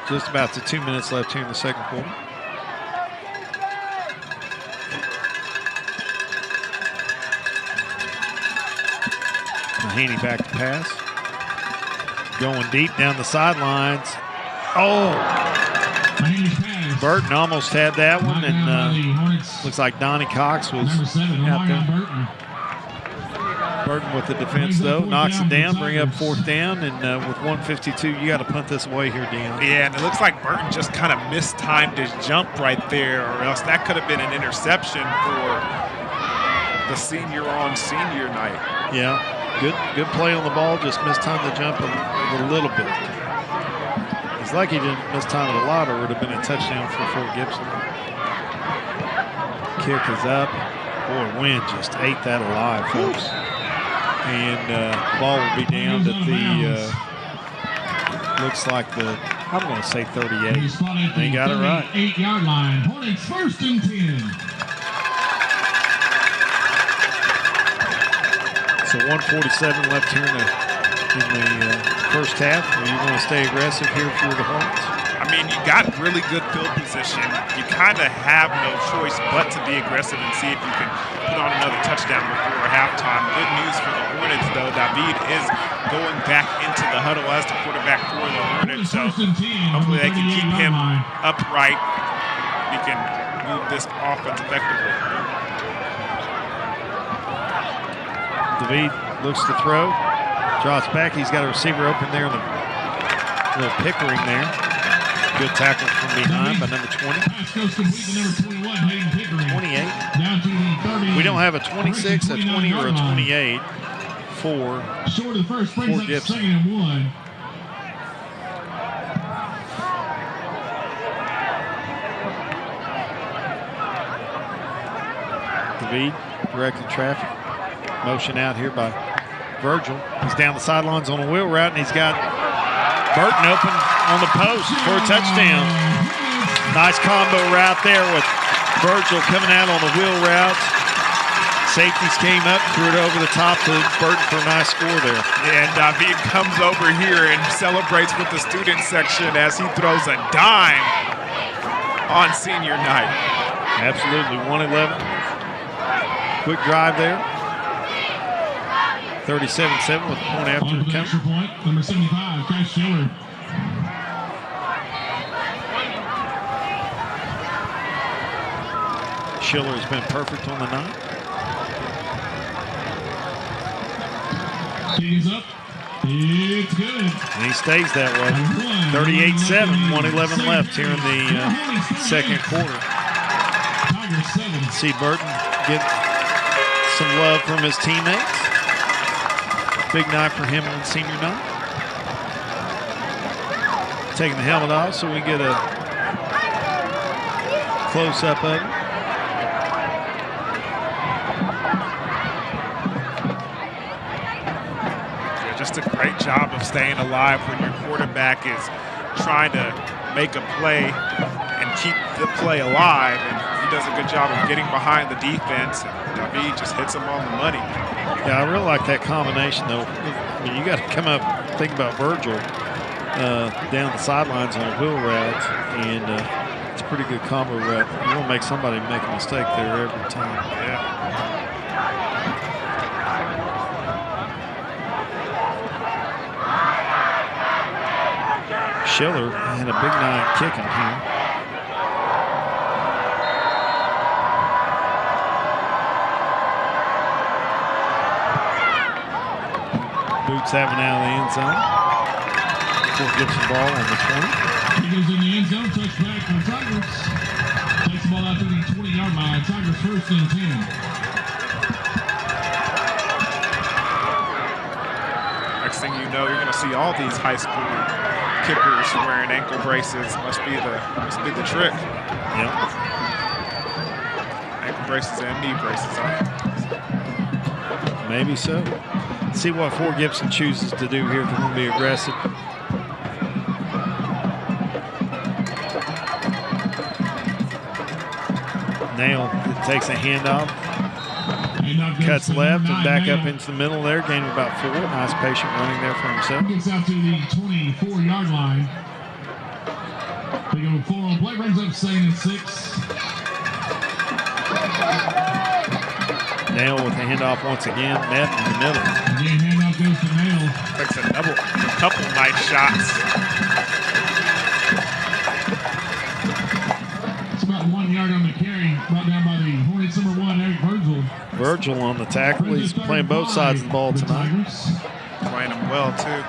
Just about to 2 minutes left here in the second quarter. Mahaney back to pass. Going deep down the sidelines. Oh! Burton almost had that one, and looks like Donnie Cox was out there. Burton with the defense, though, knocks it down, bring up 4th down, and with 1:52, you got to punt this away here, Dion. Yeah, and it looks like Burton just kind of mistimed his jump right there, or else that could have been an interception for the senior on senior night. Yeah, good play on the ball, just mistimed the jump a little bit. It's like he didn't mistime it a lot, or it would have been a touchdown for Fort Gibson. Kick is up. Boy, wind just ate that alive, folks. And the ball will be down at the, looks like I'm going to say 38. They got it right. 8-yard line. Hornets 1st and 10. So 1:47 left here in the first half. Are you going to stay aggressive here for the Hornets? I mean, you got really good field position. You kind of have no choice but to be aggressive and see if you can put on another touchdown before halftime. Good news for the Hornets, though. David is going back into the huddle as the quarterback for the Hornets. So hopefully they can keep him upright. He can move this offense effectively. David looks to throw. Drops back. He's got a receiver open there in the little Pickering there. Good tackle from behind by number 20. 28. We don't have a 26, a 20, or a 28 for Short of the first, brings Fort up Gibson. 2nd and 1. David directing traffic. Motion out here by Virgil. He's down the sidelines on a wheel route, and he's got Burton open on the post for a touchdown. Nice combo route there with Virgil coming out on the wheel route. Safeties came up, threw it over the top to Burton for a nice score there. Yeah, and David comes over here and celebrates with the student section as he throws a dime on senior night. Absolutely, 111. Quick drive there. 37-7 with a point after the count. Extra point, number 75, Cash Schiller. Schiller has been perfect on the night. He's up. It's good. And he stays that way. 38-7, 111 left here in the second quarter. See Burton get some love from his teammates. Big night for him on senior night. Taking the helmet off so we get a close-up of it. Just a great job of staying alive when your quarterback is trying to make a play and keep the play alive. And he does a good job of getting behind the defense. And David just hits him on the money. Yeah, I really like that combination, though. I mean, you got to come up, think about Virgil down the sidelines on a wheel route, and it's a pretty good combo route. You want to make somebody make a mistake there every time. Yeah. Schiller had a big night kicking here. Boots having out of the end zone. Fort Gibson ball on the 20. He goes in the end zone, touchback for Tigers. Takes the ball out to the 20-yard line. Tigers 1st and 10. Next thing you know, you're going to see all these high school kickers wearing ankle braces. Must be the trick. Yep. Ankle braces and knee braces. Maybe so. See what Fort Gibson chooses to do here if they're going to be aggressive. Nail takes a handoff, cuts left and back up into the middle there, gaining about 4. Nice patient running there for himself. Gets out to the 24-yard line. They go 4 on play, brings up 2nd and 6. Nail with the handoff once again, net in the middle. Again, handoff goes to Nail. Takes a couple nice shots. It's about 1 yard on the carry, brought down by the Hornets number 1, Eric Virgil. Virgil on the tackle. He's playing both sides of the ball tonight. Playing them well, too.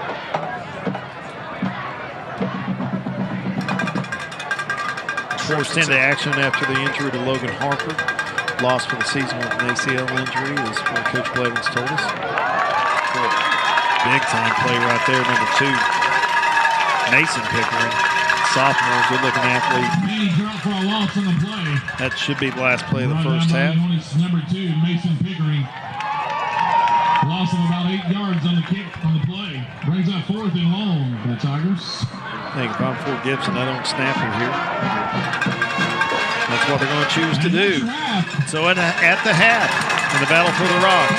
Forced into action after the injury to Logan Harper. Lost for the season with an ACL injury, is what Coach Blevins told us. Big time play right there, number 2. Mason Pickering, sophomore, good looking athlete. That should be the last play of the first half. Number 2, Mason Pickering. Loss of about 8 yards on the kick on the play. Brings up 4th and long for the Tigers. I think if I'm Fort Gibson, I don't snap it here. That's what they're going to choose to do. So at the half, in the battle for the rock,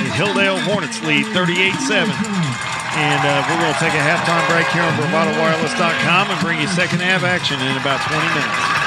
the HILLDALE Hornets lead 38-7. And we're going to take a halftime break here on BravadoWireless.com and bring you second half action in about 20 minutes.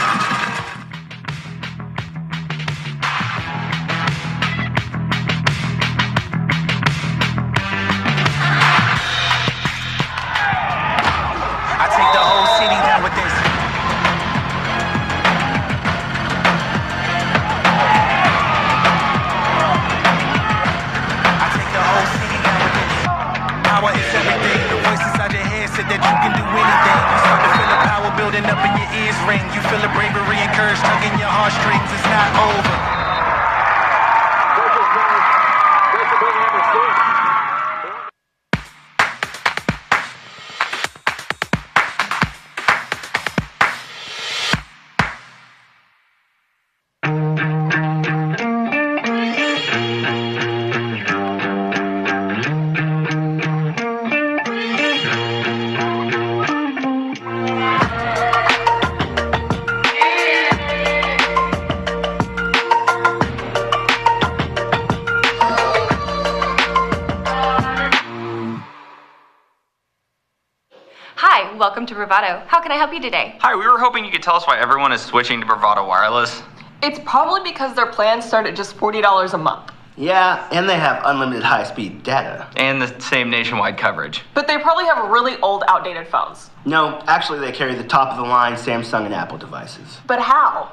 Welcome to Bravado. How can I help you today? Hi, we were hoping you could tell us why everyone is switching to Bravado Wireless. It's probably because their plans start at just $40 a month. Yeah, and they have unlimited high-speed data. And the same nationwide coverage. But they probably have really old, outdated phones. No, actually they carry the top-of-the-line Samsung and Apple devices. But how?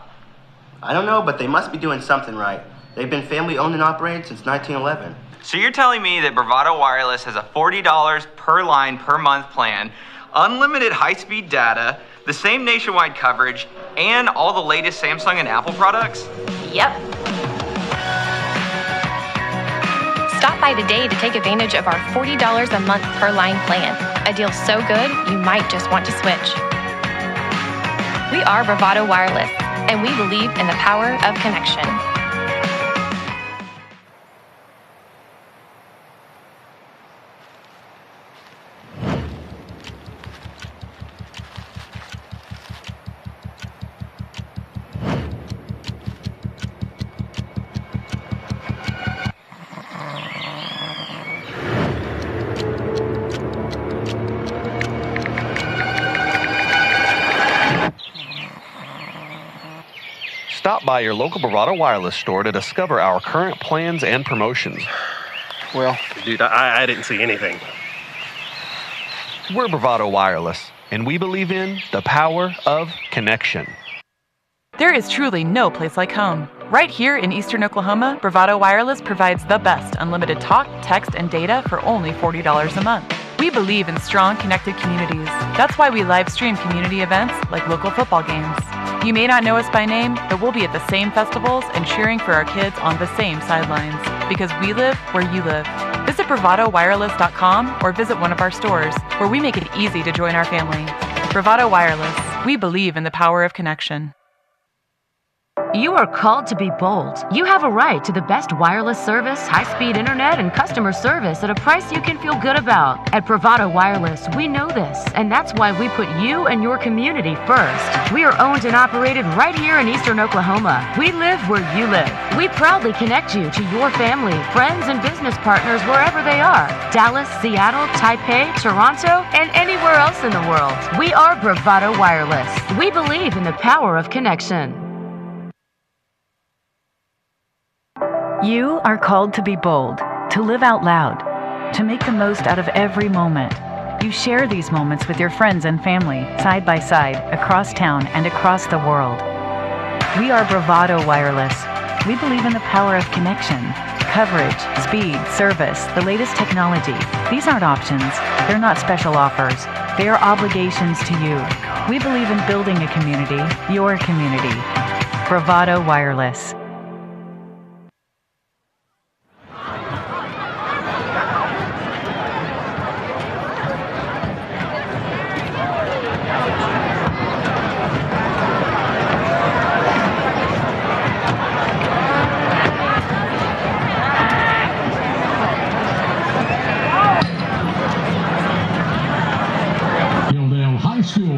I don't know, but they must be doing something right. They've been family-owned and operated since 1911. So you're telling me that Bravado Wireless has a $40 per line per month plan, unlimited high-speed data, the same nationwide coverage, and all the latest Samsung and Apple products? Yep. Stop by today to take advantage of our $40 a month per line plan. A deal so good, you might just want to switch. We are Bravado Wireless, and we believe in the power of connection. Stop by your local Bravado Wireless store to discover our current plans and promotions. Well, dude, I didn't see anything. We're Bravado Wireless, and we believe in the power of connection. There is truly no place like home. Right here in Eastern Oklahoma, Bravado Wireless provides the best unlimited talk, text, and data for only $40 a month. We believe in strong, connected communities. That's why we live stream community events like local football games. You may not know us by name, but we'll be at the same festivals and cheering for our kids on the same sidelines, because we live where you live. Visit BravadoWireless.com or visit one of our stores, where we make it easy to join our family. Bravado Wireless. We believe in the power of connection. You are called to be bold. You have a right to the best wireless service, high-speed internet, and customer service at a price you can feel good about. At Bravado Wireless, we know this, and that's why we put you and your community first. We are owned and operated right here in Eastern Oklahoma. We live where you live. We proudly connect you to your family, friends, and business partners wherever they are. Dallas, Seattle, Taipei, Toronto, and anywhere else in the world. We are Bravado Wireless. We believe in the power of connection. You are called to be bold, to live out loud, to make the most out of every moment. You share these moments with your friends and family, side by side, across town and across the world. We are Bravado Wireless, We believe in the power of connection. Coverage, speed, service, the latest technology. These aren't options. They're not special offers. They are obligations to you. We believe in building a community, your community. Bravado Wireless.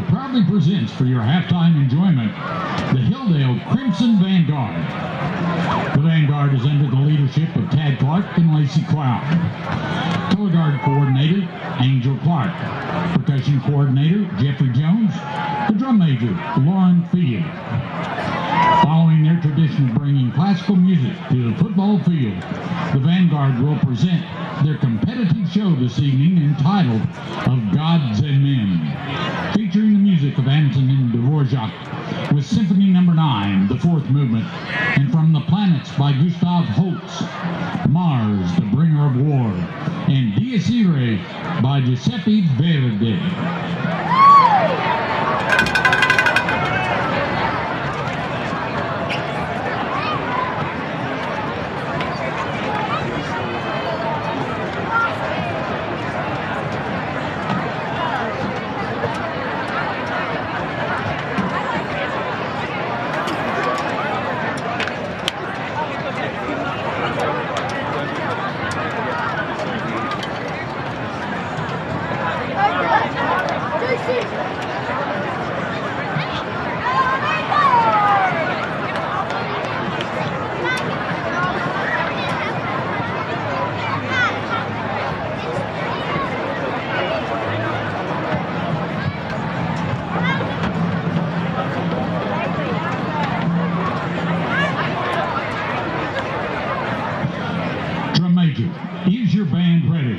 Proudly presents for your halftime enjoyment the Hilldale Crimson Vanguard. The Vanguard is under the leadership of Tad Clark and Lacey Cloud. Color Guard Coordinator Angel Clark. Percussion Coordinator Jeffrey Jones. The Drum Major Lauren Field. Following their tradition of bringing classical music to the football field, the Vanguard will present their competitive show this evening entitled Of Gods and Men, featuring the music of Antonin Dvorak with Symphony No. 9, the fourth movement, and From the Planets by Gustav Holst, Mars, the Bringer of War, and Dies Irae by Giuseppe Verdi. Is your band ready?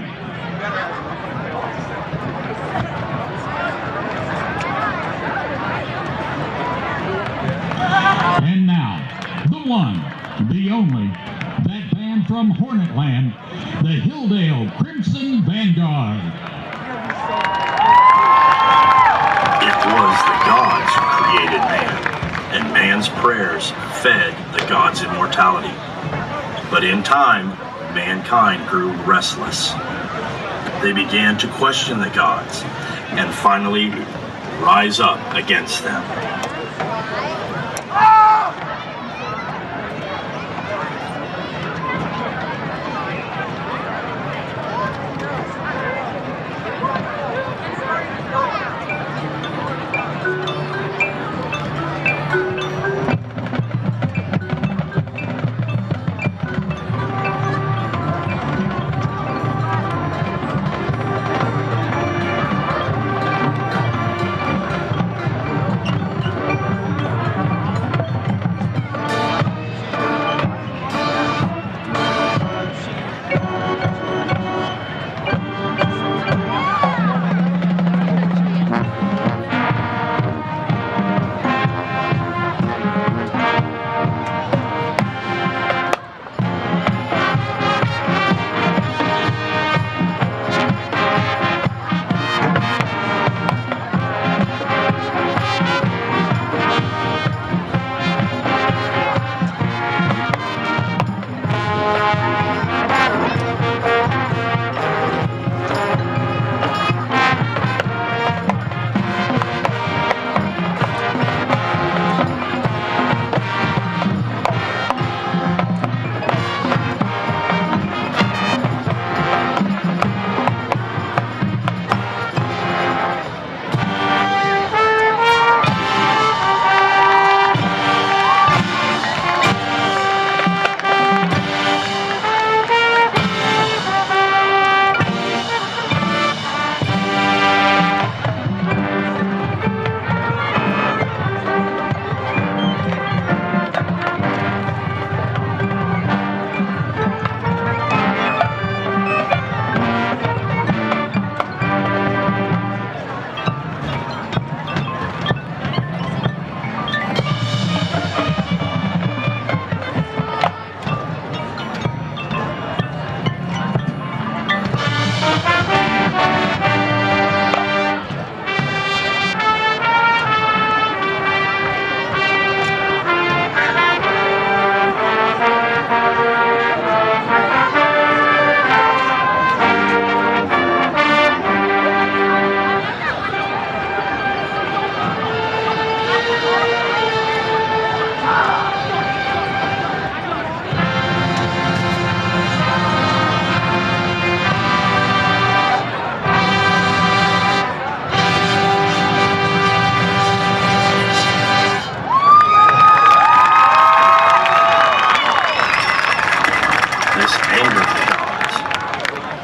And now, the one, the only, that band from Hornetland, the Hilldale Crimson Vanguard. It was the gods who created man, and man's prayers fed the gods' immortality. But in time, mankind grew restless. They began to question the gods and finally rise up against them.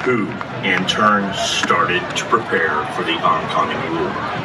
who, in turn, started to prepare for the oncoming war.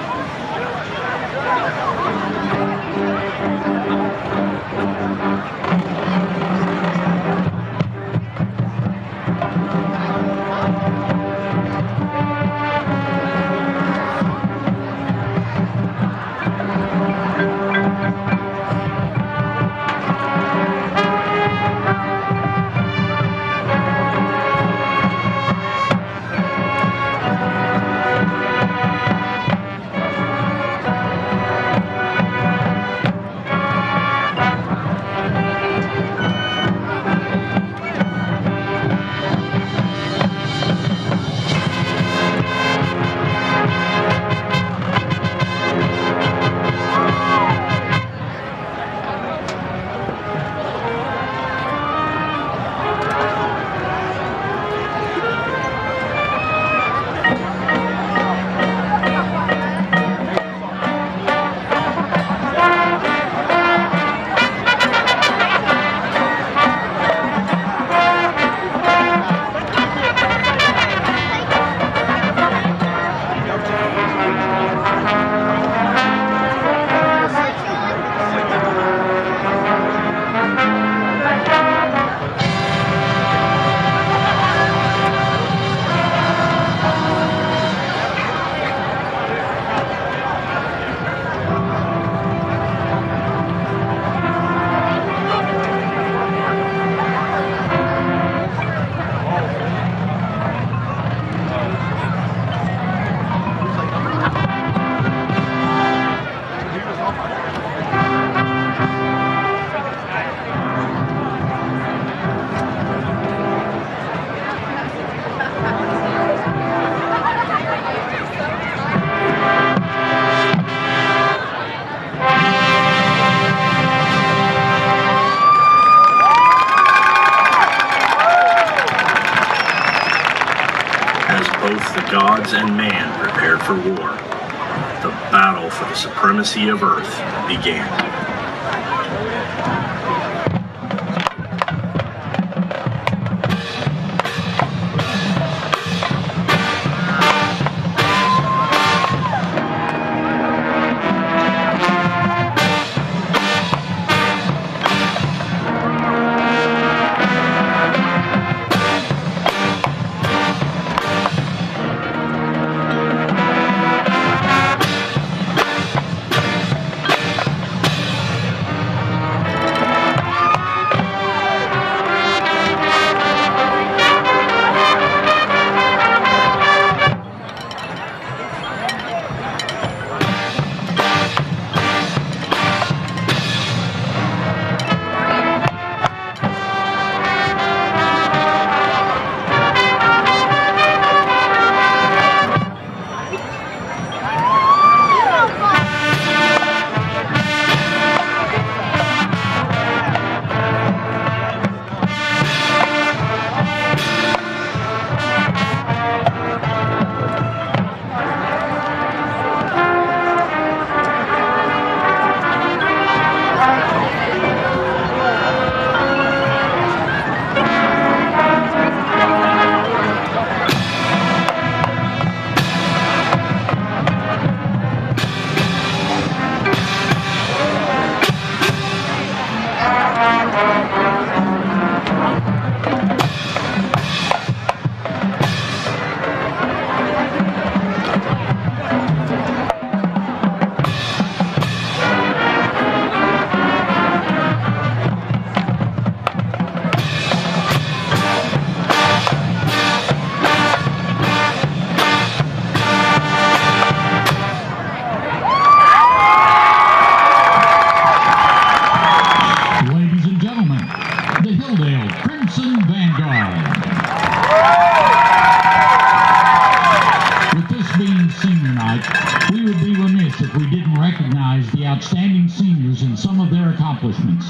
Both the gods and man prepared for war. The battle for the supremacy of Earth began. Outstanding seniors in some of their accomplishments.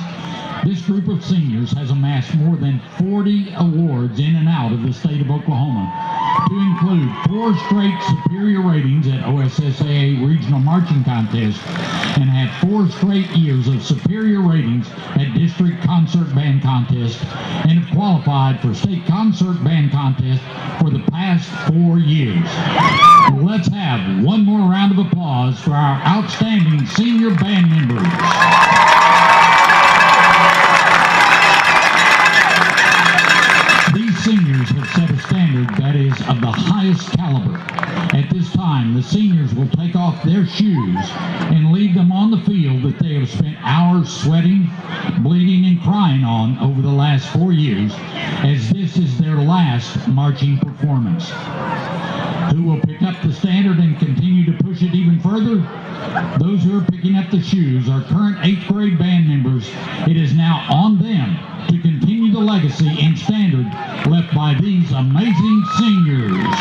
This group of seniors has amassed more than 40 awards in and out of the state of Oklahoma. to include 4 straight superior ratings at OSSAA Regional Marching Contest and had 4 straight years of superior ratings at District Concert Band Contest and have qualified for State Concert Band Contest for the past 4 years. Let's have one more round of applause for our outstanding senior band members. These seniors have set a standard that is of the highest caliber. At this time, the seniors will take off their shoes and leave them on the field that they have spent hours sweating, bleeding, and crying on over the last 4 years, as this is their last marching performance. Who will pick up the standard and continue to push it even further? Those who are picking up the shoes are current 8th grade band members. It is now on them to continue the legacy and standard left by these amazing seniors.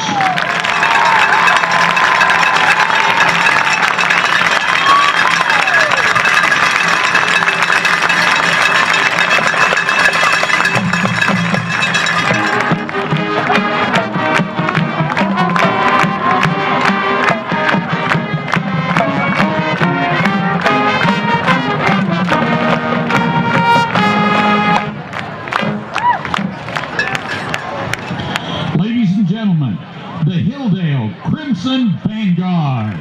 The HILLDALE Crimson Vanguard.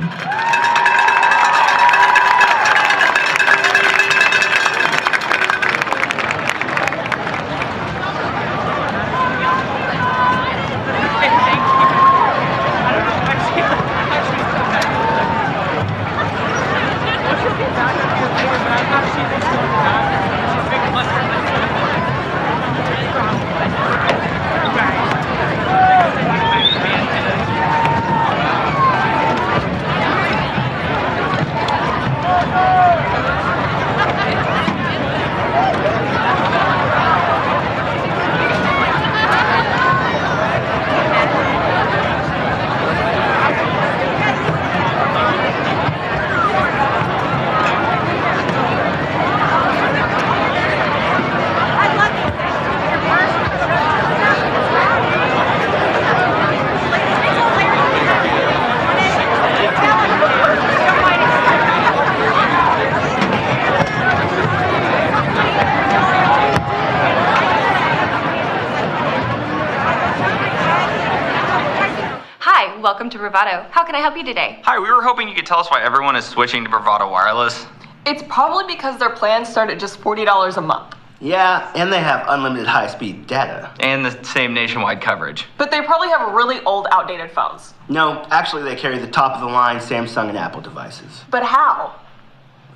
Welcome to Bravado. How can I help you today? Hi, we were hoping you could tell us why everyone is switching to Bravado Wireless. It's probably because their plans start at just $40 a month. Yeah, and they have unlimited high-speed data. And the same nationwide coverage. But they probably have really old, outdated phones. No, actually they carry the top-of-the-line Samsung and Apple devices. But how?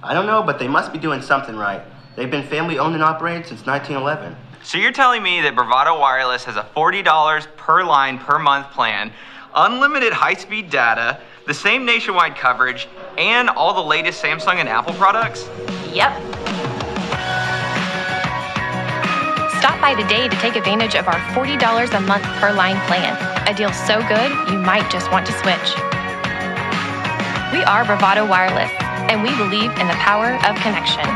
I don't know, but they must be doing something right. They've been family-owned and operated since 1911. So you're telling me that Bravado Wireless has a $40 per line per month plan, unlimited high-speed data, the same nationwide coverage, and all the latest Samsung and Apple products? Yep. Stop by today to take advantage of our $40 a month per line plan. A deal so good, you might just want to switch. We are Bravado Wireless, and we believe in the power of connection.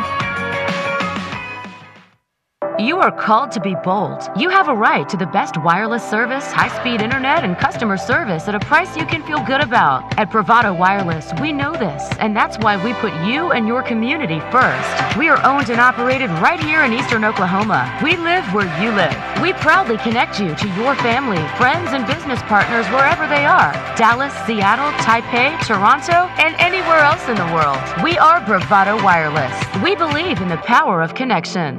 You are called to be bold. You have a right to the best wireless service, high-speed internet, and customer service at a price you can feel good about. At Bravado Wireless, we know this, and that's why we put you and your community first. We are owned and operated right here in Eastern Oklahoma. We live where you live. We proudly connect you to your family, friends, and business partners wherever they are. Dallas, Seattle, Taipei, Toronto, and anywhere else in the world. We are Bravado Wireless. We believe in the power of connection.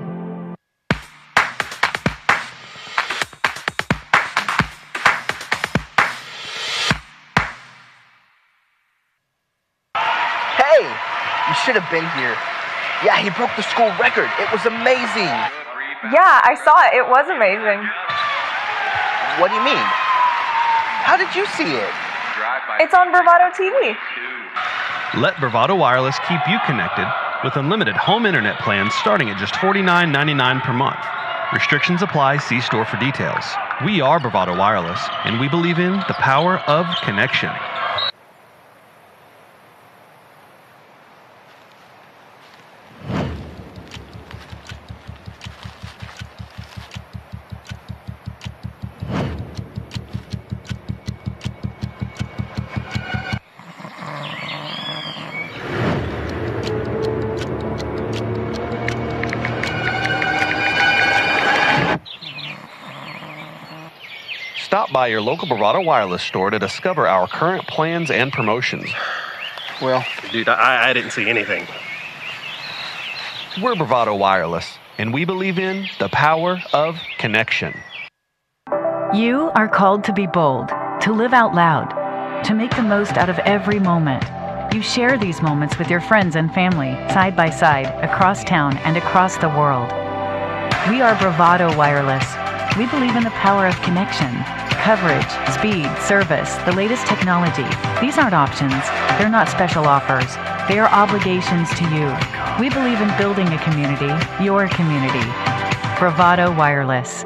Hey, you should have been here. Yeah, he broke the school record. It was amazing. Yeah, I saw it. It was amazing. What do you mean? How did you see it? It's on Bravado TV. Let Bravado Wireless keep you connected with unlimited home internet plans starting at just $49.99 per month. Restrictions apply. See store for details. We are Bravado Wireless, and we believe in the power of connection. Stop by your local Bravado Wireless store to discover our current plans and promotions. Well, dude, I didn't see anything. We're Bravado Wireless, and we believe in the power of connection. You are called to be bold, to live out loud, to make the most out of every moment. You share these moments with your friends and family, side by side, across town and across the world. We are Bravado Wireless. We believe in the power of connection, coverage, speed, service, the latest technology. These aren't options. They're not special offers. They are obligations to you. We believe in building a community, your community. Bravado Wireless.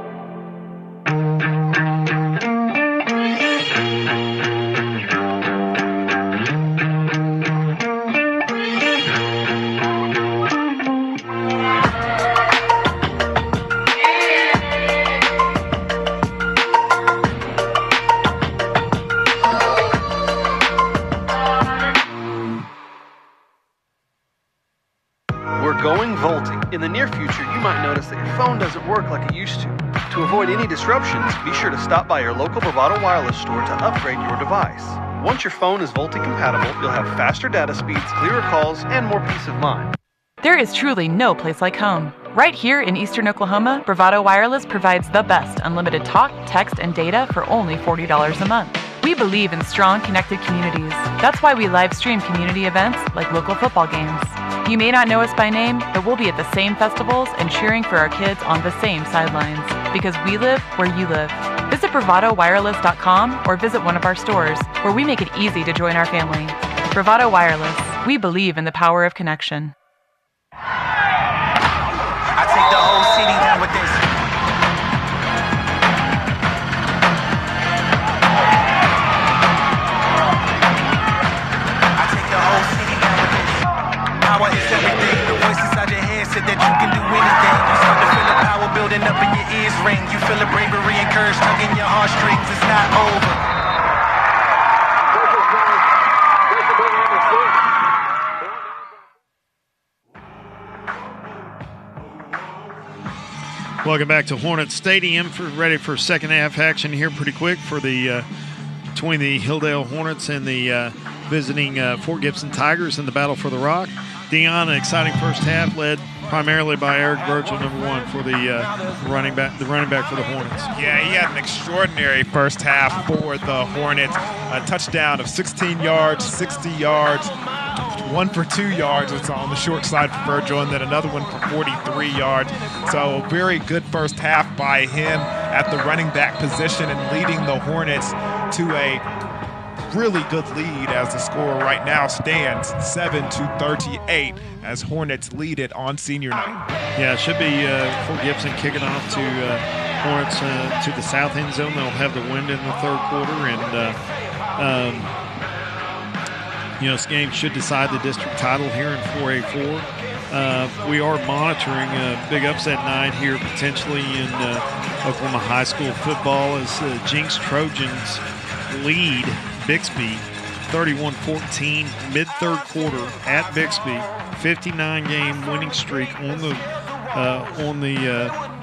Going vaulting. In the near future, you might notice that your phone doesn't work like it used to. To avoid any disruptions, be sure to stop by your local Bravado Wireless store to upgrade your device. Once your phone is vaulting compatible, you'll have faster data speeds, clearer calls, and more peace of mind. There is truly no place like home. Right here in Eastern Oklahoma, Bravado Wireless provides the best unlimited talk, text, and data for only $40 a month. We believe in strong, connected communities. That's why we live stream community events like local football games. You may not know us by name, but we'll be at the same festivals and cheering for our kids on the same sidelines, because we live where you live. Visit bravadowireless.com or visit one of our stores, where we make it easy to join our family. Bravado Wireless. We believe in the power of connection. I take the whole city down with this. Power is everything. The voice inside your head said that you can do anything. You start to feel the power building up in your ears ring. You feel the bravery and courage tugging your heartstrings. It's not over. Welcome back to Hornet Stadium. Ready for second half action here pretty quick for the between the HILLDALE Hornets and the visiting Fort Gibson Tigers in the battle for the Rock. Dion, an exciting first half, led primarily by Eric Virgil, number one, for the running back for the Hornets. Yeah, he had an extraordinary first half for the Hornets. A touchdown of 16 yards, 60 yards, 1 for 2 yards. It's on the short side for Virgil, and then another one for 43 yards. So a very good first half by him at the running back position and leading the Hornets to a really good lead as the score right now stands 7-38 as Hornets lead it on senior night. Yeah, it should be Fort Gibson kicking off to Hornets to the south end zone. They'll have the wind in the third quarter, and this game should decide the district title here in 4A4. We are monitoring a big upset night here potentially in Oklahoma high school football as Jinx Trojans lead Bixby 31-14 mid-third quarter at Bixby. 59-game winning streak on the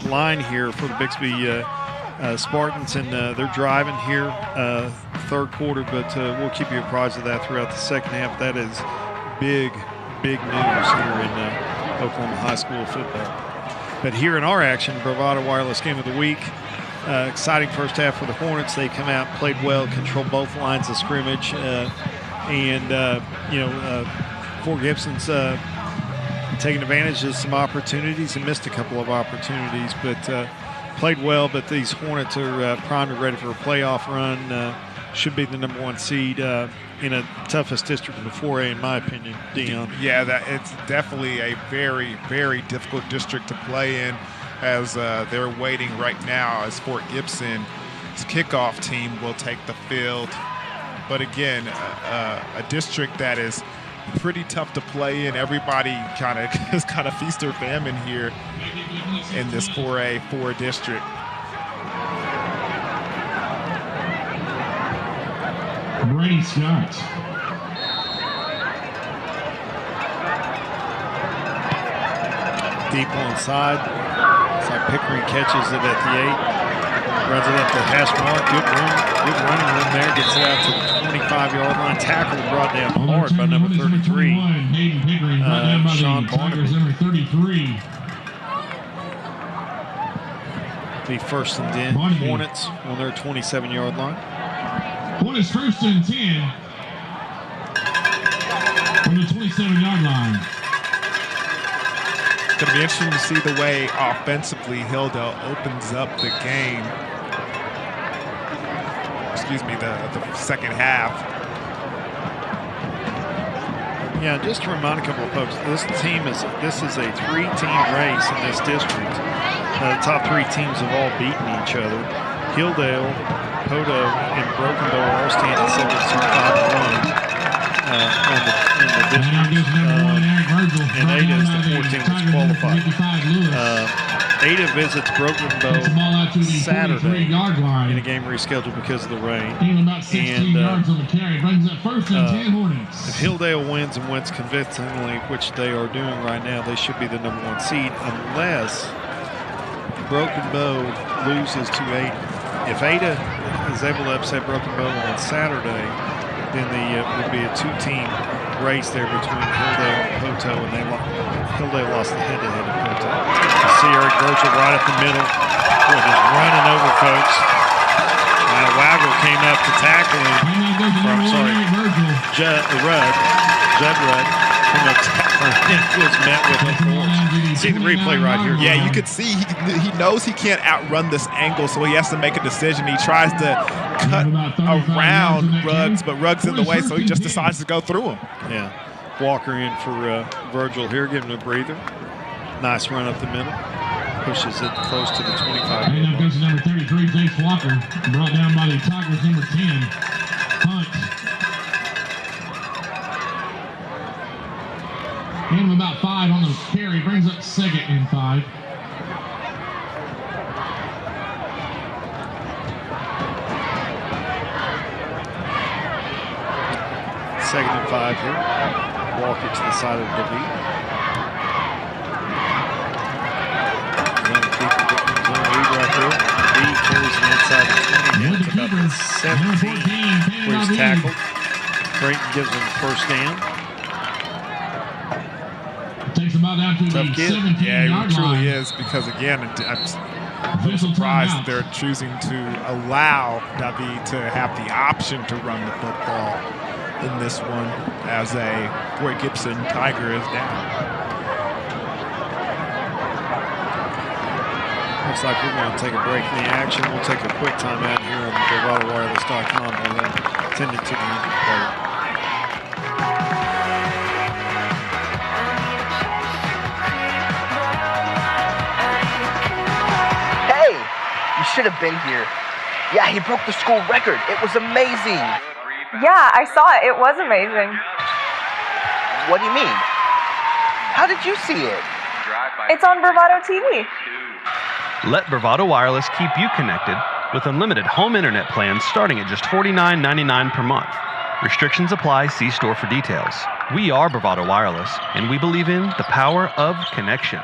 line here for the Bixby Spartans, and they're driving here third quarter, but we'll keep you apprised of that throughout the second half. That is big news here in Oklahoma high school football. But here in our action, Bravado Wireless Game of the Week. Exciting first half for the Hornets. They come out, played well, controlled both lines of scrimmage, Fort Gibson's taking advantage of some opportunities and missed a couple of opportunities, but played well. But these Hornets are primed and ready for a playoff run. Should be the number one seed in a toughest district in the 4A, in my opinion, Dion. Yeah, it's definitely a very, very difficult district to play in, as they're waiting right now as Fort Gibson's kickoff team will take the field. But again, a district that is pretty tough to play in. Everybody kind of feast or famine here in this 4A4 district. Brady Scott. Deep on side. It's like Pickering catches it at the 8. Runs it up to hash mark. Good running room there. Gets it out to the 25-yard line. Tackle brought down hard by number 33, Sean Barnaby. Number 33. Be first and 10. Hornets on their 27-yard line. Hornets first and 10 from the 27-yard line. It's going to be interesting to see the way offensively Hilldale opens up the game. Excuse me, the second half. Yeah, just to remind a couple of folks, this is a three-team race in this district. The top three teams have all beaten each other. Hilldale, Podo, and Broken Bow all stand at 7-2-5-1 in the district. And Ada is the 4 team that's qualified. Ada visits Broken Bow Saturday in a game rescheduled because of the rain. And about 16 yards on the carry. Brings up first and 10 Hornets. If Hilldale wins and wins convincingly, which they are doing right now, they should be the number 1 seed unless Broken Bow loses to Ada. If Ada is able to upset Broken Bow on Saturday, then there would be a 2-team race there between Hilldale and Poto, and Hilldale lost the head-to-head of Poto. You see Eric Virgil right up the middle. Boy, just running over folks. Waggle came up to tackle him. Judd Rudd came up to tackle him. Was met with a force. See the replay right here. Yeah, you could see he knows he can't outrun this angle, so he has to make a decision. He tries to cut around Ruggs, but Ruggs in the way, so he just decides to go through him. Yeah. Walker in for Virgil here, giving him a breather. Nice run up the middle. Pushes it close to the 25. And up goes number 33, Jace Walker, brought down by the Tigers, number 10, Hunt. And about 5 on the carry, brings up second and 5. Second and 5 here. Walker to the side of DeVee. Lead right there. DeVee carries him inside the 20 down to about the 17 where he's tackled. Creighton gives him first down. Takes him out down to the 17-yard Yeah, he truly line. is, because again, I'm surprised that they're choosing to allow David to have the option to run the football in this one as a Fort Gibson Tiger is down. Looks like we're going to take a break in the action. We'll take a quick time out here on BravadoWireless.com and then send it to the music player. Hey, you should have been here. Yeah, he broke the school record. It was amazing. Yeah, I saw it. It was amazing. What do you mean? How did you see it? It's on Bravado TV. Let Bravado Wireless keep you connected with unlimited home internet plans starting at just $49.99 per month. Restrictions apply. See store for details. We are Bravado Wireless, and we believe in the power of connection.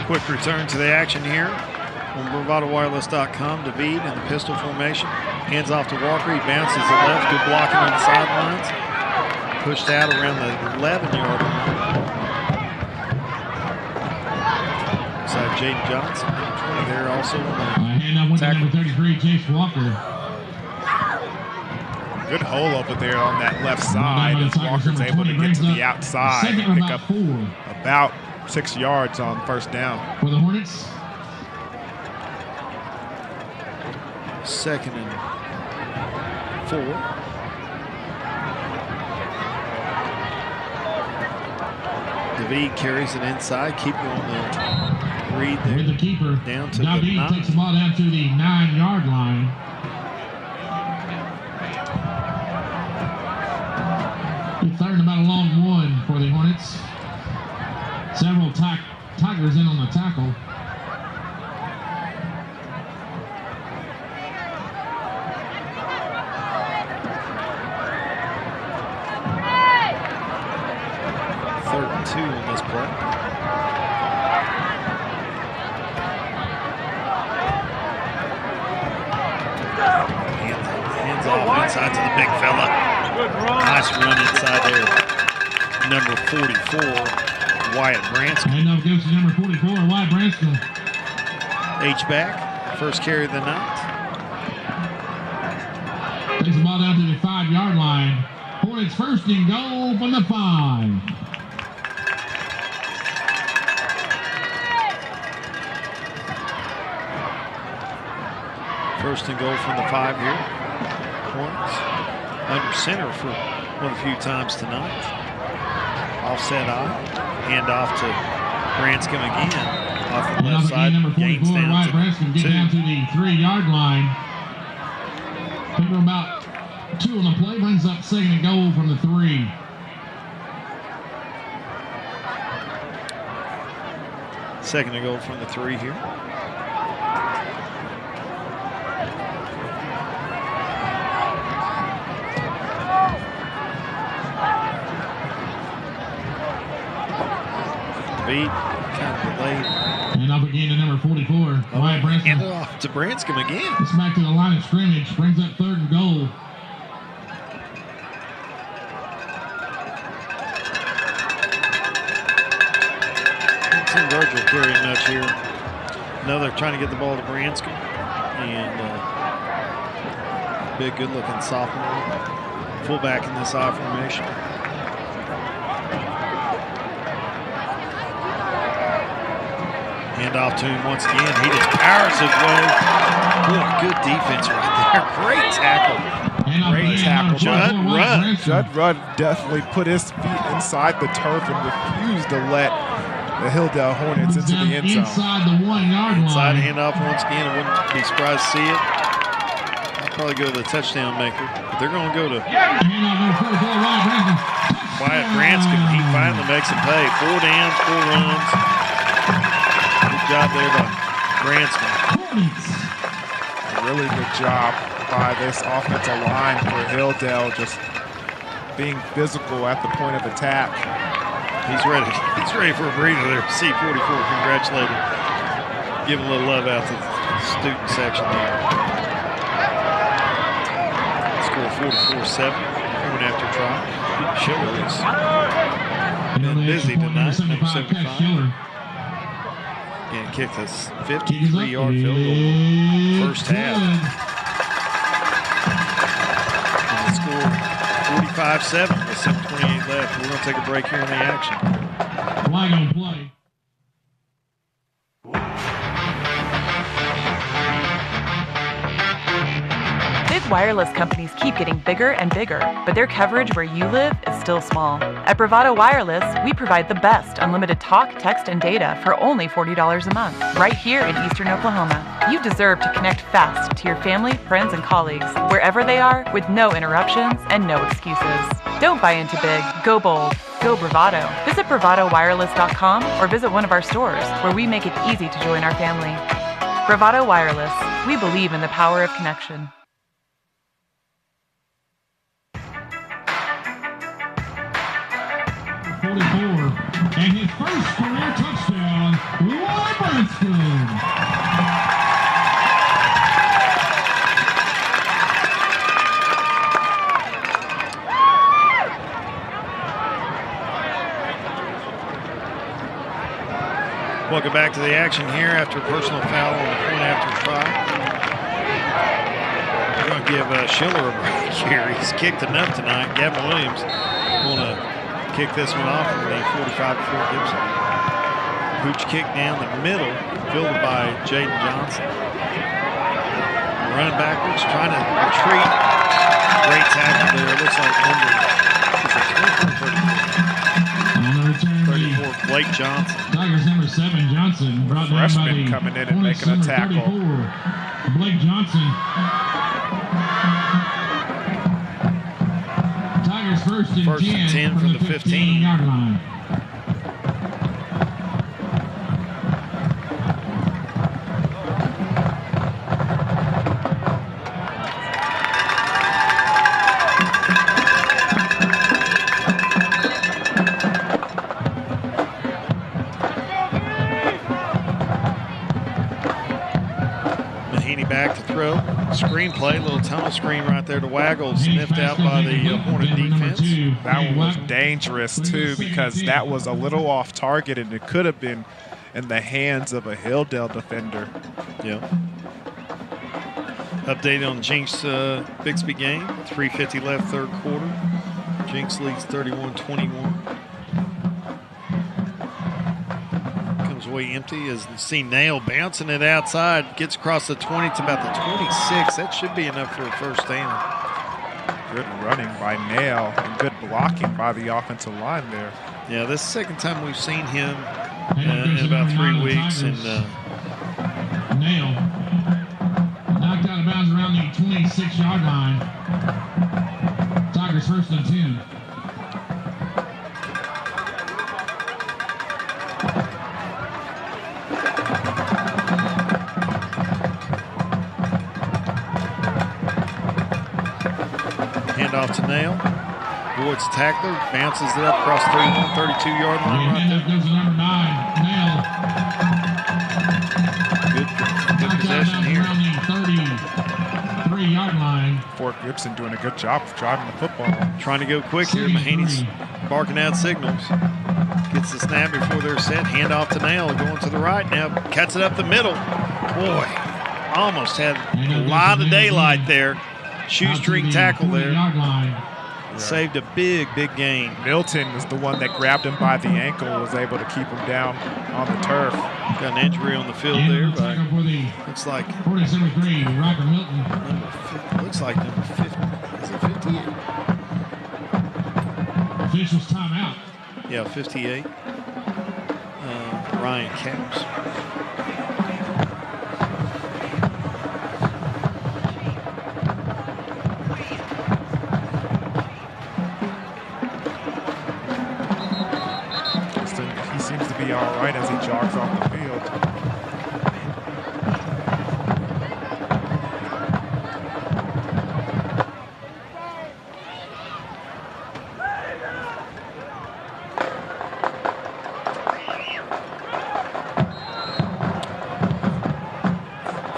Quick return to the action here on BravadoWireless.com. David in the pistol formation. Hands off to Walker. He bounces it left. Good blocking on the sidelines. Pushed out around the 11-yard line. Inside Jaden Johnson. 20 there also. Hand up with number 33, Jace Walker. Good hole over there on that left side as Walker's able to get to the outside and pick up about 6 yards on first down. For the Hornets. Second and 4. David carries it inside. Keep going the read there. With the keeper. Down to David the 9. takes the ball down to the 9-yard line. Third and about a long 1 for the Hornets. Several Tigers in on the tackle. and 2 on this play. Hands off inside to the big fella. Nice run inside there. Number 44, Wyatt Branscombe. And up goes to number 44, Wyatt Branscombe. H-back, first carry of the night. Takes the ball down to the 5-yard line. Hornets first and goal from the 5. First and goal from the 5 here. Hornets under center for one of the few times tonight. Offset eye. Hand off to Branscombe again. Off the left side. Number 44, Gains down Wyatt to Branscombe get 2. down to the 3-yard line. Pick up about 2 on the play. Brings up second and goal from the 3. Second and goal from the 3 here. Beat, kind of delayed. And up again to number 44, Wyatt Branscombe. Hand it off to Branscombe again. It's back to the line of scrimmage. Brings up 3rd and goal. Tim Virgil carrying much here. Now they're trying to get the ball to Branscombe. And big, good-looking sophomore. Fullback in this I formation. Hand off to him once again. He just powers his way. Boy, good defense right there. Great tackle. Great tackle. Judd Rudd. Judd Rudd definitely put his feet inside the turf and refused to let the Hilldale Hornets into the end zone. Inside the 1-yard line. Inside handoff once again. I wouldn't be surprised to see it. I'll probably go to the touchdown maker. But they're going to go to Wyatt Branscombe. He finally makes a pay. 4 downs, 4 runs. Good job there by Branscombe. A really good job by this offensive line for Hilldale, just being physical at the point of attack. He's ready. He's ready for a breather there. C44, congratulate him. Give a little love out to the student section there. Score 44-7. Coming after try. Schiller is been busy tonight. Number 75. And kicked a 53-yard field goal first half. And the score 45-7 with 7:28 left. We're going to take a break here in the action. Flag on play. Big wireless companies keep getting bigger and bigger, but their coverage where you live is still small. At Bravado Wireless, we provide the best unlimited talk, text, and data for only $40 a month, right here in Eastern Oklahoma. You deserve to connect fast to your family, friends, and colleagues, wherever they are, with no interruptions and no excuses. Don't buy into big, go bold, go Bravado. Visit bravadowireless.com or visit one of our stores, where we make it easy to join our family. Bravado Wireless, we believe in the power of connection. 44, and his first career touchdown, Wyatt Branscombe. Welcome back to the action here after a personal foul on the point after try. We're going to give Schiller a break here. He's kicked enough tonight. Gavin Williams going to kick this one off from the 45 for Fort Gibson. Hooch kick down the middle, fielded by Jaden Johnson. Running backwards, trying to retreat. Great tackle there. It looks like number 34, Blake Johnson. Tigers number 7, Johnson, brought down by Freshman the coming in and making a tackle. 34, Blake Johnson. Tigers first and 10 from the 15-yard line. Screenplay, little tunnel screen right there to Waggle, sniffed out by the Hornet defense. That one was dangerous too because that was a little off target and it could have been in the hands of a Hilldale defender. Yeah. Update on Jinx Bixby game. 3:50 left, third quarter. Jinx leads 31-21. Comes away empty as you see Nail bouncing it outside. Gets across the 20 to about the 26. That should be enough for a first down. Good running by Nail and good blocking by the offensive line there. Yeah, this is the second time we've seen him in about 3 weeks. And Nail knocked out of bounds around the 26-yard line. Tigers first and 10. Handoff to Nail. Avoids tackler, bounces it up across 32-yard line right there. Goes to number 9, Nail. Good possession here. Around the 33-yard line. Fort Gibson doing a good job of driving the football. Trying to go quick here. Mahaney's barking out signals. Gets the snap before they're set. Handoff to Nail, going to the right now. Cuts it up the middle. Boy, almost had a lot of daylight there. Shoestring tackle there. Saved a big gain. Milton is the one that grabbed him by the ankle, was able to keep him down on the turf. Got an injury on the field there, but looks like 47th grade, Rocker Milton. Looks like number 50. Is it 58? Officials timeout. Yeah, 58. Ryan Caps. All right as he jogs off the field.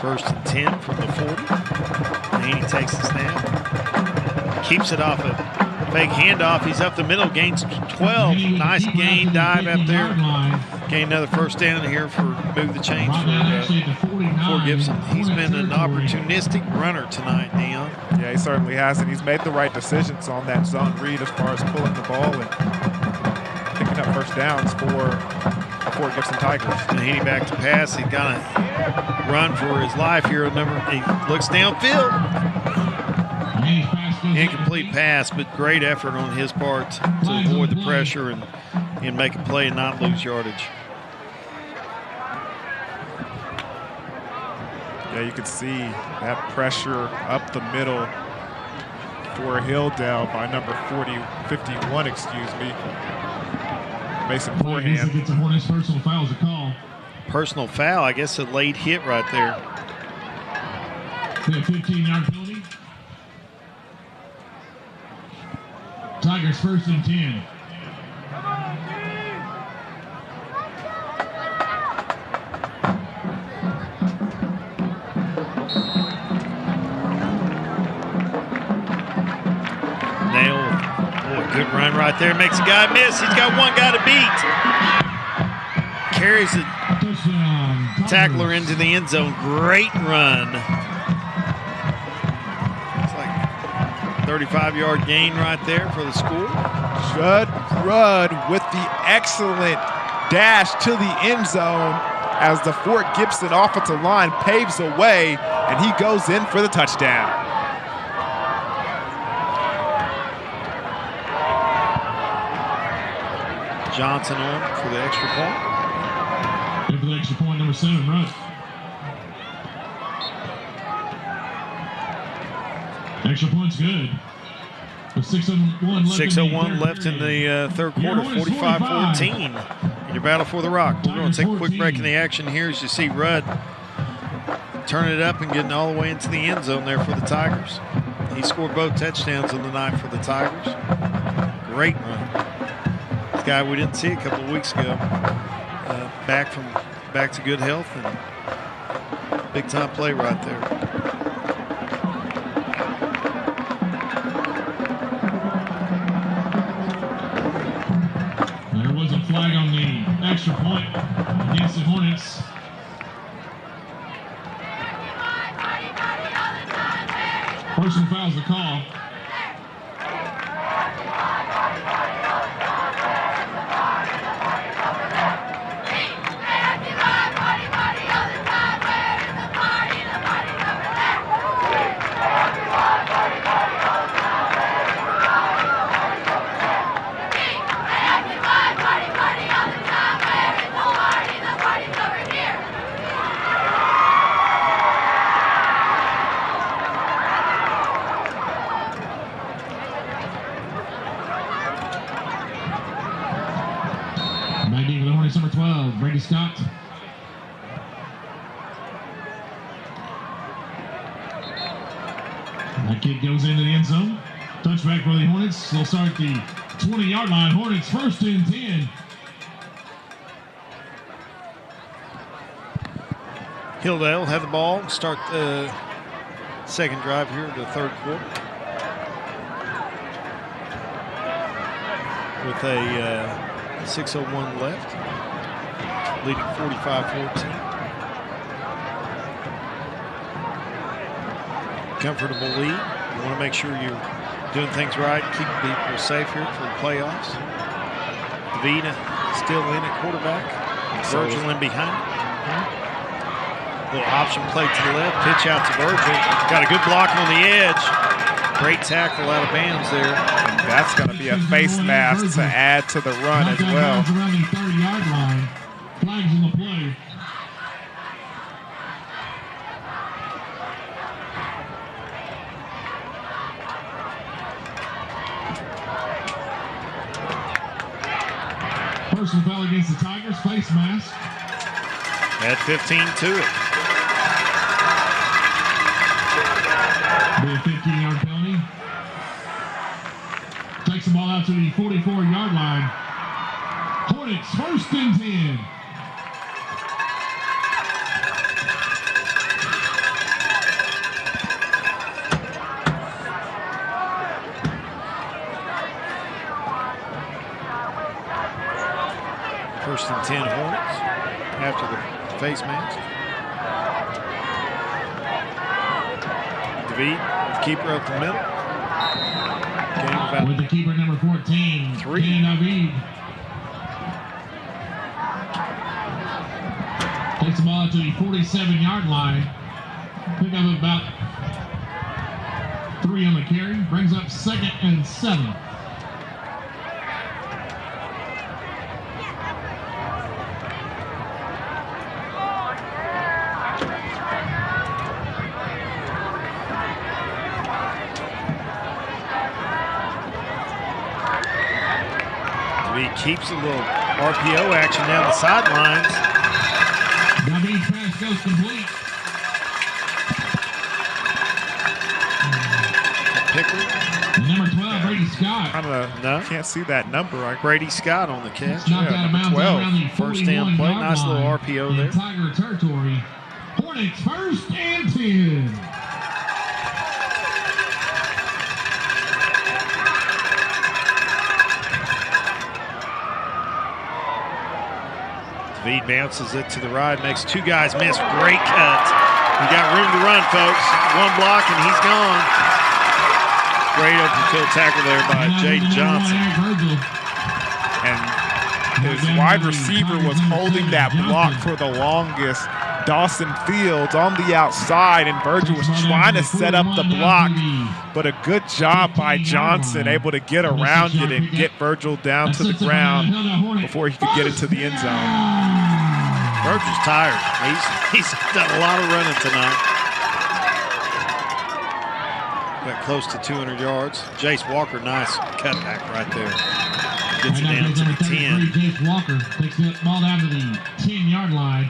First and 10 from the 40. Mahaney takes the snap. Keeps it off a fake handoff. He's up the middle, gains 12. Nice gain, dive up there. Gain another first down here for move the chains for Gibson. He's been an opportunistic runner tonight, Neon. Yeah, he certainly has, and he's made the right decisions on that zone read as far as pulling the ball and picking up first downs for the Fort Gibson Tigers. Mahaney back to pass. He's got to run for his life here. He looks downfield. Incomplete pass, but great effort on his part to avoid the pressure and make a play and not lose yardage. Yeah, you can see that pressure up the middle for Hilldale by number 51, excuse me. Mason Forehand. Gets a Hornets personal foul as a call. Personal foul, I guess a late hit right there. 15-yard penalty. Tigers first and 10. Good run right there. Makes a guy miss. He's got one guy to beat. Carries the tackler into the end zone. Great run. It's like 35-yard gain right there for the school. Judd Rudd with the excellent dash to the end zone as the Fort Gibson offensive line paves the way, and he goes in for the touchdown. Johnson on for the extra point. And for the extra point, number 7, Rudd. Extra point's good. With 6:01 left in the third quarter, 45-14. In your battle for the rock. We're going to take a quick break in the action here as you see Rudd turning it up and getting all the way into the end zone there for the Tigers. He scored both touchdowns on the night for the Tigers. Great run. Guy we didn't see a couple of weeks ago, back to good health, and big time play right there. flag on the extra point against the Hornets. Personal foul's the call. Number 12, Brady Scott. That kick goes into the end zone. Touchback for the Hornets. They'll start the 20-yard line. Hornets first and 10. Hilldale have the ball. Start the second drive here of the third quarter. With a 6:01 left, leading 45-14. Comfortable lead. You want to make sure you're doing things right, keep people safe here for the playoffs. Davina still in at quarterback. Virgil in behind. Little option play to the left, pitch out to Virgil. Got a good block on the edge. Great tackle out of bounds there. And that's going to be a face mask to add to the run as well. Around the 30-yard line. Flags on the play. Personal foul against the Tigers. Face mask. Add 15 to it. Be a 15-yard penalty. Takes the ball out to the 44-yard line. Hornets first and 10. First and 10 Hornets after the face mask. David, keeper up the middle. Game about with the keeper number 14, Dan David. Takes the ball out to the 47-yard line. Pick up about 3 on the carry. Brings up 2nd and 7. Keeps a little RPO action down the sidelines. David pass goes complete. Pickler. Number 12, Brady Scott. No, can't see that number. Brady Scott on the catch. Knocked out of bounds around the first down play. Nice little RPO in there. Tiger territory. Hornets first and 10. David bounces it to the right, makes 2 guys miss. Great cut. You got room to run, folks. 1 block and he's gone. Great open field tackle there by Jaden Johnson. And his wide receiver was holding that block for the longest. Dawson Fields on the outside, and Virgil was trying to set up the block, but a good job by Johnson, able to get around it and get Virgil down to the ground before he could get into the end zone. Virgil's tired. He's done a lot of running tonight. Got close to 200 yards. Jace Walker, nice cutback right there. Gets it down to the 10. Jace Walker takes the ball down to the 10-yard line.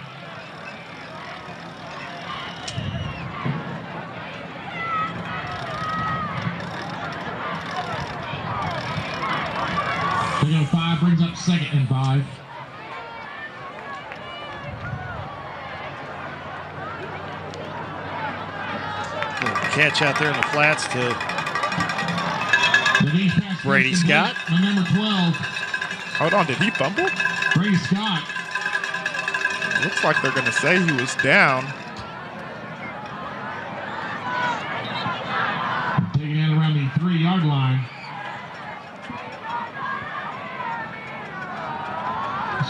They go 5, brings up 2nd and 5. Catch out there in the flats to Brady Scott. Number 12. Hold on, did he fumble? Ray Scott. Looks like they're going to say he was down. Taking it around the 3-yard line.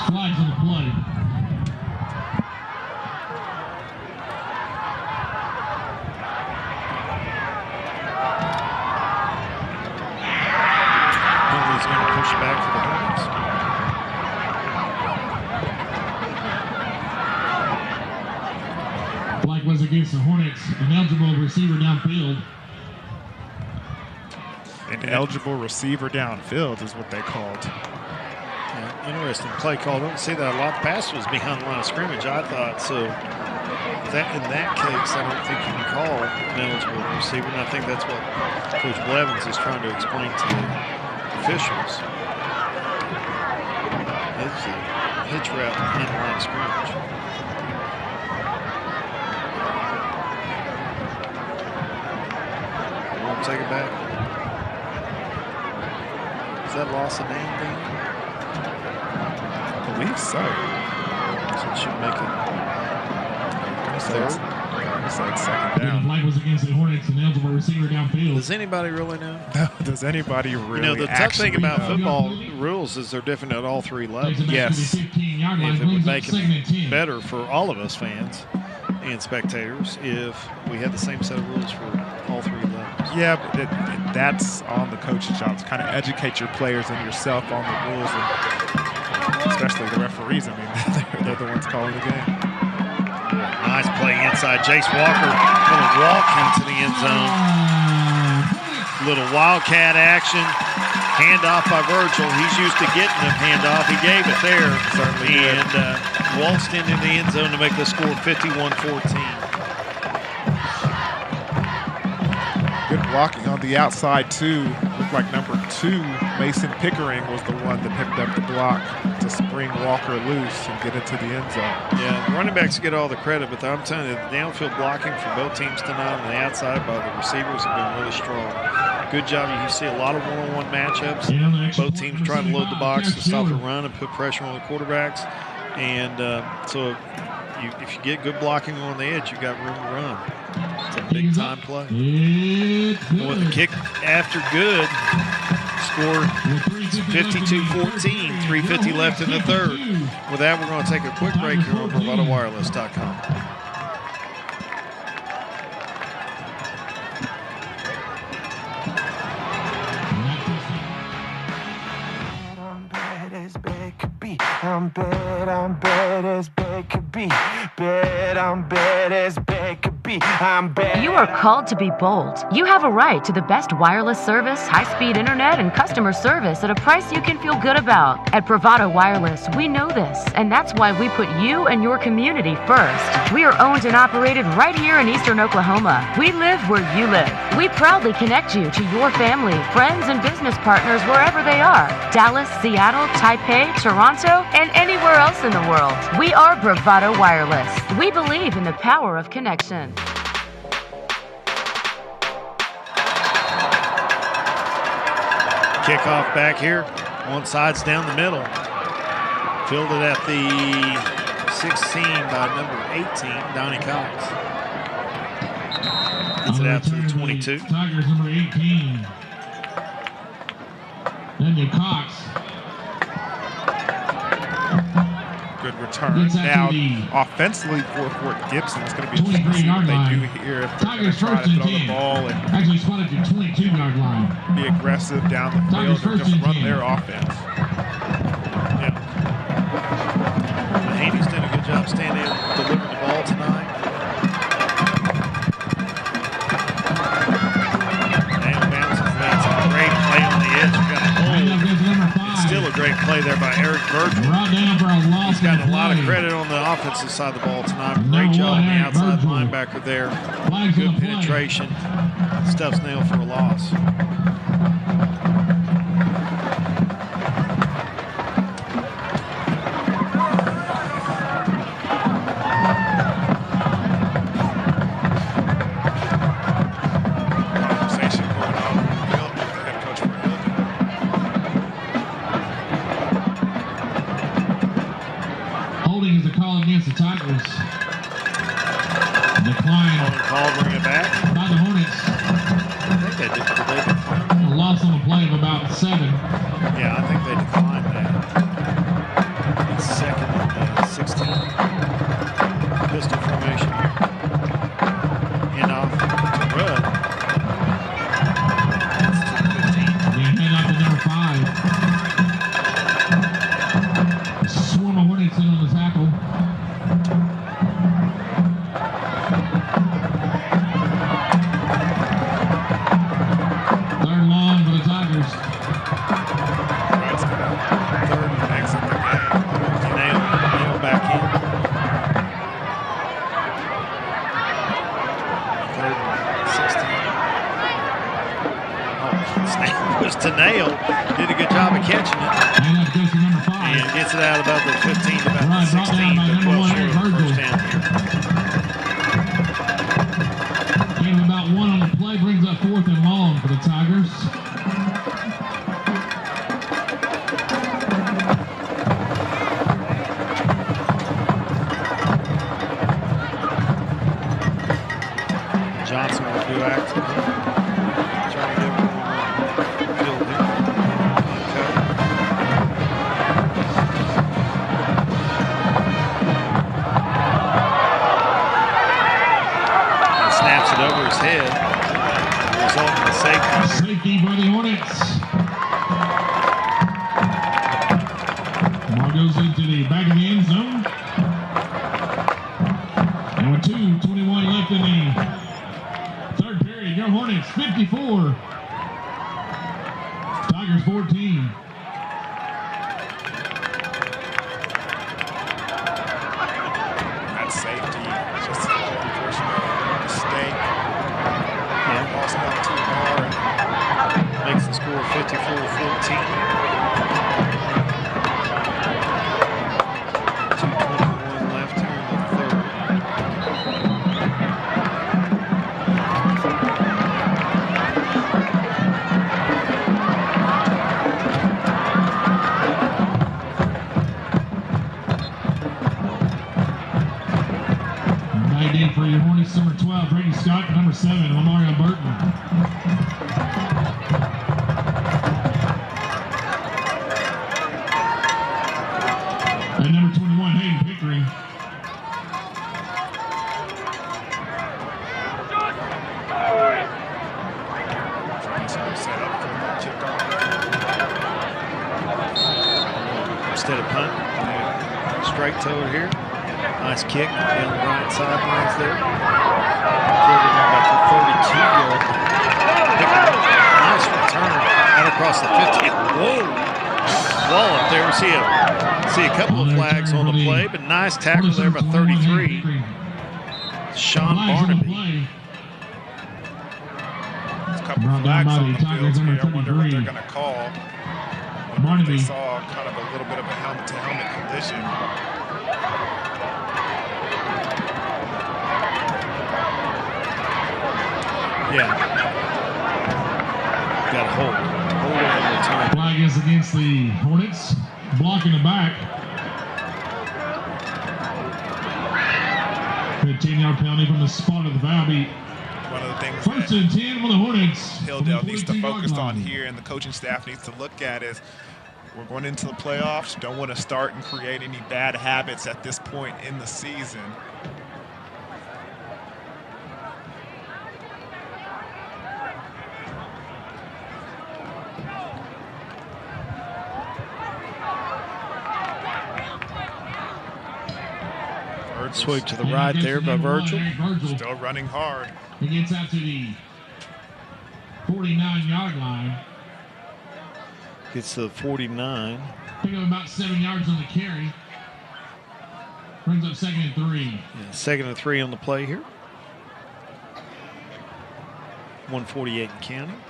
Flags on the play. He's going to push back for the Hornets. Flag was against the Hornets. An eligible receiver downfield. An eligible receiver downfield is what they called. Yeah, interesting play call. Don't see that a lot. The pass was behind the line of scrimmage, I thought. So that in that case, I don't think you can call an eligible receiver. And I think that's what Coach Blevins is trying to explain to the officials. It's a hitch route behind the line of scrimmage. We'll take it back. Is that loss of name thing? I believe so. So it should make it third. Second down. The flag was against the Hornets. An eligible receiver downfield. Does anybody really know? Does anybody really? You know, the tough thing about football rules is they're different at all three levels. Yes. If it would make it better for all of us fans and spectators if we had the same set of rules for all three levels. Yeah, but that's on the coach's job to kind of educate your players and yourself on the rules, and especially the referees. I mean, they're the ones calling the game. Nice play inside. Jace Walker going to walk into the end zone. Little wildcat action. Handoff by Virgil. He's used to getting a handoff. He gave it there. And waltzed into the end zone to make the score 51-14. Good blocking on the outside, too. Looked like number 2, Mason Pickering, was the one that picked up the block to spring Walker loose and get into the end zone. Yeah, the running backs get all the credit, but I'm telling you, the downfield blocking for both teams tonight on the outside by the receivers have been really strong. Good job. You see a lot of one-on-one matchups. Both teams trying to load the box to stop the run and put pressure on the quarterbacks. And so if you get good blocking on the edge, you've got room to run. It's a big-time play. With the kick after good, score 52-14, 3:50 left in the third. With that, we're going to take a quick break here on BravadoWireless.com. I'm bad as bad could be. I'm bad as bad could be. I'm bad. You are called to be bold. You have a right to the best wireless service, high-speed internet, and customer service at a price you can feel good about. At Bravado Wireless, we know this, and that's why we put you and your community first. We are owned and operated right here in Eastern Oklahoma. We live where you live. We proudly connect you to your family, friends, and business partners wherever they are. Dallas, Seattle, Taipei, Toronto, and anywhere else in the world. We are Bravado Wireless. We believe in the power of connection. Kickoff back here. One side's down the middle. Fielded at the 16 by number 18, Donnie Cox. Gets it out to the 22. Tigers number 18. Then to Cox. Good return. Now, offensively for Fort Gibson, it's going to be interesting what they do here if they're going to try to throw the ball and actually spotted the 22-yard line. Be aggressive down the field and just run their offense. Yeah. Haney's done a good job standing in, delivering the ball tonight. Now bounces. That's a great play on the edge. We got a hold. It's still a great play there by Eric Virgil. He's gotten a lot of credit on the offensive side of the ball tonight. Great job on the outside linebacker there. Good penetration. Stuff's nailed for a loss. ball against the Tigers. Decline. Call, bring it back. By the Hornets. I think they declined. A loss on the play of about 7. Yeah, I think they declined that. It's second and 16. Pistol formation. Hand off to Rudd. It's to the 15. They hand off to number 5. Swarm of Hornets in on the tackle. Third long for the Tigers. Third and exit the game. Nail back in. Third and 16. Oh, snap was to Nail. Did a good job of catching it. And that goes to number 5. And gets it out about the 15 to about the 16, but 12 short of the first down here. Gain of about 1 on the play brings up 4th and long for the Tigers. Johnson will do active. Trying to get everyone on the field here. Snaps it over his head, resulting in a safety. Safety by the Hornets. Ball goes into the back of the end zone. And with 2:21 left in the third period, your Hornets 54. Tigers 14. That safety, just an unfortunate mistake. Lost not too far. Makes the score 54-14. 2:21 left here in the third. ID for your Hornets, number 12, Brady Scott, number 7, Lamario Burton. And number 21, Hayden Pickering. Set up for the kickoff. Instead of punt, straight to it here. Nice kick down the right sidelines there. Killed it about the 32-yard. Nice return out across the 50. Whoa! Wall up there. See a couple of flags on the play, but nice tackle there by 33. Sean Barnaby. There's a couple of flags on the field here. I wonder what they're going to call. They saw kind of a little bit of a helmet-to-helmet collision. Yeah. Got a hold on the return. Flag is against the Hornets, blocking the back. 15-yard penalty from the spot of the foul beat. One of the things First and 10 for the Hornets. Hilldale needs to focus on here, and the coaching staff needs to look at is we're going into the playoffs. Don't want to start and create any bad habits at this point in the season. Sweep to the right there by Virgil. Still running hard. He gets out to the 49-yard line. Gets to the 49. Pick up about 7 yards on the carry. Brings up 2nd and 3. Yeah, 2nd and 3 on the play here. 148 and counting.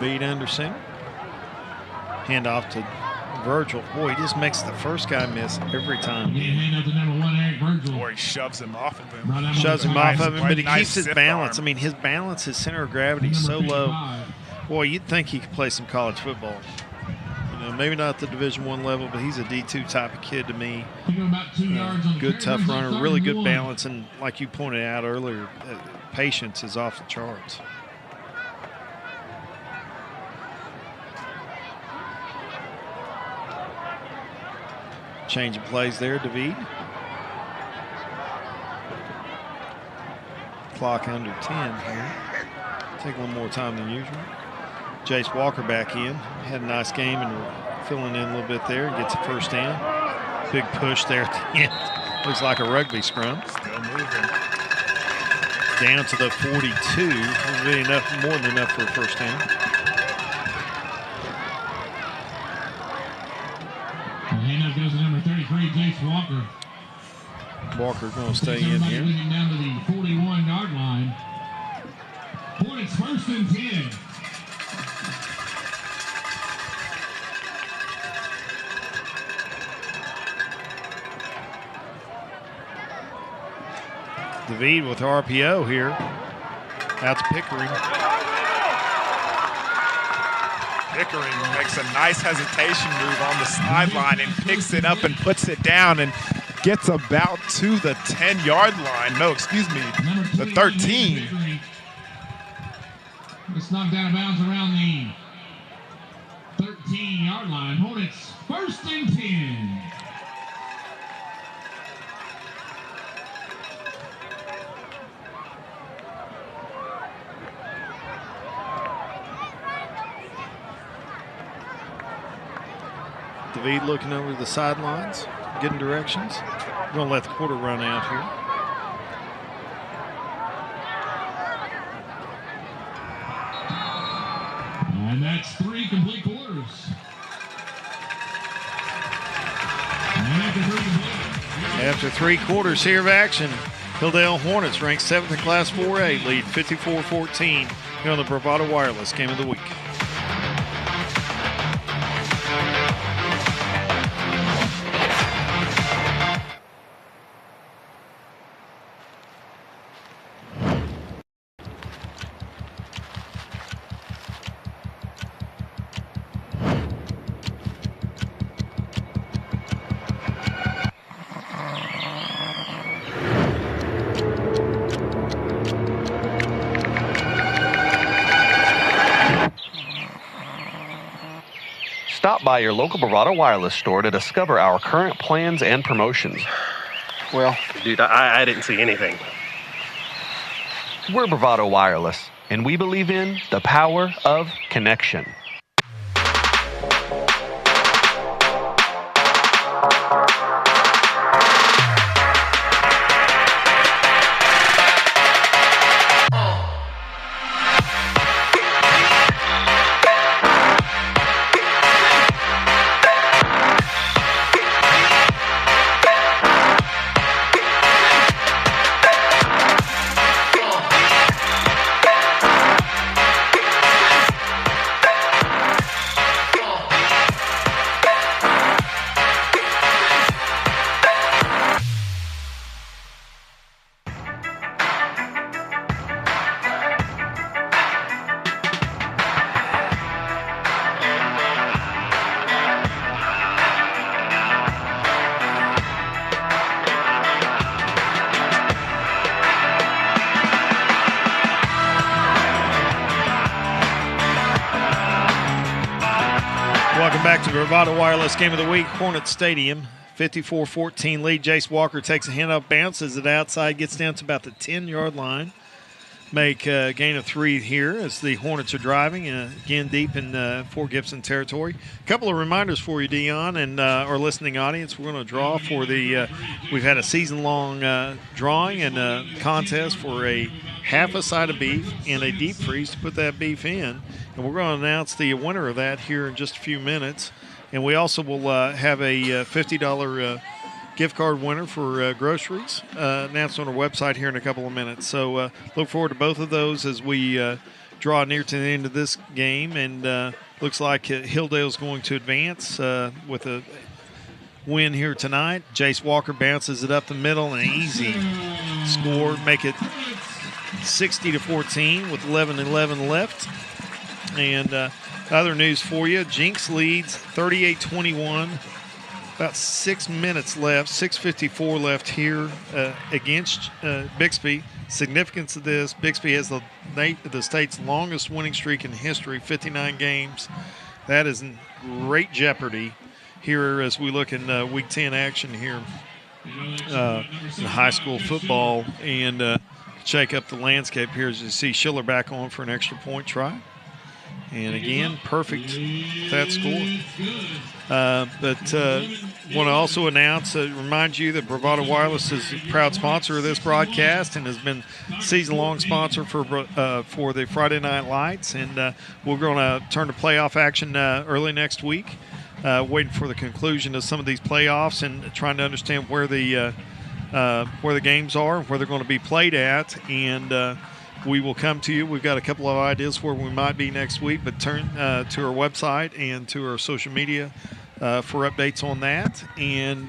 David Anderson. Hand off to Virgil, boy, he just makes the first guy miss every time. Or he shoves him off of him. Shoves him off of him, but he Nice keeps his zip balance. arm. I mean, his balance, his center of gravity is so low. Boy, you'd think he could play some college football. You know, maybe not at the Division I level, but he's a D2 type of kid to me. Good, tough runner, really good balance, and like you pointed out earlier, patience is off the charts. Change of plays there, David. Clock under 10 here. Take a little more time than usual. Jace Walker back in. Had a nice game and filling in a little bit there. Gets a first down. Big push there at the end. Looks like a rugby scrum. Still moving. Down to the 42. That'll be enough, more than enough for a first down. Handoff goes to number 33, Jace Walker. Walker's going to stay in here. Down to the 41-yard line. Hornets first and 10. David with RPO here. That's Pickering. Pickering makes a nice hesitation move on the sideline and picks it up and puts it down and gets about to the 10-yard line. No, excuse me, the 13. It's knocked out of bounds around the 13-yard line. Hornets first and 10. David looking over the sidelines, getting directions. We're going to let the quarter run out here. And that's 3 complete quarters. After 3 quarters here of action, HILLDALE Hornets ranked 7th in Class 4A, lead 54-14 here on the Bravado Wireless Game of the Week. Stop by your local Bravado Wireless store to discover our current plans and promotions. Well, dude, I didn't see anything. We're Bravado Wireless, and we believe in the power of connection. Welcome back to Bravado Wireless Game of the Week. Hornet Stadium, 54-14 lead. Jace Walker takes a handoff, bounces it outside, gets down to about the 10-yard line. Make a gain of 3 here as the Hornets are driving, again deep in Fort Gibson territory. A couple of reminders for you, Dion, and our listening audience. We're going to draw for the, we've had a season-long drawing and contest for a half a side of beef and a deep freeze to put that beef in. And we're going to announce the winner of that here in just a few minutes. And we also will have a $50 gift card winner for groceries announced on our website here in a couple of minutes. So look forward to both of those as we draw near to the end of this game. And looks like Hilldale's going to advance with a win here tonight. Jace Walker bounces it up the middle, an easy score, make it 60-14 with 11:11 left. And other news for you, Jinx leads 38-21. About 6 minutes left, 6:54 left here against Bixby. Significance of this, Bixby has the state's longest winning streak in history, 59 games. That is in great jeopardy here as we look in Week 10 action here in high school football and shake up the landscape here as you see Schiller back on for an extra point try. And again, perfect that score. But want to also announce, remind you that Bravado Wireless is a proud sponsor of this broadcast and has been season-long sponsor for the Friday Night Lights. And we're going to turn to playoff action early next week, waiting for the conclusion of some of these playoffs and trying to understand where the games are, where they're going to be played at, and we will come to you. We've got a couple of ideas where we might be next week, but turn to our website and to our social media for updates on that. And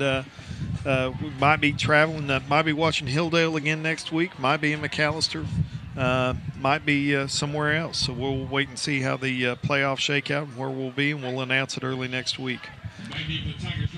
we might be traveling, might be watching Hilldale again next week, might be in McAllister, might be somewhere else. So we'll wait and see how the playoffs shake out and where we'll be, and we'll announce it early next week.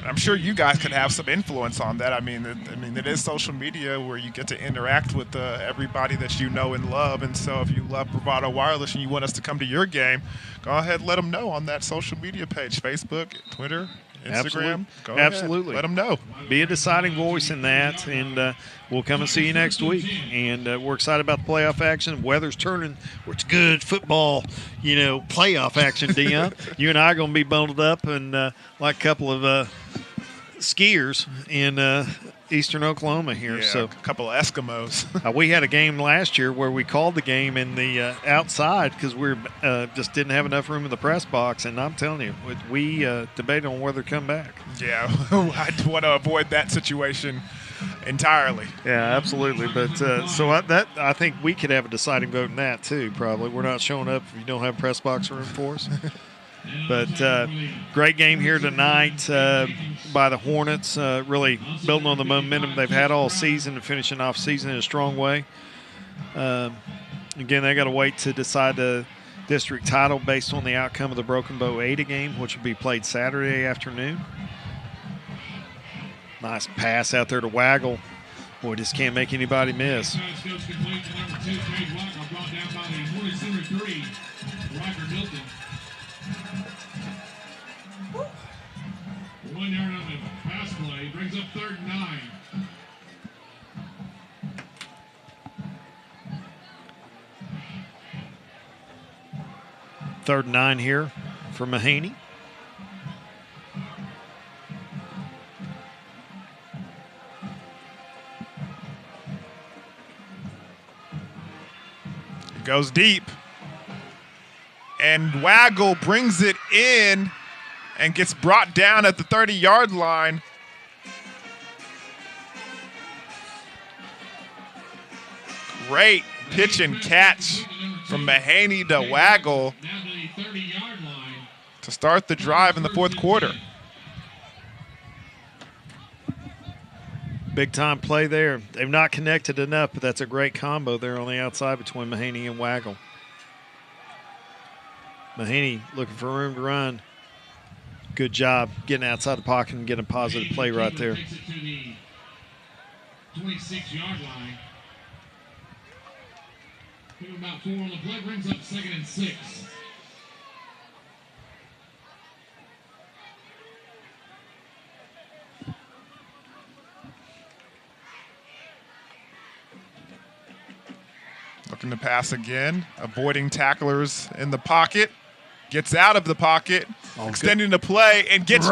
I'm sure you guys could have some influence on that. I mean, it is social media where you get to interact with everybody that you know and love. And so if you love Bravado Wireless and you want us to come to your game, go ahead and let them know on that social media page, Facebook, Twitter, Instagram. Go Absolutely. Ahead, let them know. Be a deciding voice in that, and we'll come and see you next week. And we're excited about the playoff action. Weather's turning. It's good football, playoff action, Dion. You and I are going to be bundled up and like a couple of skiers in eastern Oklahoma here. Yeah, so a couple of Eskimos. We had a game last year where we called the game in the outside because we just didn't have enough room in the press box. And I'm telling you, we debated on whether to come back. Yeah, I want to avoid that situation entirely. Yeah, absolutely. But I think we could have a deciding vote in that too. Probably we're not showing up if you don't have press box room for us. But great game here tonight by the Hornets, really building on the momentum they've had all season and finishing off season in a strong way. Again, they got to wait to decide the district title based on the outcome of the Broken Bow Ada game, which will be played Saturday afternoon. Nice pass out there to Waggle. Boy, just can't make anybody miss. One yard on the pass play brings up 3rd and 9. Third and 9 here for Mahaney. It goes deep. And Waggle brings it in and gets brought down at the 30-yard line. Great pitch and catch from Mahaney to Waggle to start the drive in the 4th quarter. Big-time play there. They've not connected enough, but that's a great combo there on the outside between Mahaney and Waggle. Mahaney looking for room to run. Good job getting outside the pocket and getting a positive play right there. 26-yard line. Give him about 4 on the play, brings up 2nd and 6. Looking to pass again, avoiding tacklers in the pocket. Gets out of the pocket, extending the play, and gets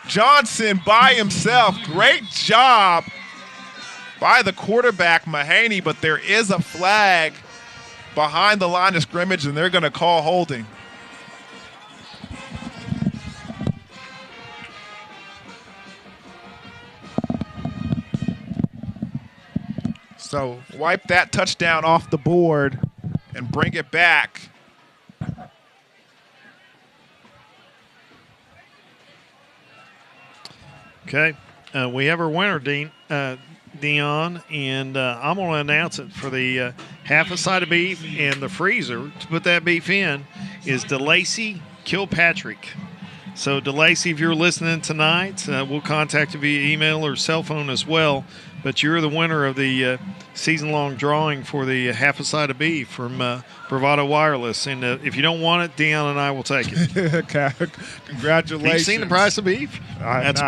Johnson by himself. Great job by the quarterback, Mahaney, but there is a flag behind the line of scrimmage, and they're going to call holding. So wipe that touchdown off the board and bring it back Okay. We have our winner, Dion, and I'm going to announce it for the half a side of beef and the freezer to put that beef in is DeLacy Kilpatrick. So, DeLacy, if you're listening tonight, we'll contact you via email or cell phone as well. But you're the winner of the season-long drawing for the half a side of beef from Bravado Wireless. And if you don't want it, Dion and I will take it. Congratulations. Have you seen the price of beef? That's